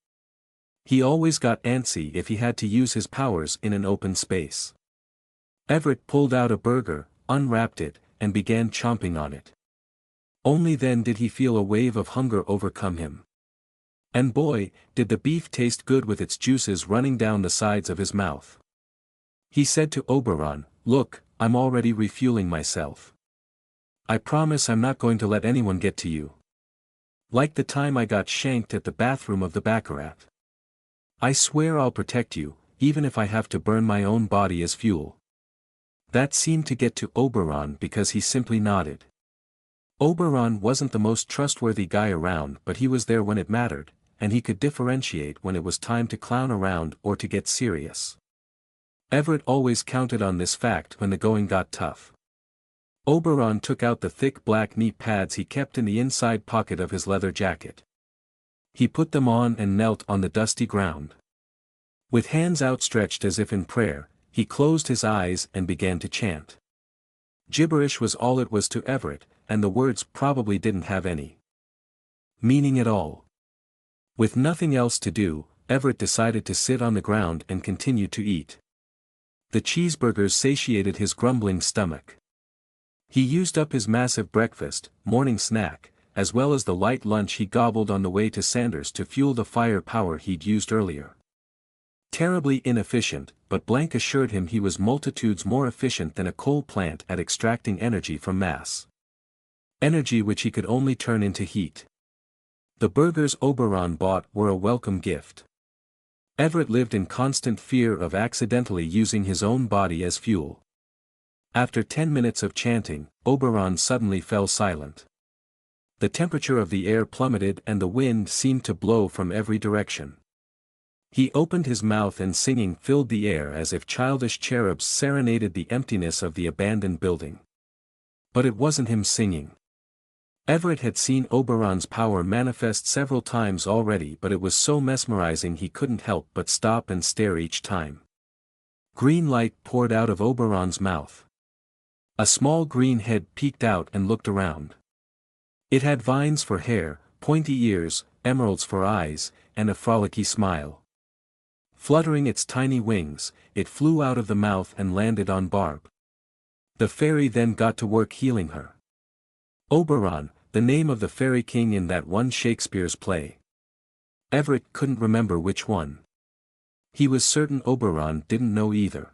He always got antsy if he had to use his powers in an open space. Everett pulled out a burger, unwrapped it, and began chomping on it. Only then did he feel a wave of hunger overcome him. And boy, did the beef taste good with its juices running down the sides of his mouth. He said to Oberon, "Look, I'm already refueling myself. I promise I'm not going to let anyone get to you. Like the time I got shanked at the bathroom of the Baccarat. I swear I'll protect you, even if I have to burn my own body as fuel." That seemed to get to Oberon because he simply nodded. Oberon wasn't the most trustworthy guy around, but he was there when it mattered, and he could differentiate when it was time to clown around or to get serious. Everett always counted on this fact when the going got tough. Oberon took out the thick black knee pads he kept in the inside pocket of his leather jacket. He put them on and knelt on the dusty ground. With hands outstretched as if in prayer, he closed his eyes and began to chant. Gibberish was all it was to Everett, and the words probably didn't have any meaning at all. With nothing else to do, Everett decided to sit on the ground and continue to eat. The cheeseburgers satiated his grumbling stomach. He used up his massive breakfast, morning snack, as well as the light lunch he gobbled on the way to Sanders to fuel the firepower he'd used earlier. Terribly inefficient, but Blank assured him he was multitudes more efficient than a coal plant at extracting energy from mass. Energy which he could only turn into heat. The burgers Oberon bought were a welcome gift. Everett lived in constant fear of accidentally using his own body as fuel. After 10 minutes of chanting, Oberon suddenly fell silent. The temperature of the air plummeted and the wind seemed to blow from every direction. He opened his mouth and singing filled the air as if childish cherubs serenaded the emptiness of the abandoned building. But it wasn't him singing. Everett had seen Oberon's power manifest several times already, but it was so mesmerizing he couldn't help but stop and stare each time. Green light poured out of Oberon's mouth. A small green head peeked out and looked around. It had vines for hair, pointy ears, emeralds for eyes, and a frolicky smile. Fluttering its tiny wings, it flew out of the mouth and landed on Barb. The fairy then got to work healing her. Oberon, the name of the fairy king in that one Shakespeare's play. Everett couldn't remember which one. He was certain Oberon didn't know either.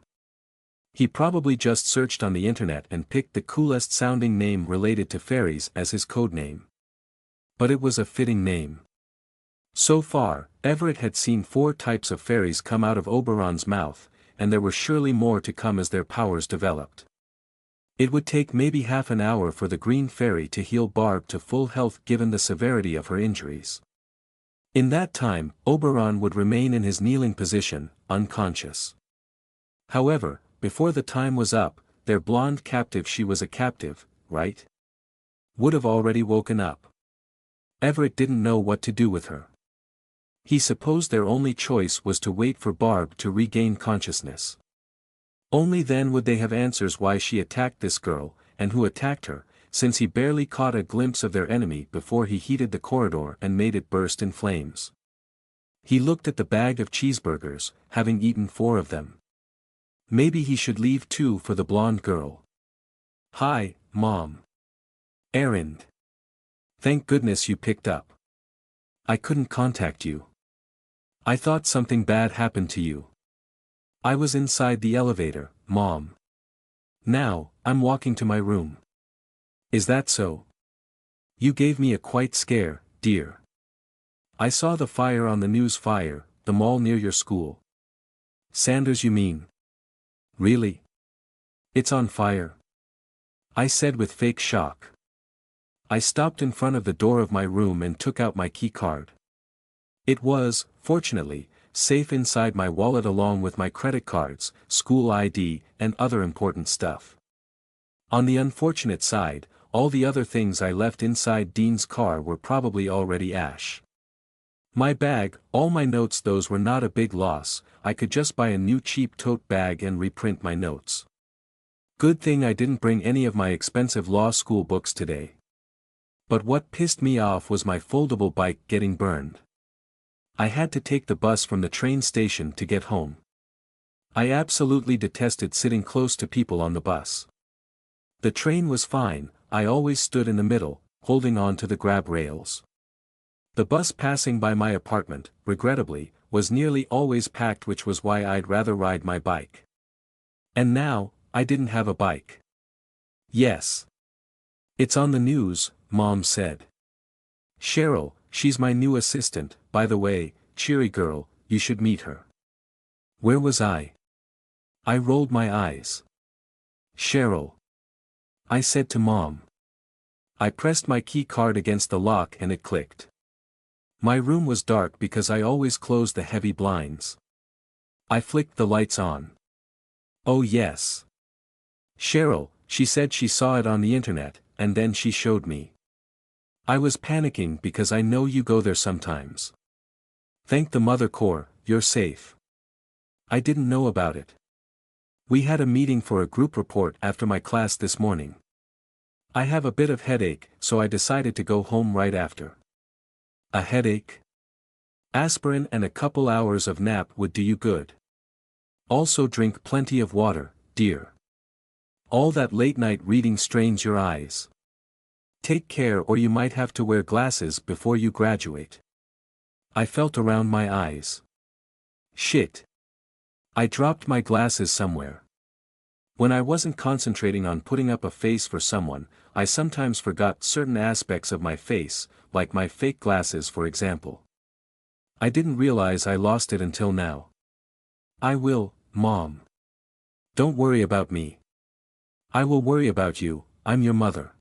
He probably just searched on the internet and picked the coolest sounding name related to fairies as his code name. But it was a fitting name. So far, Everett had seen 4 types of fairies come out of Oberon's mouth, and there were surely more to come as their powers developed. It would take maybe half an hour for the green fairy to heal Barb to full health given the severity of her injuries. In that time, Oberon would remain in his kneeling position, unconscious. However, before the time was up, their blonde captive, she was a captive, right? Would have already woken up. Everett didn't know what to do with her. He supposed their only choice was to wait for Barb to regain consciousness. Only then would they have answers why she attacked this girl, and who attacked her, since he barely caught a glimpse of their enemy before he heated the corridor and made it burst in flames. He looked at the bag of cheeseburgers, having eaten 4 of them. Maybe he should leave 2 for the blonde girl. Hi, Mom. Errand. Thank goodness you picked up. I couldn't contact you. I thought something bad happened to you. I was inside the elevator, Mom. Now, I'm walking to my room. Is that so? You gave me a quite scare, dear. I saw the fire on the news. Fire, the mall near your school. Sanders, you mean? Really? It's on fire? I said with fake shock. I stopped in front of the door of my room and took out my key card. It was, fortunately, safe inside my wallet along with my credit cards, school ID, and other important stuff. On the unfortunate side, all the other things I left inside Dean's car were probably already ash. My bag, all my notes, those were not a big loss. I could just buy a new cheap tote bag and reprint my notes. Good thing I didn't bring any of my expensive law school books today. But what pissed me off was my foldable bike getting burned. I had to take the bus from the train station to get home. I absolutely detested sitting close to people on the bus. The train was fine, I always stood in the middle, holding on to the grab rails. The bus passing by my apartment, regrettably, was nearly always packed, which was why I'd rather ride my bike. And now, I didn't have a bike. Yes. It's on the news, Mom said. Cheryl, she's my new assistant, by the way, cheery girl, you should meet her. Where was I? I rolled my eyes. Cheryl. I said to Mom. I pressed my key card against the lock and it clicked. My room was dark because I always closed the heavy blinds. I flicked the lights on. Oh yes. Cheryl, she said she saw it on the internet, and then she showed me. I was panicking because I know you go there sometimes. Thank the Mother Core, you're safe. I didn't know about it. We had a meeting for a group report after my class this morning. I have a bit of headache, so I decided to go home right after. A headache? Aspirin and a couple hours of nap would do you good. Also drink plenty of water, dear. All that late night reading strains your eyes. Take care or you might have to wear glasses before you graduate. I felt around my eyes. Shit. I dropped my glasses somewhere. When I wasn't concentrating on putting up a face for someone, I sometimes forgot certain aspects of my face, like my fake glasses for example. I didn't realize I lost it until now. I will, Mom. Don't worry about me. I will worry about you, I'm your mother.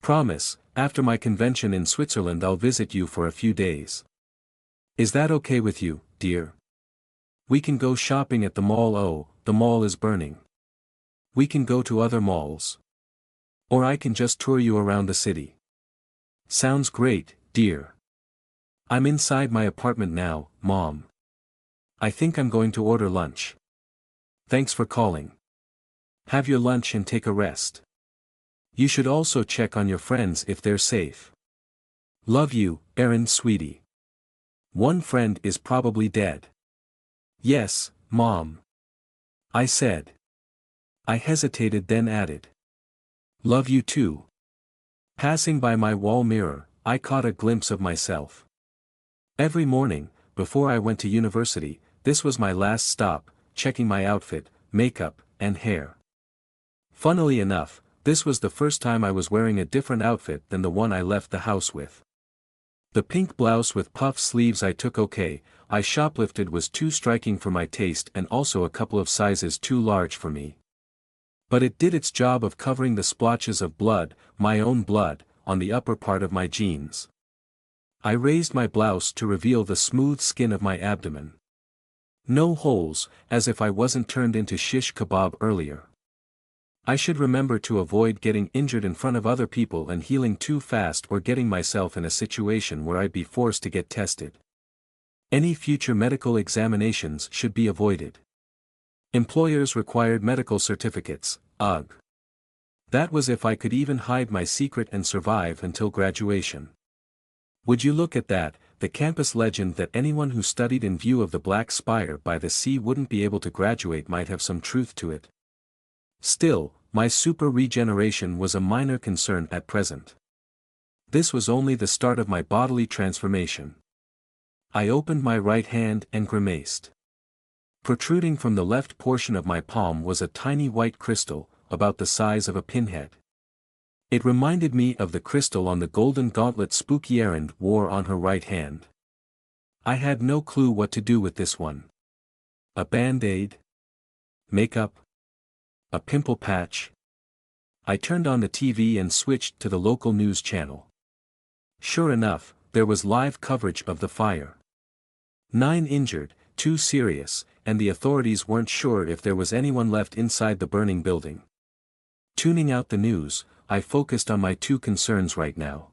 Promise, after my convention in Switzerland I'll visit you for a few days. Is that okay with you, dear? We can go shopping at the mall. Oh, the mall is burning. We can go to other malls. Or I can just tour you around the city. Sounds great, dear. I'm inside my apartment now, Mom. I think I'm going to order lunch. Thanks for calling. Have your lunch and take a rest. You should also check on your friends if they're safe. Love you, Erin sweetie. One friend is probably dead. Yes, Mom. I said. I hesitated then added. Love you too. Passing by my wall mirror, I caught a glimpse of myself. Every morning, before I went to university, this was my last stop, checking my outfit, makeup, and hair. Funnily enough, this was the first time I was wearing a different outfit than the one I left the house with. The pink blouse with puff sleeves I took okay, I shoplifted was too striking for my taste and also a couple of sizes too large for me. But it did its job of covering the splotches of blood, my own blood, on the upper part of my jeans. I raised my blouse to reveal the smooth skin of my abdomen. No holes, as if I wasn't turned into shish kebab earlier. I should remember to avoid getting injured in front of other people and healing too fast or getting myself in a situation where I'd be forced to get tested. Any future medical examinations should be avoided. Employers required medical certificates, ugh. That was if I could even hide my secret and survive until graduation. Would you look at that, the campus legend that anyone who studied in view of the Black Spire by the sea wouldn't be able to graduate might have some truth to it. Still, my super regeneration was a minor concern at present. This was only the start of my bodily transformation. I opened my right hand and grimaced. Protruding from the left portion of my palm was a tiny white crystal, about the size of a pinhead. It reminded me of the crystal on the golden gauntlet Spooky Errand wore on her right hand. I had no clue what to do with this one. A band-aid? Makeup? A pimple patch? I turned on the TV and switched to the local news channel. Sure enough, there was live coverage of the fire. 9 injured, 2 serious, and the authorities weren't sure if there was anyone left inside the burning building. Tuning out the news, I focused on my 2 concerns right now.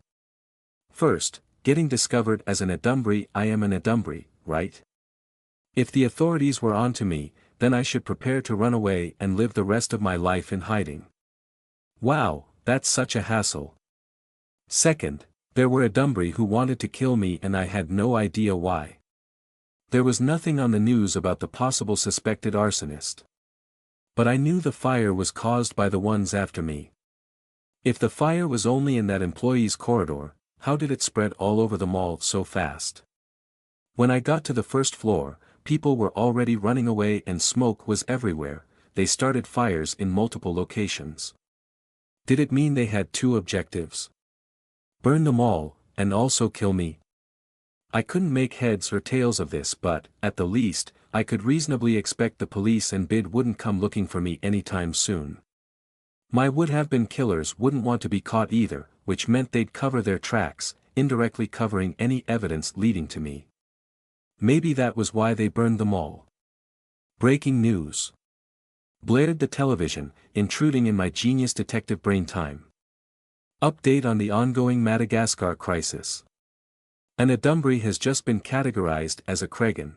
First, getting discovered as an Adumbri. I am an Adumbri, right? If the authorities were onto me, then I should prepare to run away and live the rest of my life in hiding. Wow, that's such a hassle. Second, there were Adumbri who wanted to kill me and I had no idea why. There was nothing on the news about the possible suspected arsonist. But I knew the fire was caused by the ones after me. If the fire was only in that employee's corridor, how did it spread all over the mall so fast? When I got to the first floor, people were already running away and smoke was everywhere. They started fires in multiple locations. Did it mean they had 2 objectives? Burn the mall, and also kill me? I couldn't make heads or tails of this, but, at the least, I could reasonably expect the police and BID wouldn't come looking for me anytime soon. My would-have-been killers wouldn't want to be caught either, which meant they'd cover their tracks, indirectly covering any evidence leading to me. Maybe that was why they burned the mall. Breaking news. Blared the television, intruding in my genius detective brain time. Update on the ongoing Madagascar crisis. An Adumbri has just been categorized as a Kregan.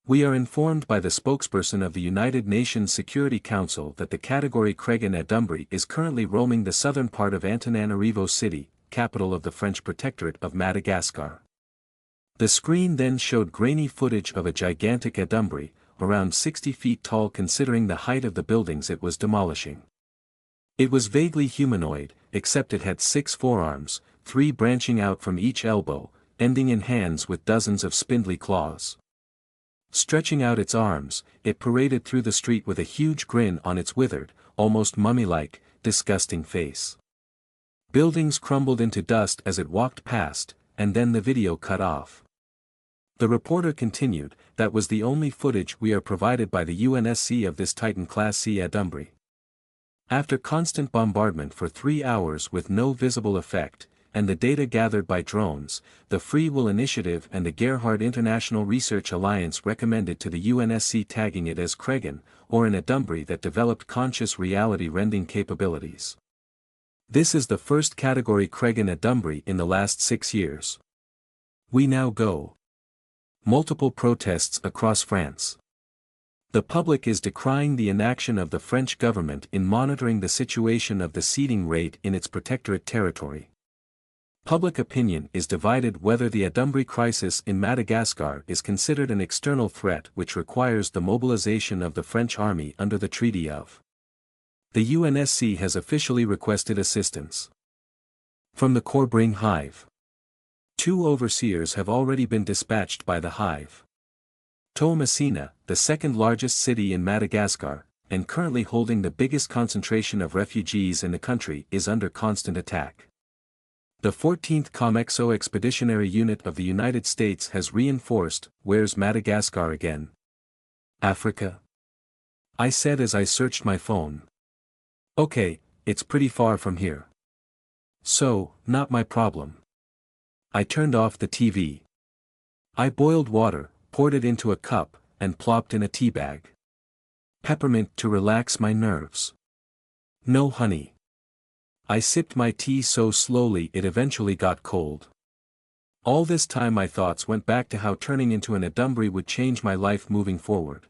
We are informed by the spokesperson of the United Nations Security Council that the category Kregan Adumbri is currently roaming the southern part of Antananarivo City, capital of the French Protectorate of Madagascar. The screen then showed grainy footage of a gigantic Adumbri, around 60 feet tall considering the height of the buildings it was demolishing. It was vaguely humanoid, except it had 6 forearms, 3 branching out from each elbow, ending in hands with dozens of spindly claws. Stretching out its arms, it paraded through the street with a huge grin on its withered, almost mummy-like, disgusting face. Buildings crumbled into dust as it walked past, and then the video cut off. The reporter continued, "That was the only footage we are provided by the UNSC of this Titan Class C Asunder. After constant bombardment for 3 hours with no visible effect, and the data gathered by drones, the Free Will Initiative and the Gerhard International Research Alliance recommended to the UNSC tagging it as Kregan, or an Asunder that developed conscious reality rendering capabilities. This is the first category Kregan Asunder in the last 6 years. We now go." Multiple protests across France. The public is decrying the inaction of the French government in monitoring the situation of the seeding rate in its protectorate territory. Public opinion is divided whether the Asunder crisis in Madagascar is considered an external threat which requires the mobilization of the French army under the Treaty of. The UNSC has officially requested assistance from the Corbring hive. 2 overseers have already been dispatched by the hive. Toamasina, the second largest city in Madagascar, and currently holding the biggest concentration of refugees in the country, is under constant attack. The 14th COMEXO Expeditionary Unit of the United States has reinforced, "Where's Madagascar again? Africa?" I said as I searched my phone. "Okay, it's pretty far from here. So, not my problem." I turned off the TV. I boiled water, poured it into a cup, and plopped in a tea bag. Peppermint to relax my nerves. No honey. I sipped my tea so slowly it eventually got cold. All this time my thoughts went back to how turning into an Asunder would change my life moving forward.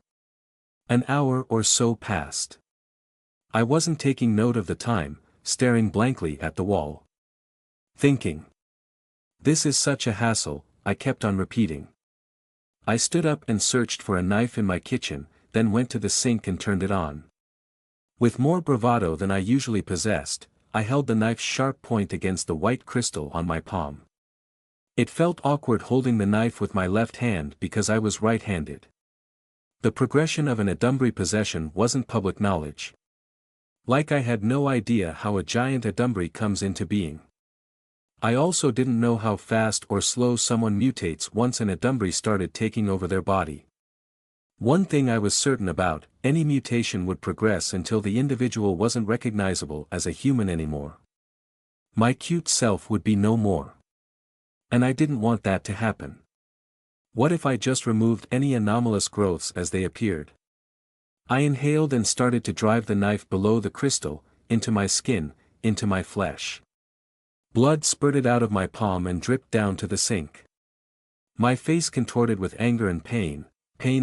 An hour or so passed. I wasn't taking note of the time, staring blankly at the wall. Thinking. "This is such a hassle," I kept on repeating. I stood up and searched for a knife in my kitchen, then went to the sink and turned it on. With more bravado than I usually possessed, I held the knife's sharp point against the white crystal on my palm. It felt awkward holding the knife with my left hand because I was right-handed. The progression of an Asunder possession wasn't public knowledge. Like I had no idea how a giant Asunder comes into being. I also didn't know how fast or slow someone mutates once an Asunder started taking over their body. One thing I was certain about, any mutation would progress until the individual wasn't recognizable as a human anymore. My cute self would be no more. And I didn't want that to happen. What if I just removed any anomalous growths as they appeared? I inhaled and started to drive the knife below the crystal, into my skin, into my flesh. Blood spurted out of my palm and dripped down to the sink. My face contorted with anger and pain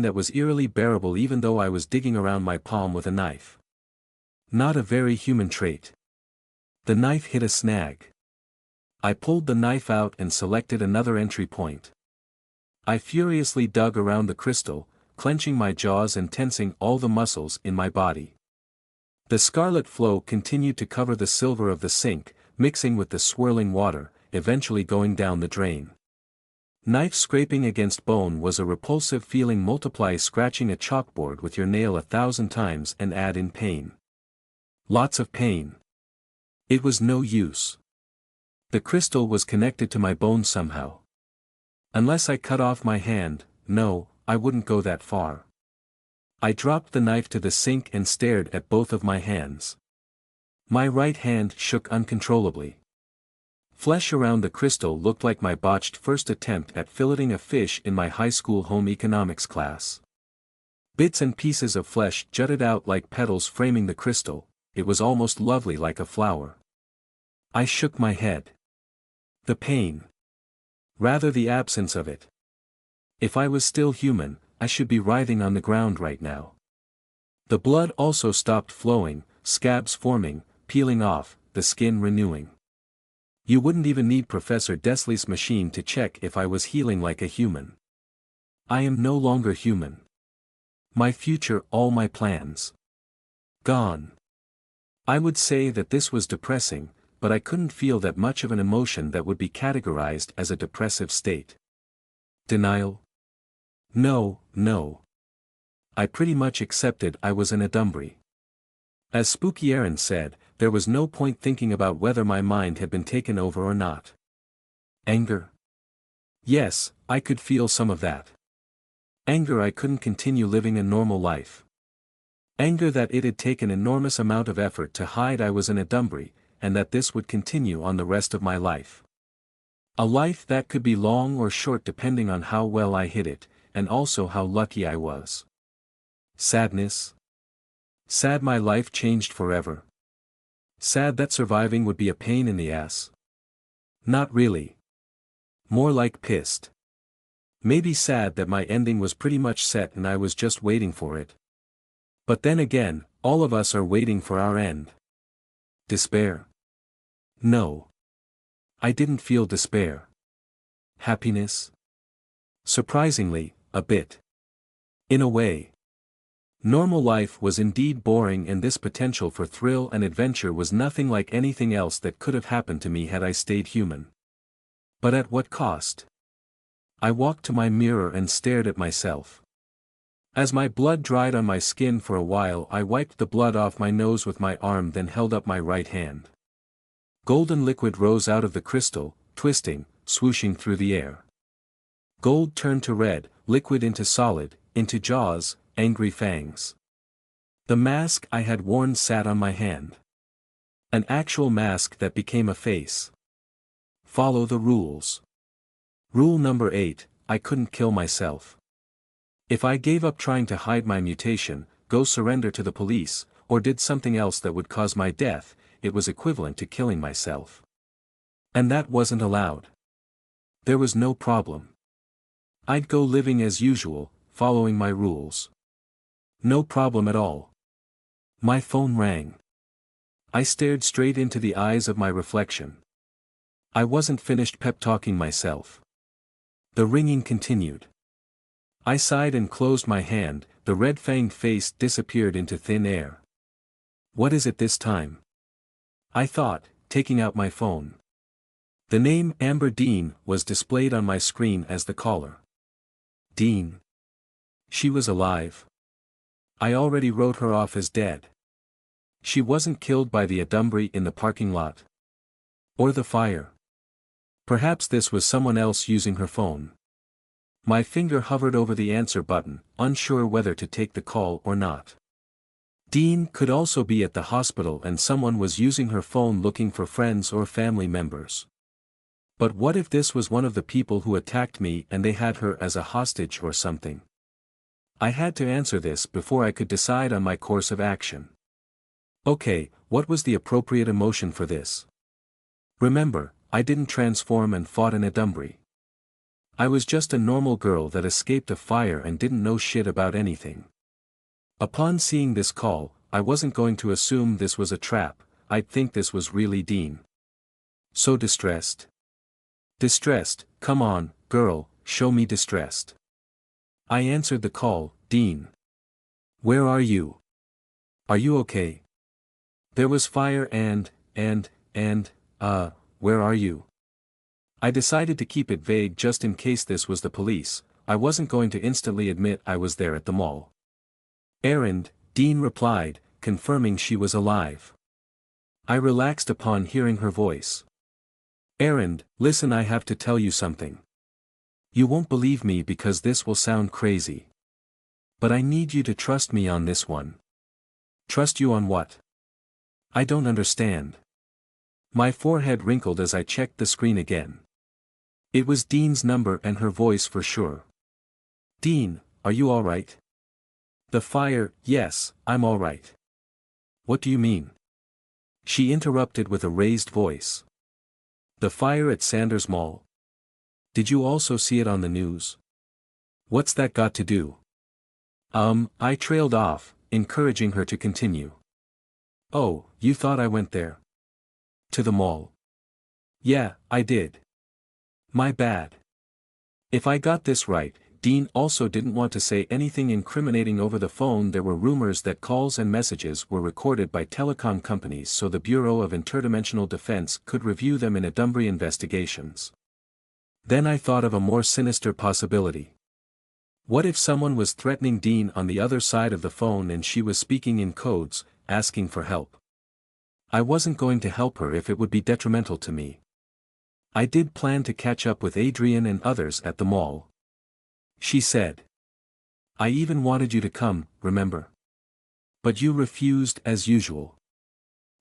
that was eerily bearable even though I was digging around my palm with a knife. Not a very human trait. The knife hit a snag. I pulled the knife out and selected another entry point. I furiously dug around the crystal, clenching my jaws and tensing all the muscles in my body. The scarlet flow continued to cover the silver of the sink, mixing with the swirling water, eventually going down the drain. Knife scraping against bone was a repulsive feeling. Multiply scratching a chalkboard with your nail 1,000 times and add in pain. Lots of pain. It was no use. The crystal was connected to my bone somehow. Unless I cut off my hand, no, I wouldn't go that far. I dropped the knife to the sink and stared at both of my hands. My right hand shook uncontrollably. Flesh around the crystal looked like my botched first attempt at filleting a fish in my high school home economics class. Bits and pieces of flesh jutted out like petals framing the crystal. It was almost lovely, like a flower. I shook my head. The pain. Rather the absence of it. If I was still human, I should be writhing on the ground right now. The blood also stopped flowing, scabs forming, peeling off, the skin renewing. You wouldn't even need Professor Desley's machine to check if I was healing like a human. I am no longer human. My future, all my plans. Gone. I would say that this was depressing, but I couldn't feel that much of an emotion that would be categorized as a depressive state. Denial? No, no. I pretty much accepted I was in a dunbury. As Spooky Aaron said, there was no point thinking about whether my mind had been taken over or not. Anger? Yes, I could feel some of that. Anger I couldn't continue living a normal life. Anger that it had taken enormous amount of effort to hide I was in a dunbury, and that this would continue on the rest of my life. A life that could be long or short depending on how well I hid it, and also how lucky I was. Sadness? Sad my life changed forever. Sad that surviving would be a pain in the ass. Not really. More like pissed. Maybe sad that my ending was pretty much set and I was just waiting for it. But then again, all of us are waiting for our end. Despair? No. I didn't feel despair. Happiness? Surprisingly, a bit. In a way. Normal life was indeed boring, and this potential for thrill and adventure was nothing like anything else that could have happened to me had I stayed human. But at what cost? I walked to my mirror and stared at myself. As my blood dried on my skin for a while, I wiped the blood off my nose with my arm, then held up my right hand. Golden liquid rose out of the crystal, twisting, swooshing through the air. Gold turned to red, liquid into solid, into jaws, angry fangs. The mask I had worn sat on my hand. An actual mask that became a face. Follow the rules. Rule number 8, I couldn't kill myself. If I gave up trying to hide my mutation, go surrender to the police, or did something else that would cause my death, it was equivalent to killing myself. And that wasn't allowed. There was no problem. I'd go living as usual, following my rules. No problem at all. My phone rang. I stared straight into the eyes of my reflection. I wasn't finished pep-talking myself. The ringing continued. I sighed and closed my hand, the red-fanged face disappeared into thin air. What is it this time? I thought, taking out my phone. The name Amber Dean was displayed on my screen as the caller. Dean. She was alive. I already wrote her off as dead. She wasn't killed by the dunbury in the parking lot. Or the fire. Perhaps this was someone else using her phone. My finger hovered over the answer button, unsure whether to take the call or not. Dean could also be at the hospital and someone was using her phone looking for friends or family members. But what if this was one of the people who attacked me and they had her as a hostage or something? I had to answer this before I could decide on my course of action. Okay, what was the appropriate emotion for this? Remember, I didn't transform and fought in a dunbury. I was just a normal girl that escaped a fire and didn't know shit about anything. Upon seeing this call, I wasn't going to assume this was a trap, I'd think this was really Dean. So distressed. Distressed, come on, girl, show me distressed. I answered the call, Dean. Where are you? Are you okay? There was fire and, where are you? I decided to keep it vague just in case this was the police. I wasn't going to instantly admit I was there at the mall. Errand, Dean replied, confirming she was alive. I relaxed upon hearing her voice. Errand, listen, I have to tell you something. You won't believe me because this will sound crazy. But I need you to trust me on this one. Trust you on what? I don't understand. My forehead wrinkled as I checked the screen again. It was Dean's number and her voice for sure. Dean, are you alright? The fire, yes, I'm alright. What do you mean? She interrupted with a raised voice. The fire at Sanders Mall? Did you also see it on the news? What's that got to do? I trailed off, encouraging her to continue. Oh, you thought I went there? To the mall? Yeah, I did. My bad. If I got this right, Dean also didn't want to say anything incriminating over the phone. There were rumors that calls and messages were recorded by telecom companies so the Bureau of Interdimensional Defense could review them in Adumbrey investigations. Then I thought of a more sinister possibility. What if someone was threatening Dean on the other side of the phone and she was speaking in codes, asking for help? I wasn't going to help her if it would be detrimental to me. I did plan to catch up with Adrian and others at the mall. She said. I even wanted you to come, remember? But you refused as usual.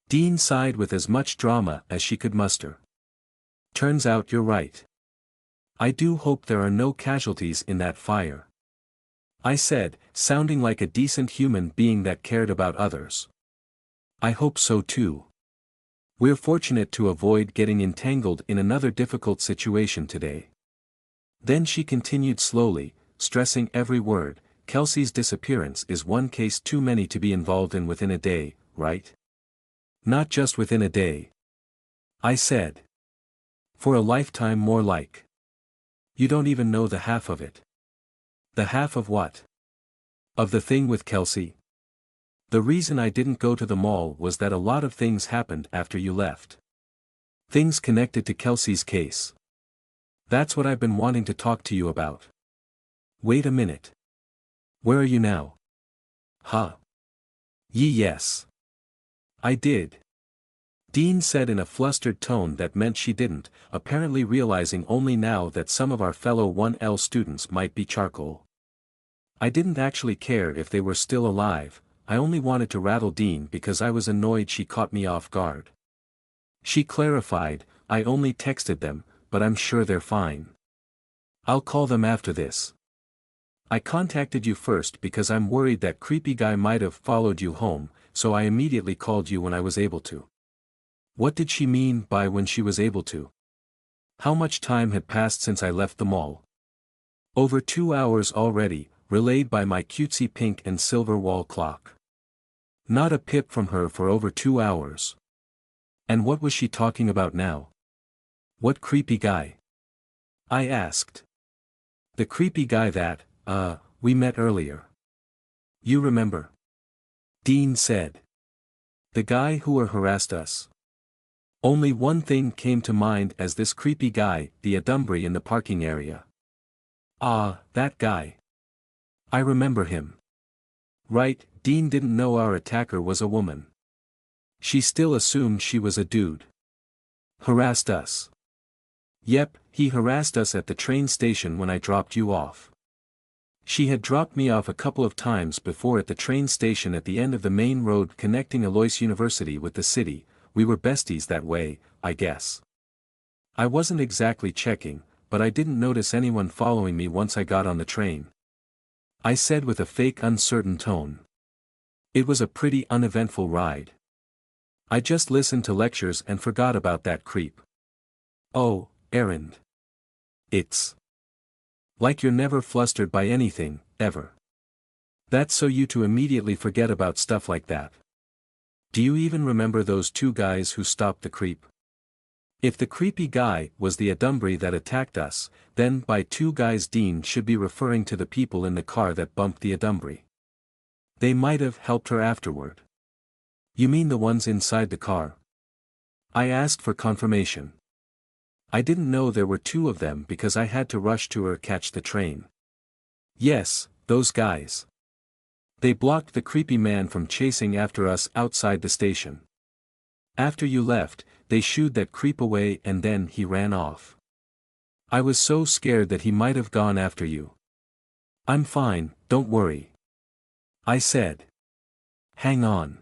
Dean sighed with as much drama as she could muster. Turns out you're right. I do hope there are no casualties in that fire. I said, sounding like a decent human being that cared about others. I hope so too. We're fortunate to avoid getting entangled in another difficult situation today. Then she continued slowly, stressing every word, Kelsey's disappearance is one case too many to be involved in within a day, right? Not just within a day. I said. For a lifetime more like. You don't even know the half of it. The half of what? Of the thing with Kelsey? The reason I didn't go to the mall was that a lot of things happened after you left. Things connected to Kelsey's case. That's what I've been wanting to talk to you about. Wait a minute. Where are you now? Huh? Yes. I did. Dean said in a flustered tone that meant she didn't, apparently realizing only now that some of our fellow 1L students might be charcoal. I didn't actually care if they were still alive, I only wanted to rattle Dean because I was annoyed she caught me off guard. She clarified, I only texted them, but I'm sure they're fine. I'll call them after this. I contacted you first because I'm worried that creepy guy might have followed you home, so I immediately called you when I was able to. What did she mean by when she was able to? How much time had passed since I left the mall? Over 2 hours already, relayed by my cutesy pink and silver wall clock. Not a pip from her for over 2 hours. And what was she talking about now? What creepy guy? I asked. The creepy guy that, we met earlier. You remember? Dean said. The guy who harassed us. Only one thing came to mind as this creepy guy, the Adumbrey in the parking area. Ah, that guy. I remember him. Right, Dean didn't know our attacker was a woman. She still assumed she was a dude. Harassed us. Yep, he harassed us at the train station when I dropped you off. She had dropped me off a couple of times before at the train station at the end of the main road connecting Alois University with the city. We were besties that way, I guess. I wasn't exactly checking, but I didn't notice anyone following me once I got on the train. I said with a fake uncertain tone. It was a pretty uneventful ride. I just listened to lectures and forgot about that creep. Oh, errand. It's like you're never flustered by anything, ever. That's so you to immediately forget about stuff like that. Do you even remember those 2 guys who stopped the creep? If the creepy guy was the Adumbrey that attacked us, then by 2 guys Dean should be referring to the people in the car that bumped the Adumbrey. They might have helped her afterward. You mean the ones inside the car? I asked for confirmation. I didn't know there were 2 of them because I had to rush to her catch the train. Yes, those guys. They blocked the creepy man from chasing after us outside the station. After you left, they shooed that creep away and then he ran off. I was so scared that he might have gone after you. I'm fine, don't worry. I said. Hang on.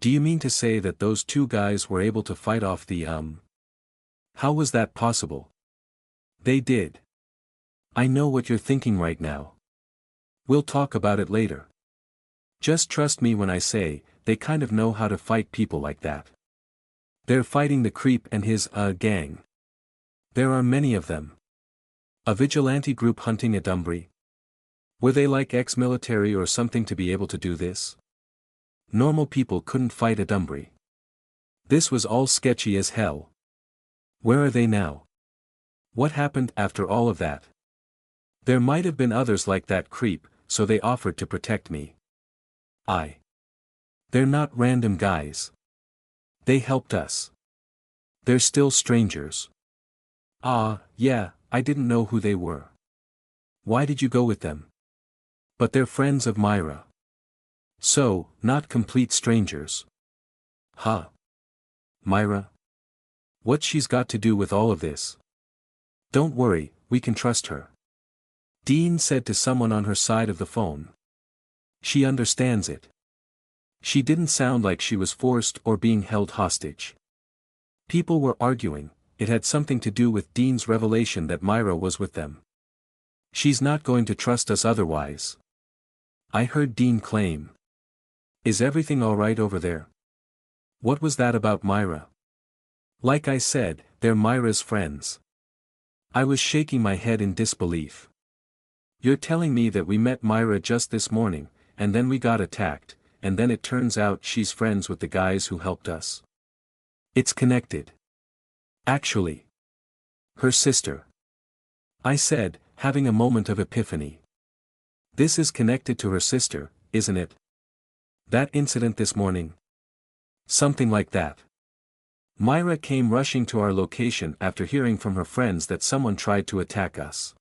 Do you mean to say that those 2 guys were able to fight off the How was that possible? They did. I know what you're thinking right now. We'll talk about it later. Just trust me when I say, they kind of know how to fight people like that. They're fighting the creep and his, gang. There are many of them. A vigilante group hunting Adumbrey? Were they like ex-military or something to be able to do this? Normal people couldn't fight Adumbrey. This was all sketchy as hell. Where are they now? What happened after all of that? There might have been others like that creep, so they offered to protect me. They're not random guys. They helped us. They're still strangers. Ah, yeah, I didn't know who they were. Why did you go with them? But they're friends of Myra. So, not complete strangers. Huh. Myra? What's she's got to do with all of this? Don't worry, we can trust her. Dean said to someone on her side of the phone. She understands it. She didn't sound like she was forced or being held hostage. People were arguing, it had something to do with Dean's revelation that Myra was with them. She's not going to trust us otherwise. I heard Dean claim. Is everything alright over there? What was that about Myra? Like I said, they're Myra's friends. I was shaking my head in disbelief. You're telling me that we met Myra just this morning, and then we got attacked, and then it turns out she's friends with the guys who helped us. It's connected. Actually. Her sister. I said, having a moment of epiphany. This is connected to her sister, isn't it? That incident this morning? Something like that. Myra came rushing to our location after hearing from her friends that someone tried to attack us.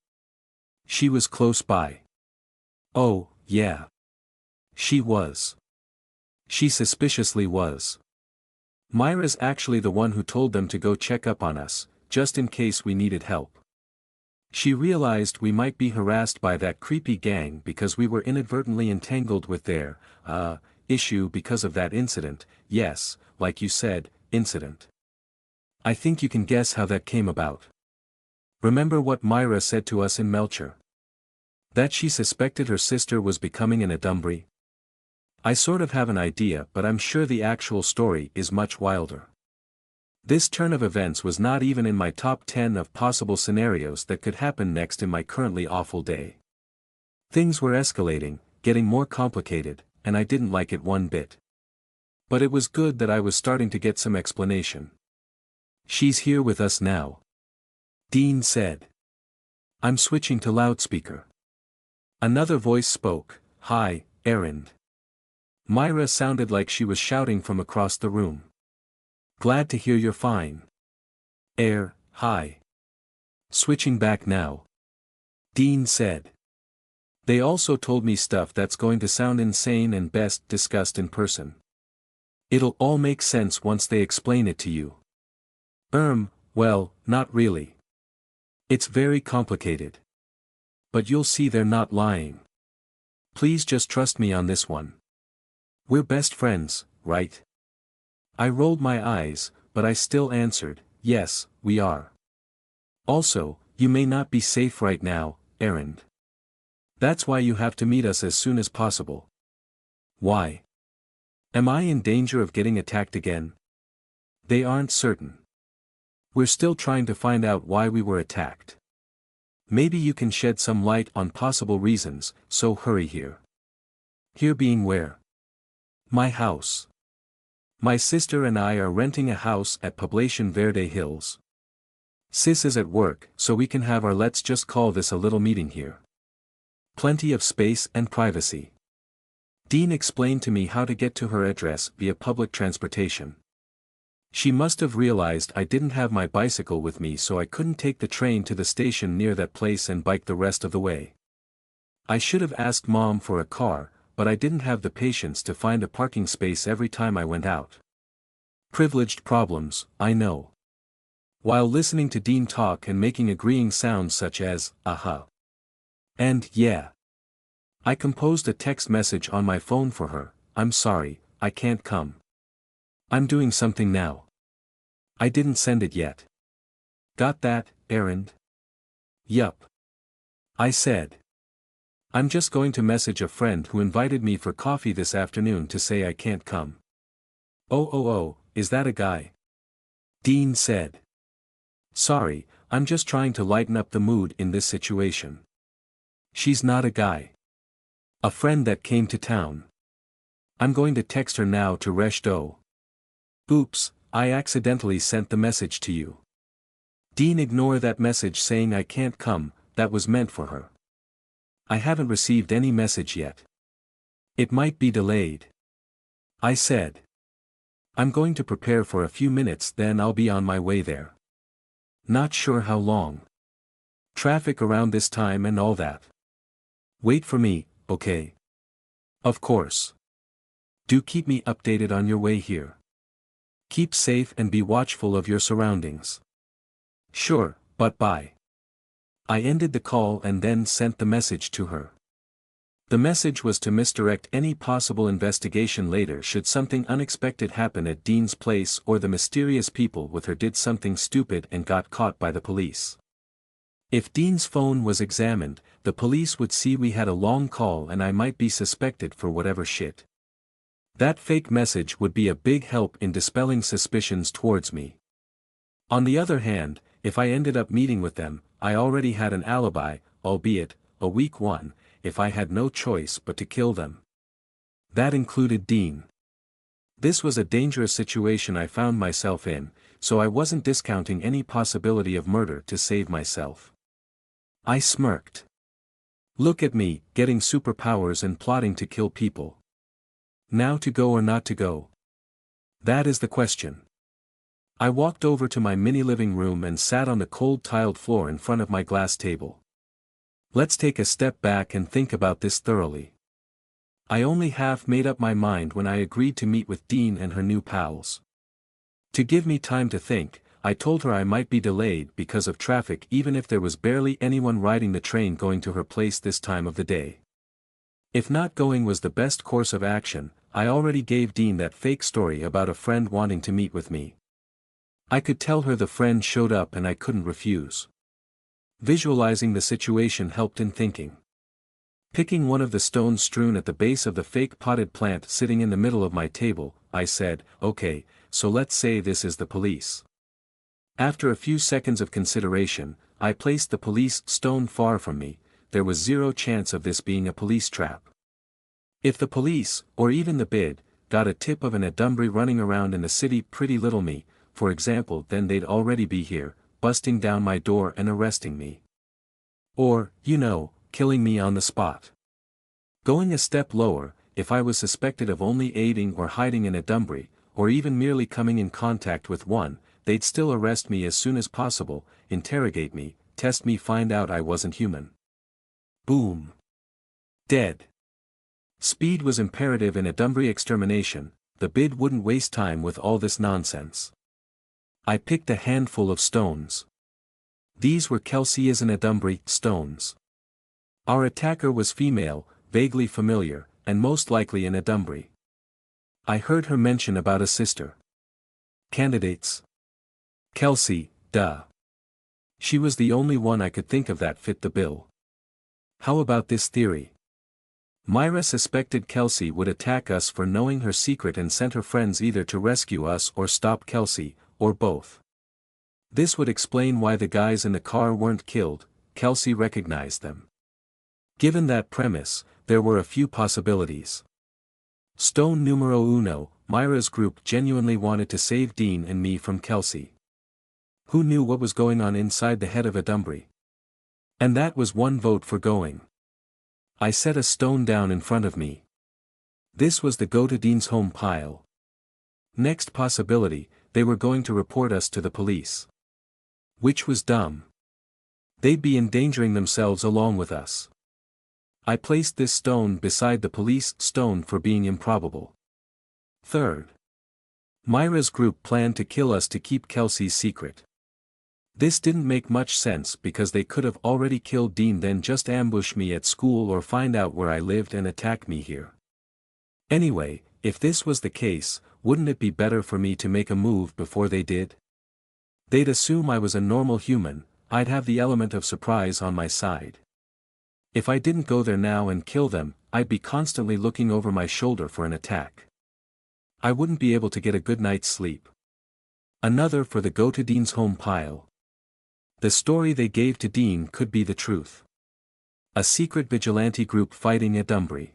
She was close by. Oh, yeah. She was. She suspiciously was. Myra's actually the one who told them to go check up on us, just in case we needed help. She realized we might be harassed by that creepy gang because we were inadvertently entangled with their, issue because of that incident, yes, like you said, incident. I think you can guess how that came about. Remember what Myra said to us in Melcher? That she suspected her sister was becoming an Adumbri? I sort of have an idea, but I'm sure the actual story is much wilder. This turn of events was not even in my top 10 of possible scenarios that could happen next in my currently awful day. Things were escalating, getting more complicated, and I didn't like it one bit. But it was good that I was starting to get some explanation. She's here with us now. Dean said. I'm switching to loudspeaker. Another voice spoke, Hi, Erend. Myra sounded like she was shouting from across the room. Glad to hear you're fine. Hi. Switching back now. Dean said. They also told me stuff that's going to sound insane and best discussed in person. It'll all make sense once they explain it to you. Well, not really. It's very complicated. But you'll see they're not lying. Please just trust me on this one. We're best friends, right? I rolled my eyes, but I still answered, yes, we are. Also, you may not be safe right now, Erend. That's why you have to meet us as soon as possible. Why? Am I in danger of getting attacked again? They aren't certain. We're still trying to find out why we were attacked. Maybe you can shed some light on possible reasons, so hurry here. Here being where? My house. My sister and I are renting a house at Poblacion Verde Hills. Sis is at work, so we can have our let's just call this a little meeting here. Plenty of space and privacy. Dean explained to me how to get to her address via public transportation. She must have realized I didn't have my bicycle with me, so I couldn't take the train to the station near that place and bike the rest of the way. I should have asked Mom for a car, but I didn't have the patience to find a parking space every time I went out. Privileged problems, I know. While listening to Dean talk and making agreeing sounds such as, and yeah. I composed a text message on my phone for her, I'm sorry, I can't come. I'm doing something now. I didn't send it yet. Got that, Erend? Yup. I said. I'm just going to message a friend who invited me for coffee this afternoon to say I can't come. Oh, is that a guy? Dean said. Sorry, I'm just trying to lighten up the mood in this situation. She's not a guy. A friend that came to town. I'm going to text her now to resh do. Oops, I accidentally sent the message to you. Dean, ignore that message saying I can't come, that was meant for her. I haven't received any message yet. It might be delayed. I said. I'm going to prepare for a few minutes, then I'll be on my way there. Not sure how long. Traffic around this time and all that. Wait for me, okay? Of course. Do keep me updated on your way here. Keep safe and be watchful of your surroundings. Sure, but bye. I ended the call and then sent the message to her. The message was to misdirect any possible investigation later should something unexpected happen at Dean's place or the mysterious people with her did something stupid and got caught by the police. If Dean's phone was examined, the police would see we had a long call and I might be suspected for whatever shit. That fake message would be a big help in dispelling suspicions towards me. On the other hand, if I ended up meeting with them, I already had an alibi, albeit a weak one, if I had no choice but to kill them. That included Dean. This was a dangerous situation I found myself in, so I wasn't discounting any possibility of murder to save myself. I smirked. Look at me, getting superpowers and plotting to kill people. Now to go or not to go? That is the question. I walked over to my mini living room and sat on the cold tiled floor in front of my glass table. Let's take a step back and think about this thoroughly. I only half made up my mind when I agreed to meet with Dean and her new pals. To give me time to think, I told her I might be delayed because of traffic even if there was barely anyone riding the train going to her place this time of the day. If not going was the best course of action, I already gave Dean that fake story about a friend wanting to meet with me. I could tell her the friend showed up and I couldn't refuse. Visualizing the situation helped in thinking. Picking one of the stones strewn at the base of the fake potted plant sitting in the middle of my table, I said, okay, so let's say this is the police. After a few seconds of consideration, I placed the police stone far from me. There was zero chance of this being a police trap. If the police, or even the bid, got a tip of an Adumbry running around in the city Pretty Little Me, for example, then they'd already be here, busting down my door and arresting me. Or, killing me on the spot. Going a step lower, if I was suspected of only aiding or hiding in Adumbry, or even merely coming in contact with one, they'd still arrest me as soon as possible, interrogate me, test me, find out I wasn't human. Boom. Dead. Speed was imperative in Adumbry extermination, the bid wouldn't waste time with all this nonsense. I picked a handful of stones. These were Kelsey's and Adumbry stones. Our attacker was female, vaguely familiar, and most likely in Adumbry. I heard her mention about a sister. Candidates. Kelsey, duh. She was the only one I could think of that fit the bill. How about this theory? Myra suspected Kelsey would attack us for knowing her secret and sent her friends either to rescue us or stop Kelsey, or both. This would explain why the guys in the car weren't killed. Kelsey recognized them. Given that premise, there were a few possibilities. Stone numero uno, Myra's group genuinely wanted to save Dean and me from Kelsey. Who knew what was going on inside the head of Adumbry? And that was one vote for going. I set a stone down in front of me. This was the go to Dean's home pile. Next possibility, they were going to report us to the police. Which was dumb. They'd be endangering themselves along with us. I placed this stone beside the police stone for being improbable. Third. Myra's group planned to kill us to keep Kelsey's secret. This didn't make much sense because they could have already killed Dean then just ambush me at school or find out where I lived and attack me here. Anyway, if this was the case, wouldn't it be better for me to make a move before they did? They'd assume I was a normal human, I'd have the element of surprise on my side. If I didn't go there now and kill them, I'd be constantly looking over my shoulder for an attack. I wouldn't be able to get a good night's sleep. Another for the go to Dean's home pile. The story they gave to Dean could be the truth. A secret vigilante group fighting Adumbry.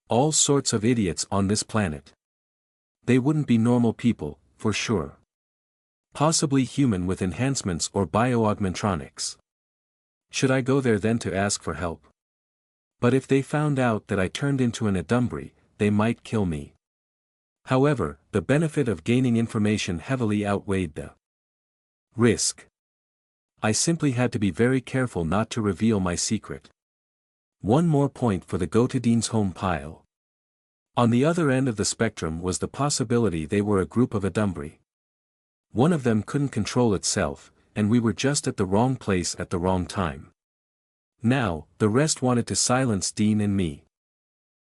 All sorts of idiots on this planet. They wouldn't be normal people, for sure. Possibly human with enhancements or bio-augmentronics. Should I go there then to ask for help? But if they found out that I turned into an Adumbri, they might kill me. However, the benefit of gaining information heavily outweighed the risk. I simply had to be very careful not to reveal my secret. One more point for the Gotadin's home pile. On the other end of the spectrum was the possibility they were a group of Adumbri. One of them couldn't control itself, and we were just at the wrong place at the wrong time. Now, the rest wanted to silence Dean and me.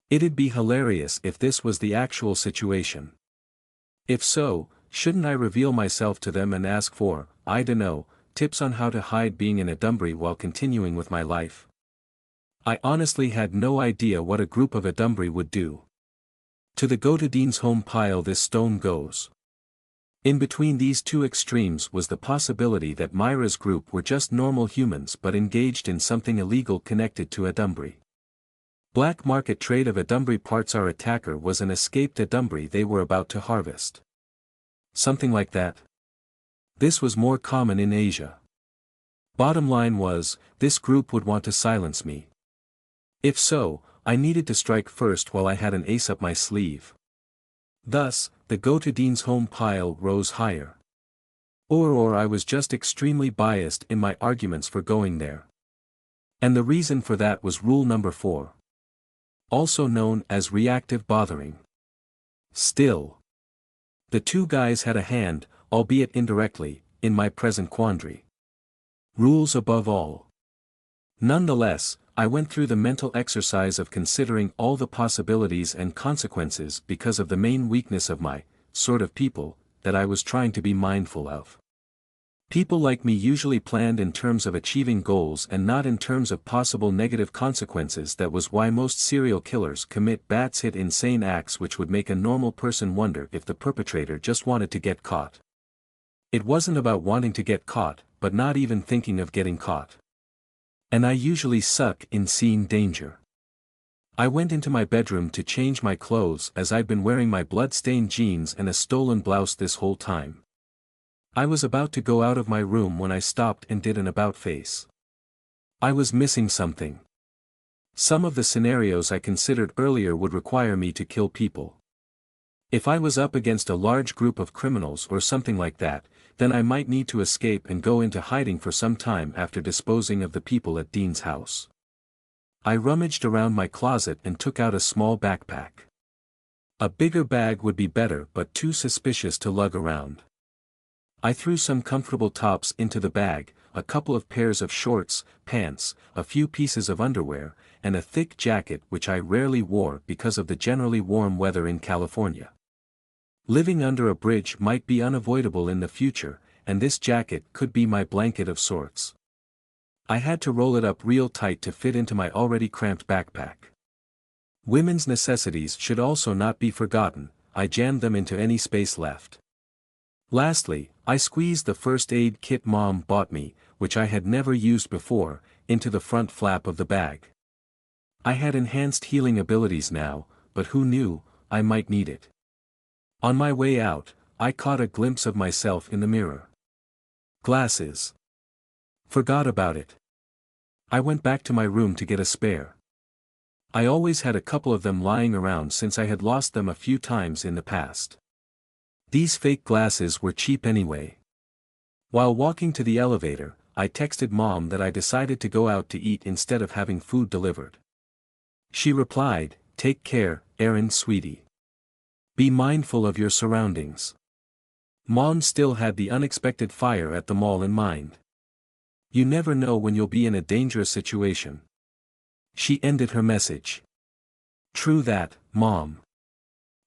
It'd be hilarious if this was the actual situation. If so, shouldn't I reveal myself to them and ask for, I dunno, tips on how to hide being an Adumbri while continuing with my life? I honestly had no idea what a group of Adumbri would do. To the Gotadin's home pile this stone goes. In between these two extremes was the possibility that Myra's group were just normal humans but engaged in something illegal connected to Adumbri. Black market trade of Adumbri parts. Our attacker was an escaped Adumbri they were about to harvest. Something like that. This was more common in Asia. Bottom line was, this group would want to silence me. If so, I needed to strike first while I had an ace up my sleeve. Thus, the Gotadin's home pile rose higher. Or I was just extremely biased in my arguments for going there. And the reason for that was rule number 4. Also known as reactive bothering. Still, the two guys had a hand, albeit indirectly, in my present quandary. Rules above all. Nonetheless, I went through the mental exercise of considering all the possibilities and consequences because of the main weakness of my sort of people that I was trying to be mindful of. People like me usually planned in terms of achieving goals and not in terms of possible negative consequences. That was why most serial killers commit hit insane acts which would make a normal person wonder if the perpetrator just wanted to get caught. It wasn't about wanting to get caught, but not even thinking of getting caught. And I usually suck in seeing danger. I went into my bedroom to change my clothes as I'd been wearing my blood-stained jeans and a stolen blouse this whole time. I was about to go out of my room when I stopped and did an about-face. I was missing something. Some of the scenarios I considered earlier would require me to kill people. If I was up against a large group of criminals or something like that, then I might need to escape and go into hiding for some time after disposing of the people at Dean's house. I rummaged around my closet and took out a small backpack. A bigger bag would be better, but too suspicious to lug around. I threw some comfortable tops into the bag, a couple of pairs of shorts, pants, a few pieces of underwear, and a thick jacket which I rarely wore because of the generally warm weather in California. Living under a bridge might be unavoidable in the future, and this jacket could be my blanket of sorts. I had to roll it up real tight to fit into my already cramped backpack. Women's necessities should also not be forgotten. I jammed them into any space left. Lastly, I squeezed the first aid kit Mom bought me, which I had never used before, into the front flap of the bag. I had enhanced healing abilities now, but who knew, I might need it. On my way out, I caught a glimpse of myself in the mirror. Glasses. Forgot about it. I went back to my room to get a spare. I always had a couple of them lying around since I had lost them a few times in the past. These fake glasses were cheap anyway. While walking to the elevator, I texted Mom that I decided to go out to eat instead of having food delivered. She replied, "Take care, Erin sweetie. Be mindful of your surroundings." Mom still had the unexpected fire at the mall in mind. You never know when you'll be in a dangerous situation. She ended her message. True that, Mom.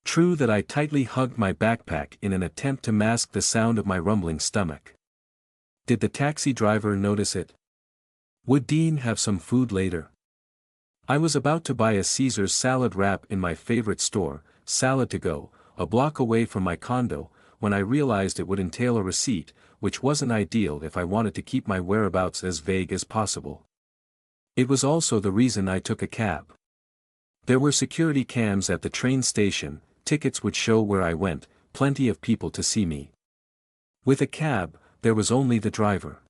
True that. I tightly hugged my backpack in an attempt to mask the sound of my rumbling stomach. Did the taxi driver notice it? Would Dean have some food later? I was about to buy a Caesar's salad wrap in my favorite store, Salad to Go, a block away from my condo, when I realized it would entail a receipt, which wasn't ideal if I wanted to keep my whereabouts as vague as possible. It was also the reason I took a cab. There were security cams at the train station, tickets would show where I went, plenty of people to see me. With a cab, there was only the driver.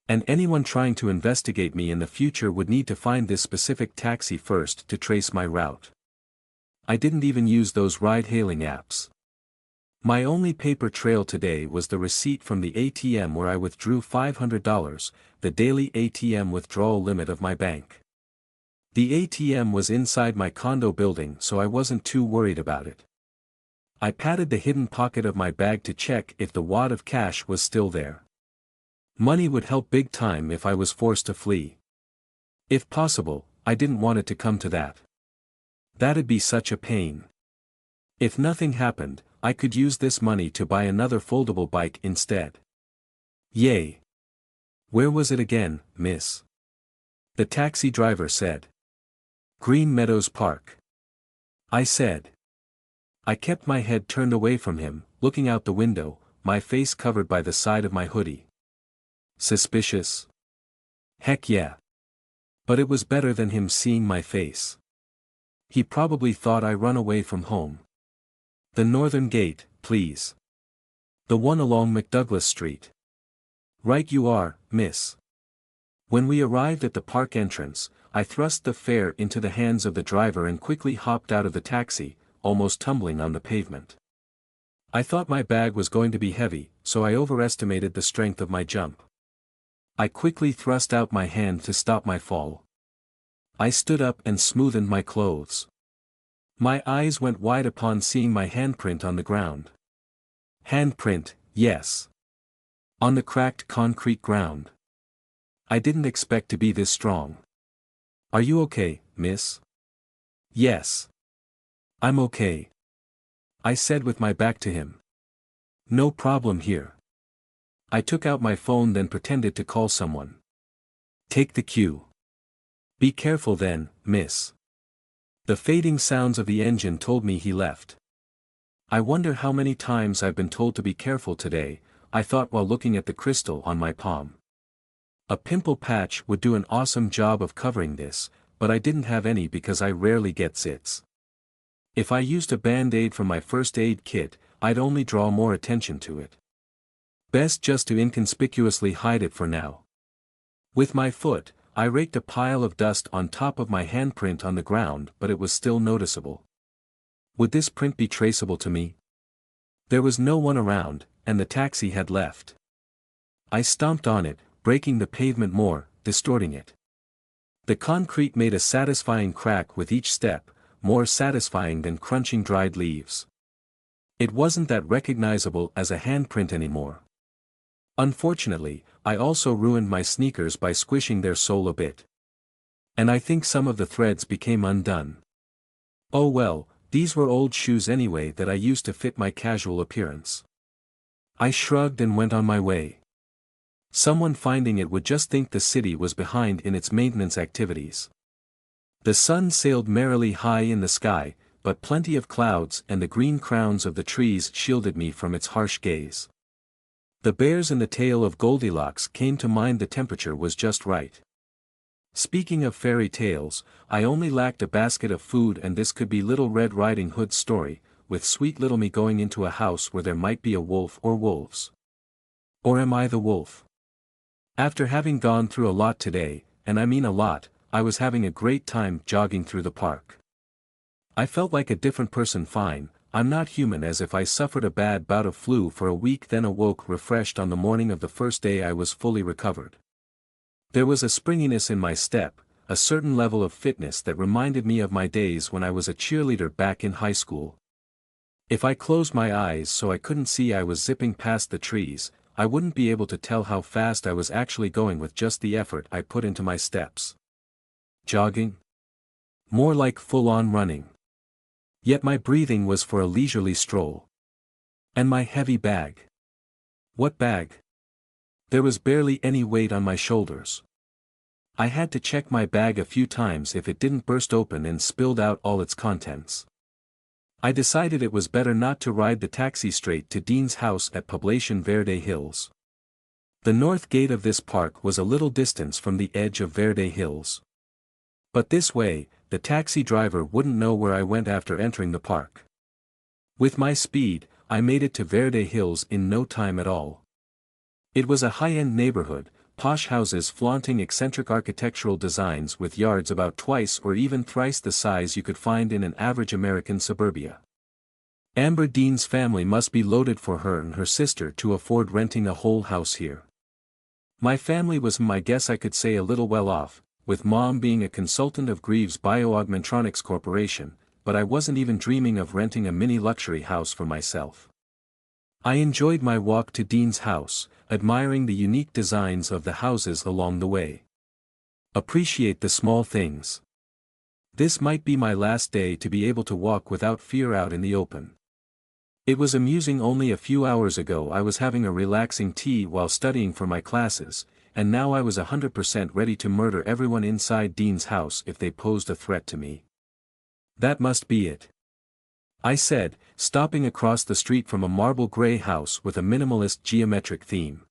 And anyone trying to investigate me in the future would need to find this specific taxi first to trace my route. I didn't even use those ride-hailing apps. My only paper trail today was the receipt from the ATM where I withdrew $500, the daily ATM withdrawal limit of my bank. The ATM was inside my condo building, so I wasn't too worried about it. I patted the hidden pocket of my bag to check if the wad of cash was still there. Money would help big time if I was forced to flee. If possible, I didn't want it to come to that. That'd be such a pain. If nothing happened, I could use this money to buy another foldable bike instead. Yay! Where was it again, miss? The taxi driver said. Green Meadows Park. I said. I kept my head turned away from him, looking out the window, my face covered by the side of my hoodie. Suspicious? Heck yeah. But it was better than him seeing my face. He probably thought I run away from home. The northern gate, please. The one along McDouglas Street. Right you are, miss. When we arrived at the park entrance, I thrust the fare into the hands of the driver and quickly hopped out of the taxi, almost tumbling on the pavement. I thought my bag was going to be heavy, so I overestimated the strength of my jump. I quickly thrust out my hand to stop my fall. I stood up and smoothened my clothes. My eyes went wide upon seeing my handprint on the ground. Handprint, yes. On the cracked concrete ground. I didn't expect to be this strong. Are you okay, miss? Yes. I'm okay. I said with my back to him. No problem here. I took out my phone then pretended to call someone. Take the cue. Be careful then, miss. The fading sounds of the engine told me he left. I wonder how many times I've been told to be careful today, I thought while looking at the crystal on my palm. A pimple patch would do an awesome job of covering this, but I didn't have any because I rarely get zits. If I used a band-aid from my first aid kit, I'd only draw more attention to it. Best just to inconspicuously hide it for now. With my foot, I raked a pile of dust on top of my handprint on the ground, but it was still noticeable. Would this print be traceable to me? There was no one around, and the taxi had left. I stomped on it, breaking the pavement more, distorting it. The concrete made a satisfying crack with each step, more satisfying than crunching dried leaves. It wasn't that recognizable as a handprint anymore. Unfortunately, I also ruined my sneakers by squishing their sole a bit. And I think some of the threads became undone. Oh well, these were old shoes anyway that I used to fit my casual appearance. I shrugged and went on my way. Someone finding it would just think the city was behind in its maintenance activities. The sun sailed merrily high in the sky, but plenty of clouds and the green crowns of the trees shielded me from its harsh gaze. The bears in the tale of Goldilocks came to mind. The temperature was just right. Speaking of fairy tales, I only lacked a basket of food, and this could be Little Red Riding Hood's story, with sweet little me going into a house where there might be a wolf or wolves. Or am I the wolf? After having gone through a lot today, and I mean a lot, I was having a great time jogging through the park. I felt like a different person. Fine, I'm not human, as if I suffered a bad bout of flu for a week then awoke refreshed on the morning of the first day I was fully recovered. There was a springiness in my step, a certain level of fitness that reminded me of my days when I was a cheerleader back in high school. If I closed my eyes so I couldn't see I was zipping past the trees, I wouldn't be able to tell how fast I was actually going with just the effort I put into my steps. Jogging? More like full-on running. Yet my breathing was for a leisurely stroll. And my heavy bag. What bag? There was barely any weight on my shoulders. I had to check my bag a few times if it didn't burst open and spilled out all its contents. I decided it was better not to ride the taxi straight to Dean's house at Poblacion Verde Hills. The north gate of this park was a little distance from the edge of Verde Hills. But this way, the taxi driver wouldn't know where I went after entering the park. With my speed, I made it to Verde Hills in no time at all. It was a high-end neighborhood, posh houses flaunting eccentric architectural designs with yards about twice or even thrice the size you could find in an average American suburbia. Amber Dean's family must be loaded for her and her sister to afford renting a whole house here. My family was, I guess I could say, a little well off, with Mom being a consultant of Greaves Bioaugmentronics Corporation, but I wasn't even dreaming of renting a mini luxury house for myself. I enjoyed my walk to Dean's house, admiring the unique designs of the houses along the way. Appreciate the small things. This might be my last day to be able to walk without fear out in the open. It was amusing. Only a few hours ago I was having a relaxing tea while studying for my classes, and now I was 100% ready to murder everyone inside Dean's house if they posed a threat to me. That must be it, I said, stopping across the street from a marble gray house with a minimalist geometric theme.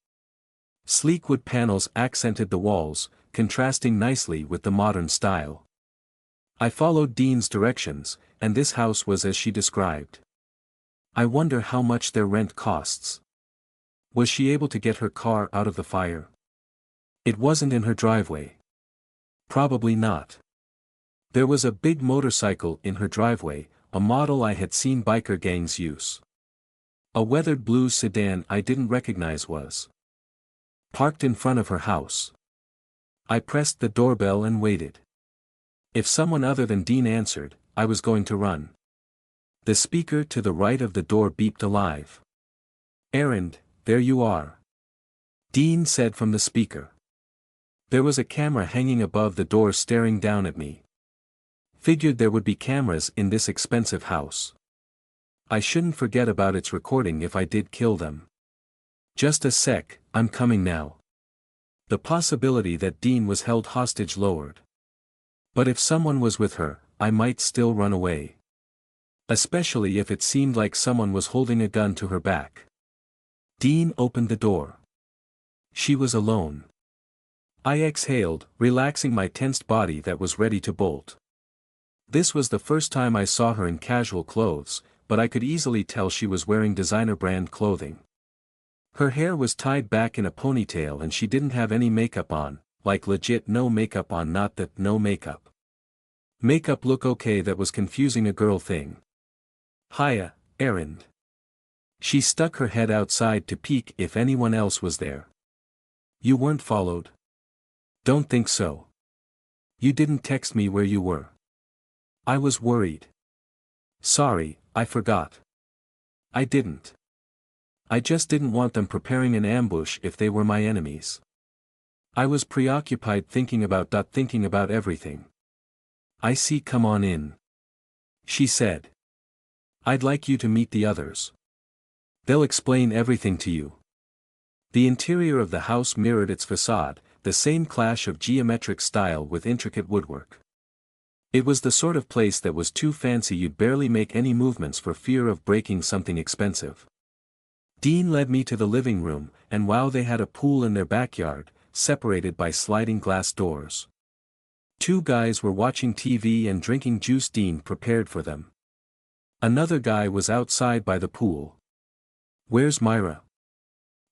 Sleek wood panels accented the walls, contrasting nicely with the modern style. I followed Dean's directions, and this house was as she described. I wonder how much their rent costs. Was she able to get her car out of the fire? It wasn't in her driveway. Probably not. There was a big motorcycle in her driveway, a model I had seen biker gangs use. A weathered blue sedan I didn't recognize was parked in front of her house. I pressed the doorbell and waited. If someone other than Dean answered, I was going to run. The speaker to the right of the door beeped alive. "Errand, there you are," Dean said from the speaker. There was a camera hanging above the door staring down at me. Figured there would be cameras in this expensive house. I shouldn't forget about its recording if I did kill them. Just a sec, I'm coming now. The possibility that Dean was held hostage lowered. But if someone was with her, I might still run away. Especially if it seemed like someone was holding a gun to her back. Dean opened the door. She was alone. I exhaled, relaxing my tensed body that was ready to bolt. This was the first time I saw her in casual clothes, but I could easily tell she was wearing designer brand clothing. Her hair was tied back in a ponytail and she didn't have any makeup on, like legit no makeup on, not that no makeup. Makeup look okay, that was confusing a girl thing. "Hiya, errand." She stuck her head outside to peek if anyone else was there. "You weren't followed?" "Don't think so. You didn't text me where you were." "I was worried." "Sorry, I forgot." "I didn't. I just didn't want them preparing an ambush if they were my enemies. I was preoccupied thinking about everything." "I see, come on in," she said. "I'd like you to meet the others. They'll explain everything to you." The interior of the house mirrored its facade, the same clash of geometric style with intricate woodwork. It was the sort of place that was too fancy you'd barely make any movements for fear of breaking something expensive. Dean led me to the living room, and wow, they had a pool in their backyard, separated by sliding glass doors. Two guys were watching TV and drinking juice Dean prepared for them. Another guy was outside by the pool. "Where's Myra?"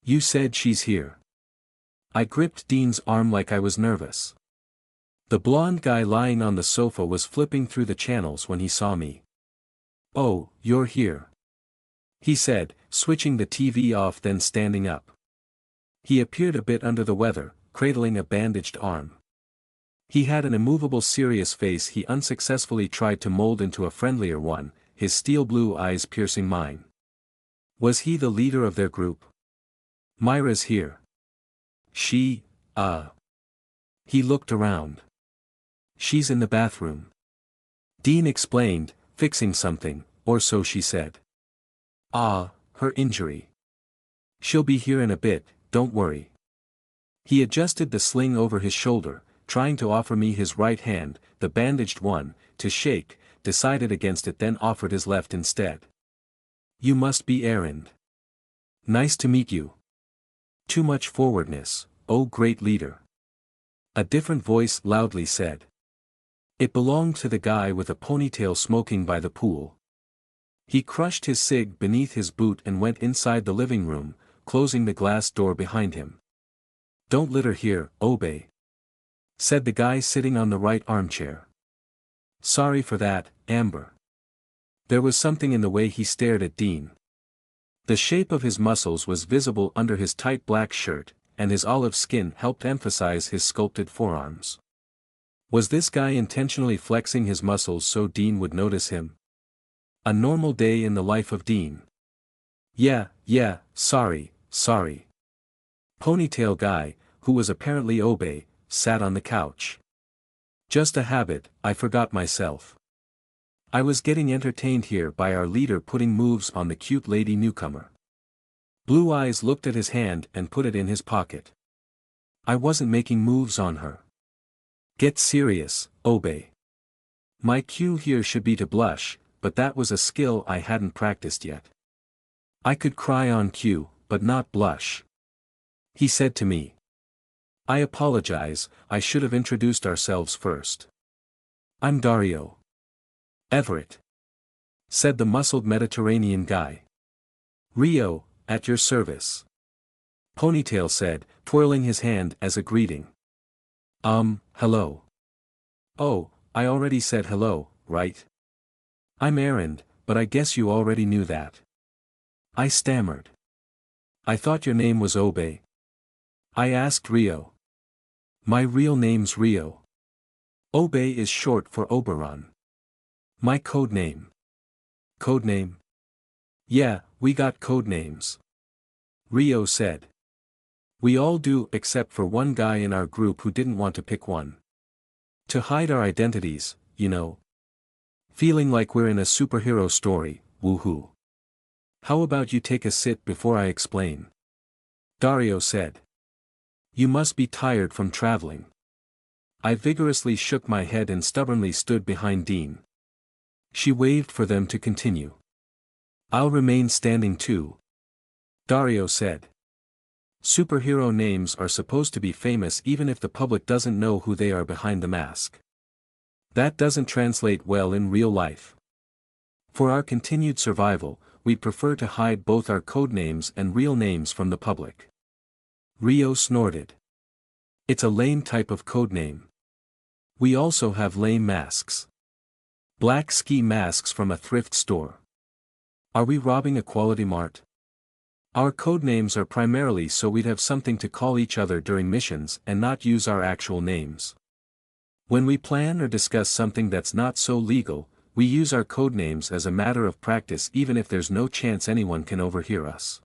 "You said she's here." I gripped Dean's arm like I was nervous. The blonde guy lying on the sofa was flipping through the channels when he saw me. "Oh, you're here," he said, switching the TV off then standing up. He appeared a bit under the weather, cradling a bandaged arm. He had an immovable serious face he unsuccessfully tried to mold into a friendlier one, his steel blue eyes piercing mine. Was he the leader of their group? "Myra's here." She. He looked around. "She's in the bathroom," Dean explained, fixing something, or so she said. Her injury. "She'll be here in a bit, don't worry." He adjusted the sling over his shoulder, trying to offer me his right hand, the bandaged one, to shake, decided against it then offered his left instead. "You must be Errand. Nice to meet you." "Too much forwardness, oh great leader," a different voice loudly said. It belonged to the guy with a ponytail smoking by the pool. He crushed his cig beneath his boot and went inside the living room, closing the glass door behind him. Don't litter here, Obey, said the guy sitting on the right armchair. Sorry for that, Amber. There was something in the way he stared at Dean. The shape of his muscles was visible under his tight black shirt, and his olive skin helped emphasize his sculpted forearms. Was this guy intentionally flexing his muscles so Dean would notice him? A normal day in the life of Dean. Yeah, sorry. Ponytail guy, who was apparently Obey, sat on the couch. Just a habit, I forgot myself. I was getting entertained here by our leader putting moves on the cute lady newcomer. Blue Eyes looked at his hand and put it in his pocket. I wasn't making moves on her. Get serious, Obey. My cue here should be to blush, but that was a skill I hadn't practiced yet. I could cry on cue, but not blush. He said to me. I apologize, I should have introduced ourselves first. I'm Dario. Everett, said the muscled Mediterranean guy. Rio, at your service. Ponytail said, twirling his hand as a greeting. Hello. Oh, I already said hello, right? I'm Aaron, but I guess you already knew that. I stammered. I thought your name was Obey. I asked Rio. My real name's Rio. Obey is short for Oberon. My code name. Code name? Yeah, we got code names. Rio said. We all do except for one guy in our group who didn't want to pick one. To hide our identities, you know. Feeling like we're in a superhero story, woohoo. How about you take a sit before I explain? Dario said. You must be tired from traveling. I vigorously shook my head and stubbornly stood behind Dean. She waved for them to continue. I'll remain standing too. Dario said. Superhero names are supposed to be famous even if the public doesn't know who they are behind the mask. That doesn't translate well in real life. For our continued survival, we prefer to hide both our code names and real names from the public. Rio snorted. It's a lame type of code name. We also have lame masks. Black ski masks from a thrift store. Are we robbing a quality mart? Our code names are primarily so we'd have something to call each other during missions and not use our actual names. When we plan or discuss something that's not so legal, we use our code names as a matter of practice even if there's no chance anyone can overhear us.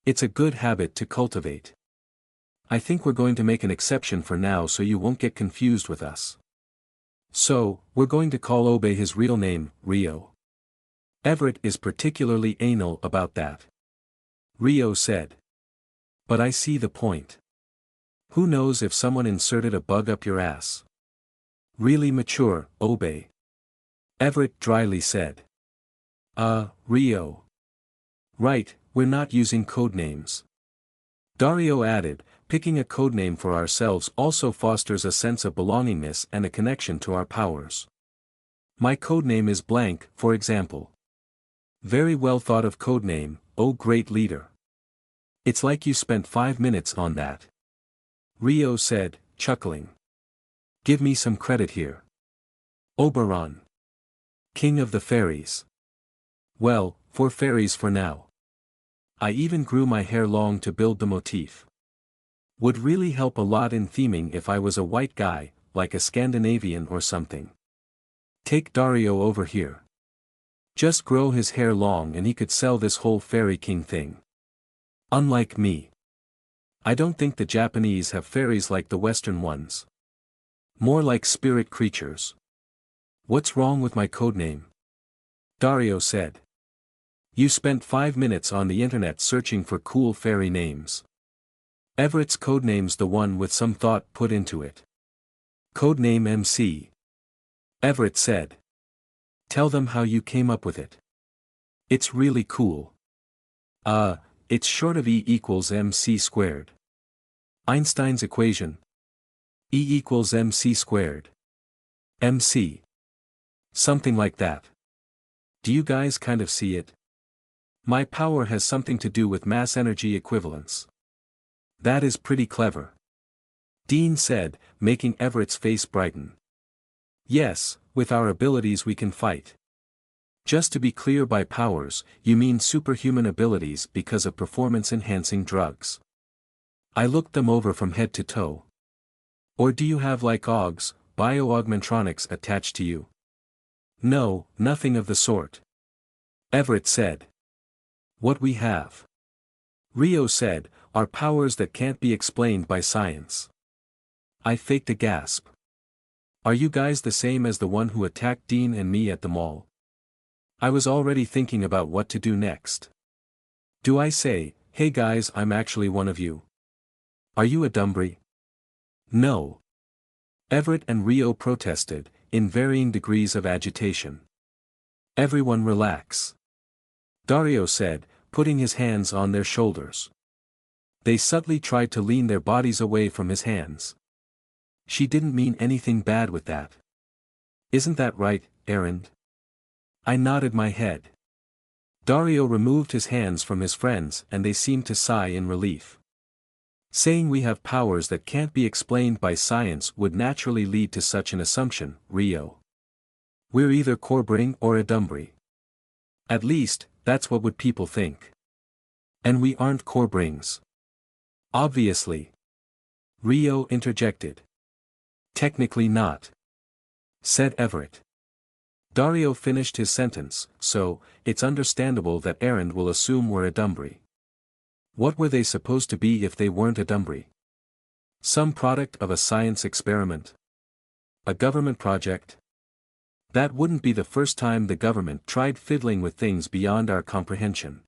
It's a good habit to cultivate. I think we're going to make an exception for now so you won't get confused with us. So, we're going to call Obey his real name, Rio. Everett is particularly anal about that. Rio said. But I see the point. Who knows if someone inserted a bug up your ass? Really mature, Obey. Everett dryly said. Rio. Right, we're not using code names. Dario added, picking a codename for ourselves also fosters a sense of belongingness and a connection to our powers. My codename is blank, for example. Very well thought of codename, oh great leader. It's like you spent 5 minutes on that. Rio said, chuckling. Give me some credit here. Oberon. King of the fairies. Well, for fairies for now. I even grew my hair long to build the motif. Would really help a lot in theming if I was a white guy, like a Scandinavian or something. Take Dario over here. Just grow his hair long and he could sell this whole fairy king thing. Unlike me. I don't think the Japanese have fairies like the Western ones. More like spirit creatures. What's wrong with my codename? Dario said. You spent 5 minutes on the internet searching for cool fairy names. Everett's codename's the one with some thought put into it. Codename MC. Everett said. Tell them how you came up with it. It's really cool. It's short of E equals MC squared. Einstein's equation. E equals MC squared. MC. Something like that. Do you guys kind of see it? My power has something to do with mass energy equivalence. That is pretty clever. Dean said, making Everett's face brighten. Yes, with our abilities we can fight. Just to be clear, by powers, you mean superhuman abilities because of performance-enhancing drugs. I looked them over from head to toe. Or do you have like OGs, bio-augmentronics attached to you? No, nothing of the sort. Everett said. What we have, Rio said, are powers that can't be explained by science. I faked a gasp. Are you guys the same as the one who attacked Dean and me at the mall? I was already thinking about what to do next. Do I say, hey guys, I'm actually one of you? Are you a Dumbry? No. Everett and Rio protested, in varying degrees of agitation. Everyone relax. Dario said, putting his hands on their shoulders. They subtly tried to lean their bodies away from his hands. She didn't mean anything bad with that. Isn't that right, Erend? I nodded my head. Dario removed his hands from his friends and they seemed to sigh in relief. Saying we have powers that can't be explained by science would naturally lead to such an assumption, Rio. We're either Corbring or a Dumbry. At least, that's what would people think. And we aren't Corbrings. Obviously. Rio interjected. Technically not. Said Everett. Dario finished his sentence, so, it's understandable that Erend will assume we're a Dumbry. What were they supposed to be if they weren't a Dumbry? Some product of a science experiment? A government project? That wouldn't be the first time the government tried fiddling with things beyond our comprehension.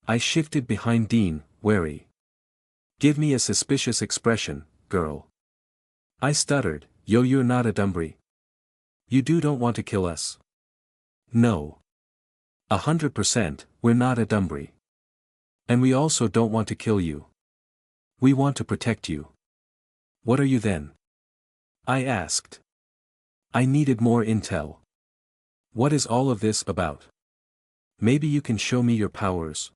I shifted behind Dean, wary. Give me a suspicious expression, girl. I stuttered, yo, you're not a Dumbry. You don't want to kill us? No. 100%, we're not a Dumbry. And we also don't want to kill you. We want to protect you. What are you then? I asked. I needed more intel. What is all of this about? Maybe you can show me your powers.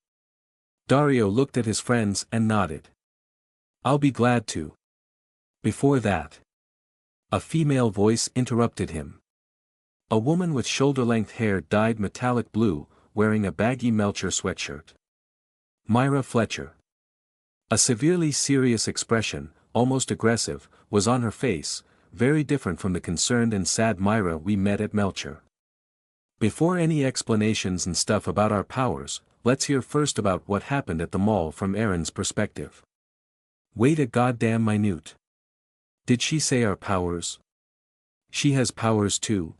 Dario looked at his friends and nodded. I'll be glad to. Before that, a female voice interrupted him. A woman with shoulder-length hair dyed metallic blue, wearing a baggy Melcher sweatshirt. Myra Fletcher. A severely serious expression, almost aggressive, was on her face, very different from the concerned and sad Myra we met at Melcher. Before any explanations and stuff about our powers, let's hear first about what happened at the mall from Erin's perspective. Wait a goddamn minute. Did she say our powers? She has powers too.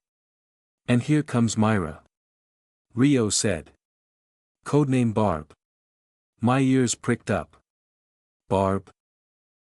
And here comes Myra. Rio said. Codename Barb. My ears pricked up. Barb?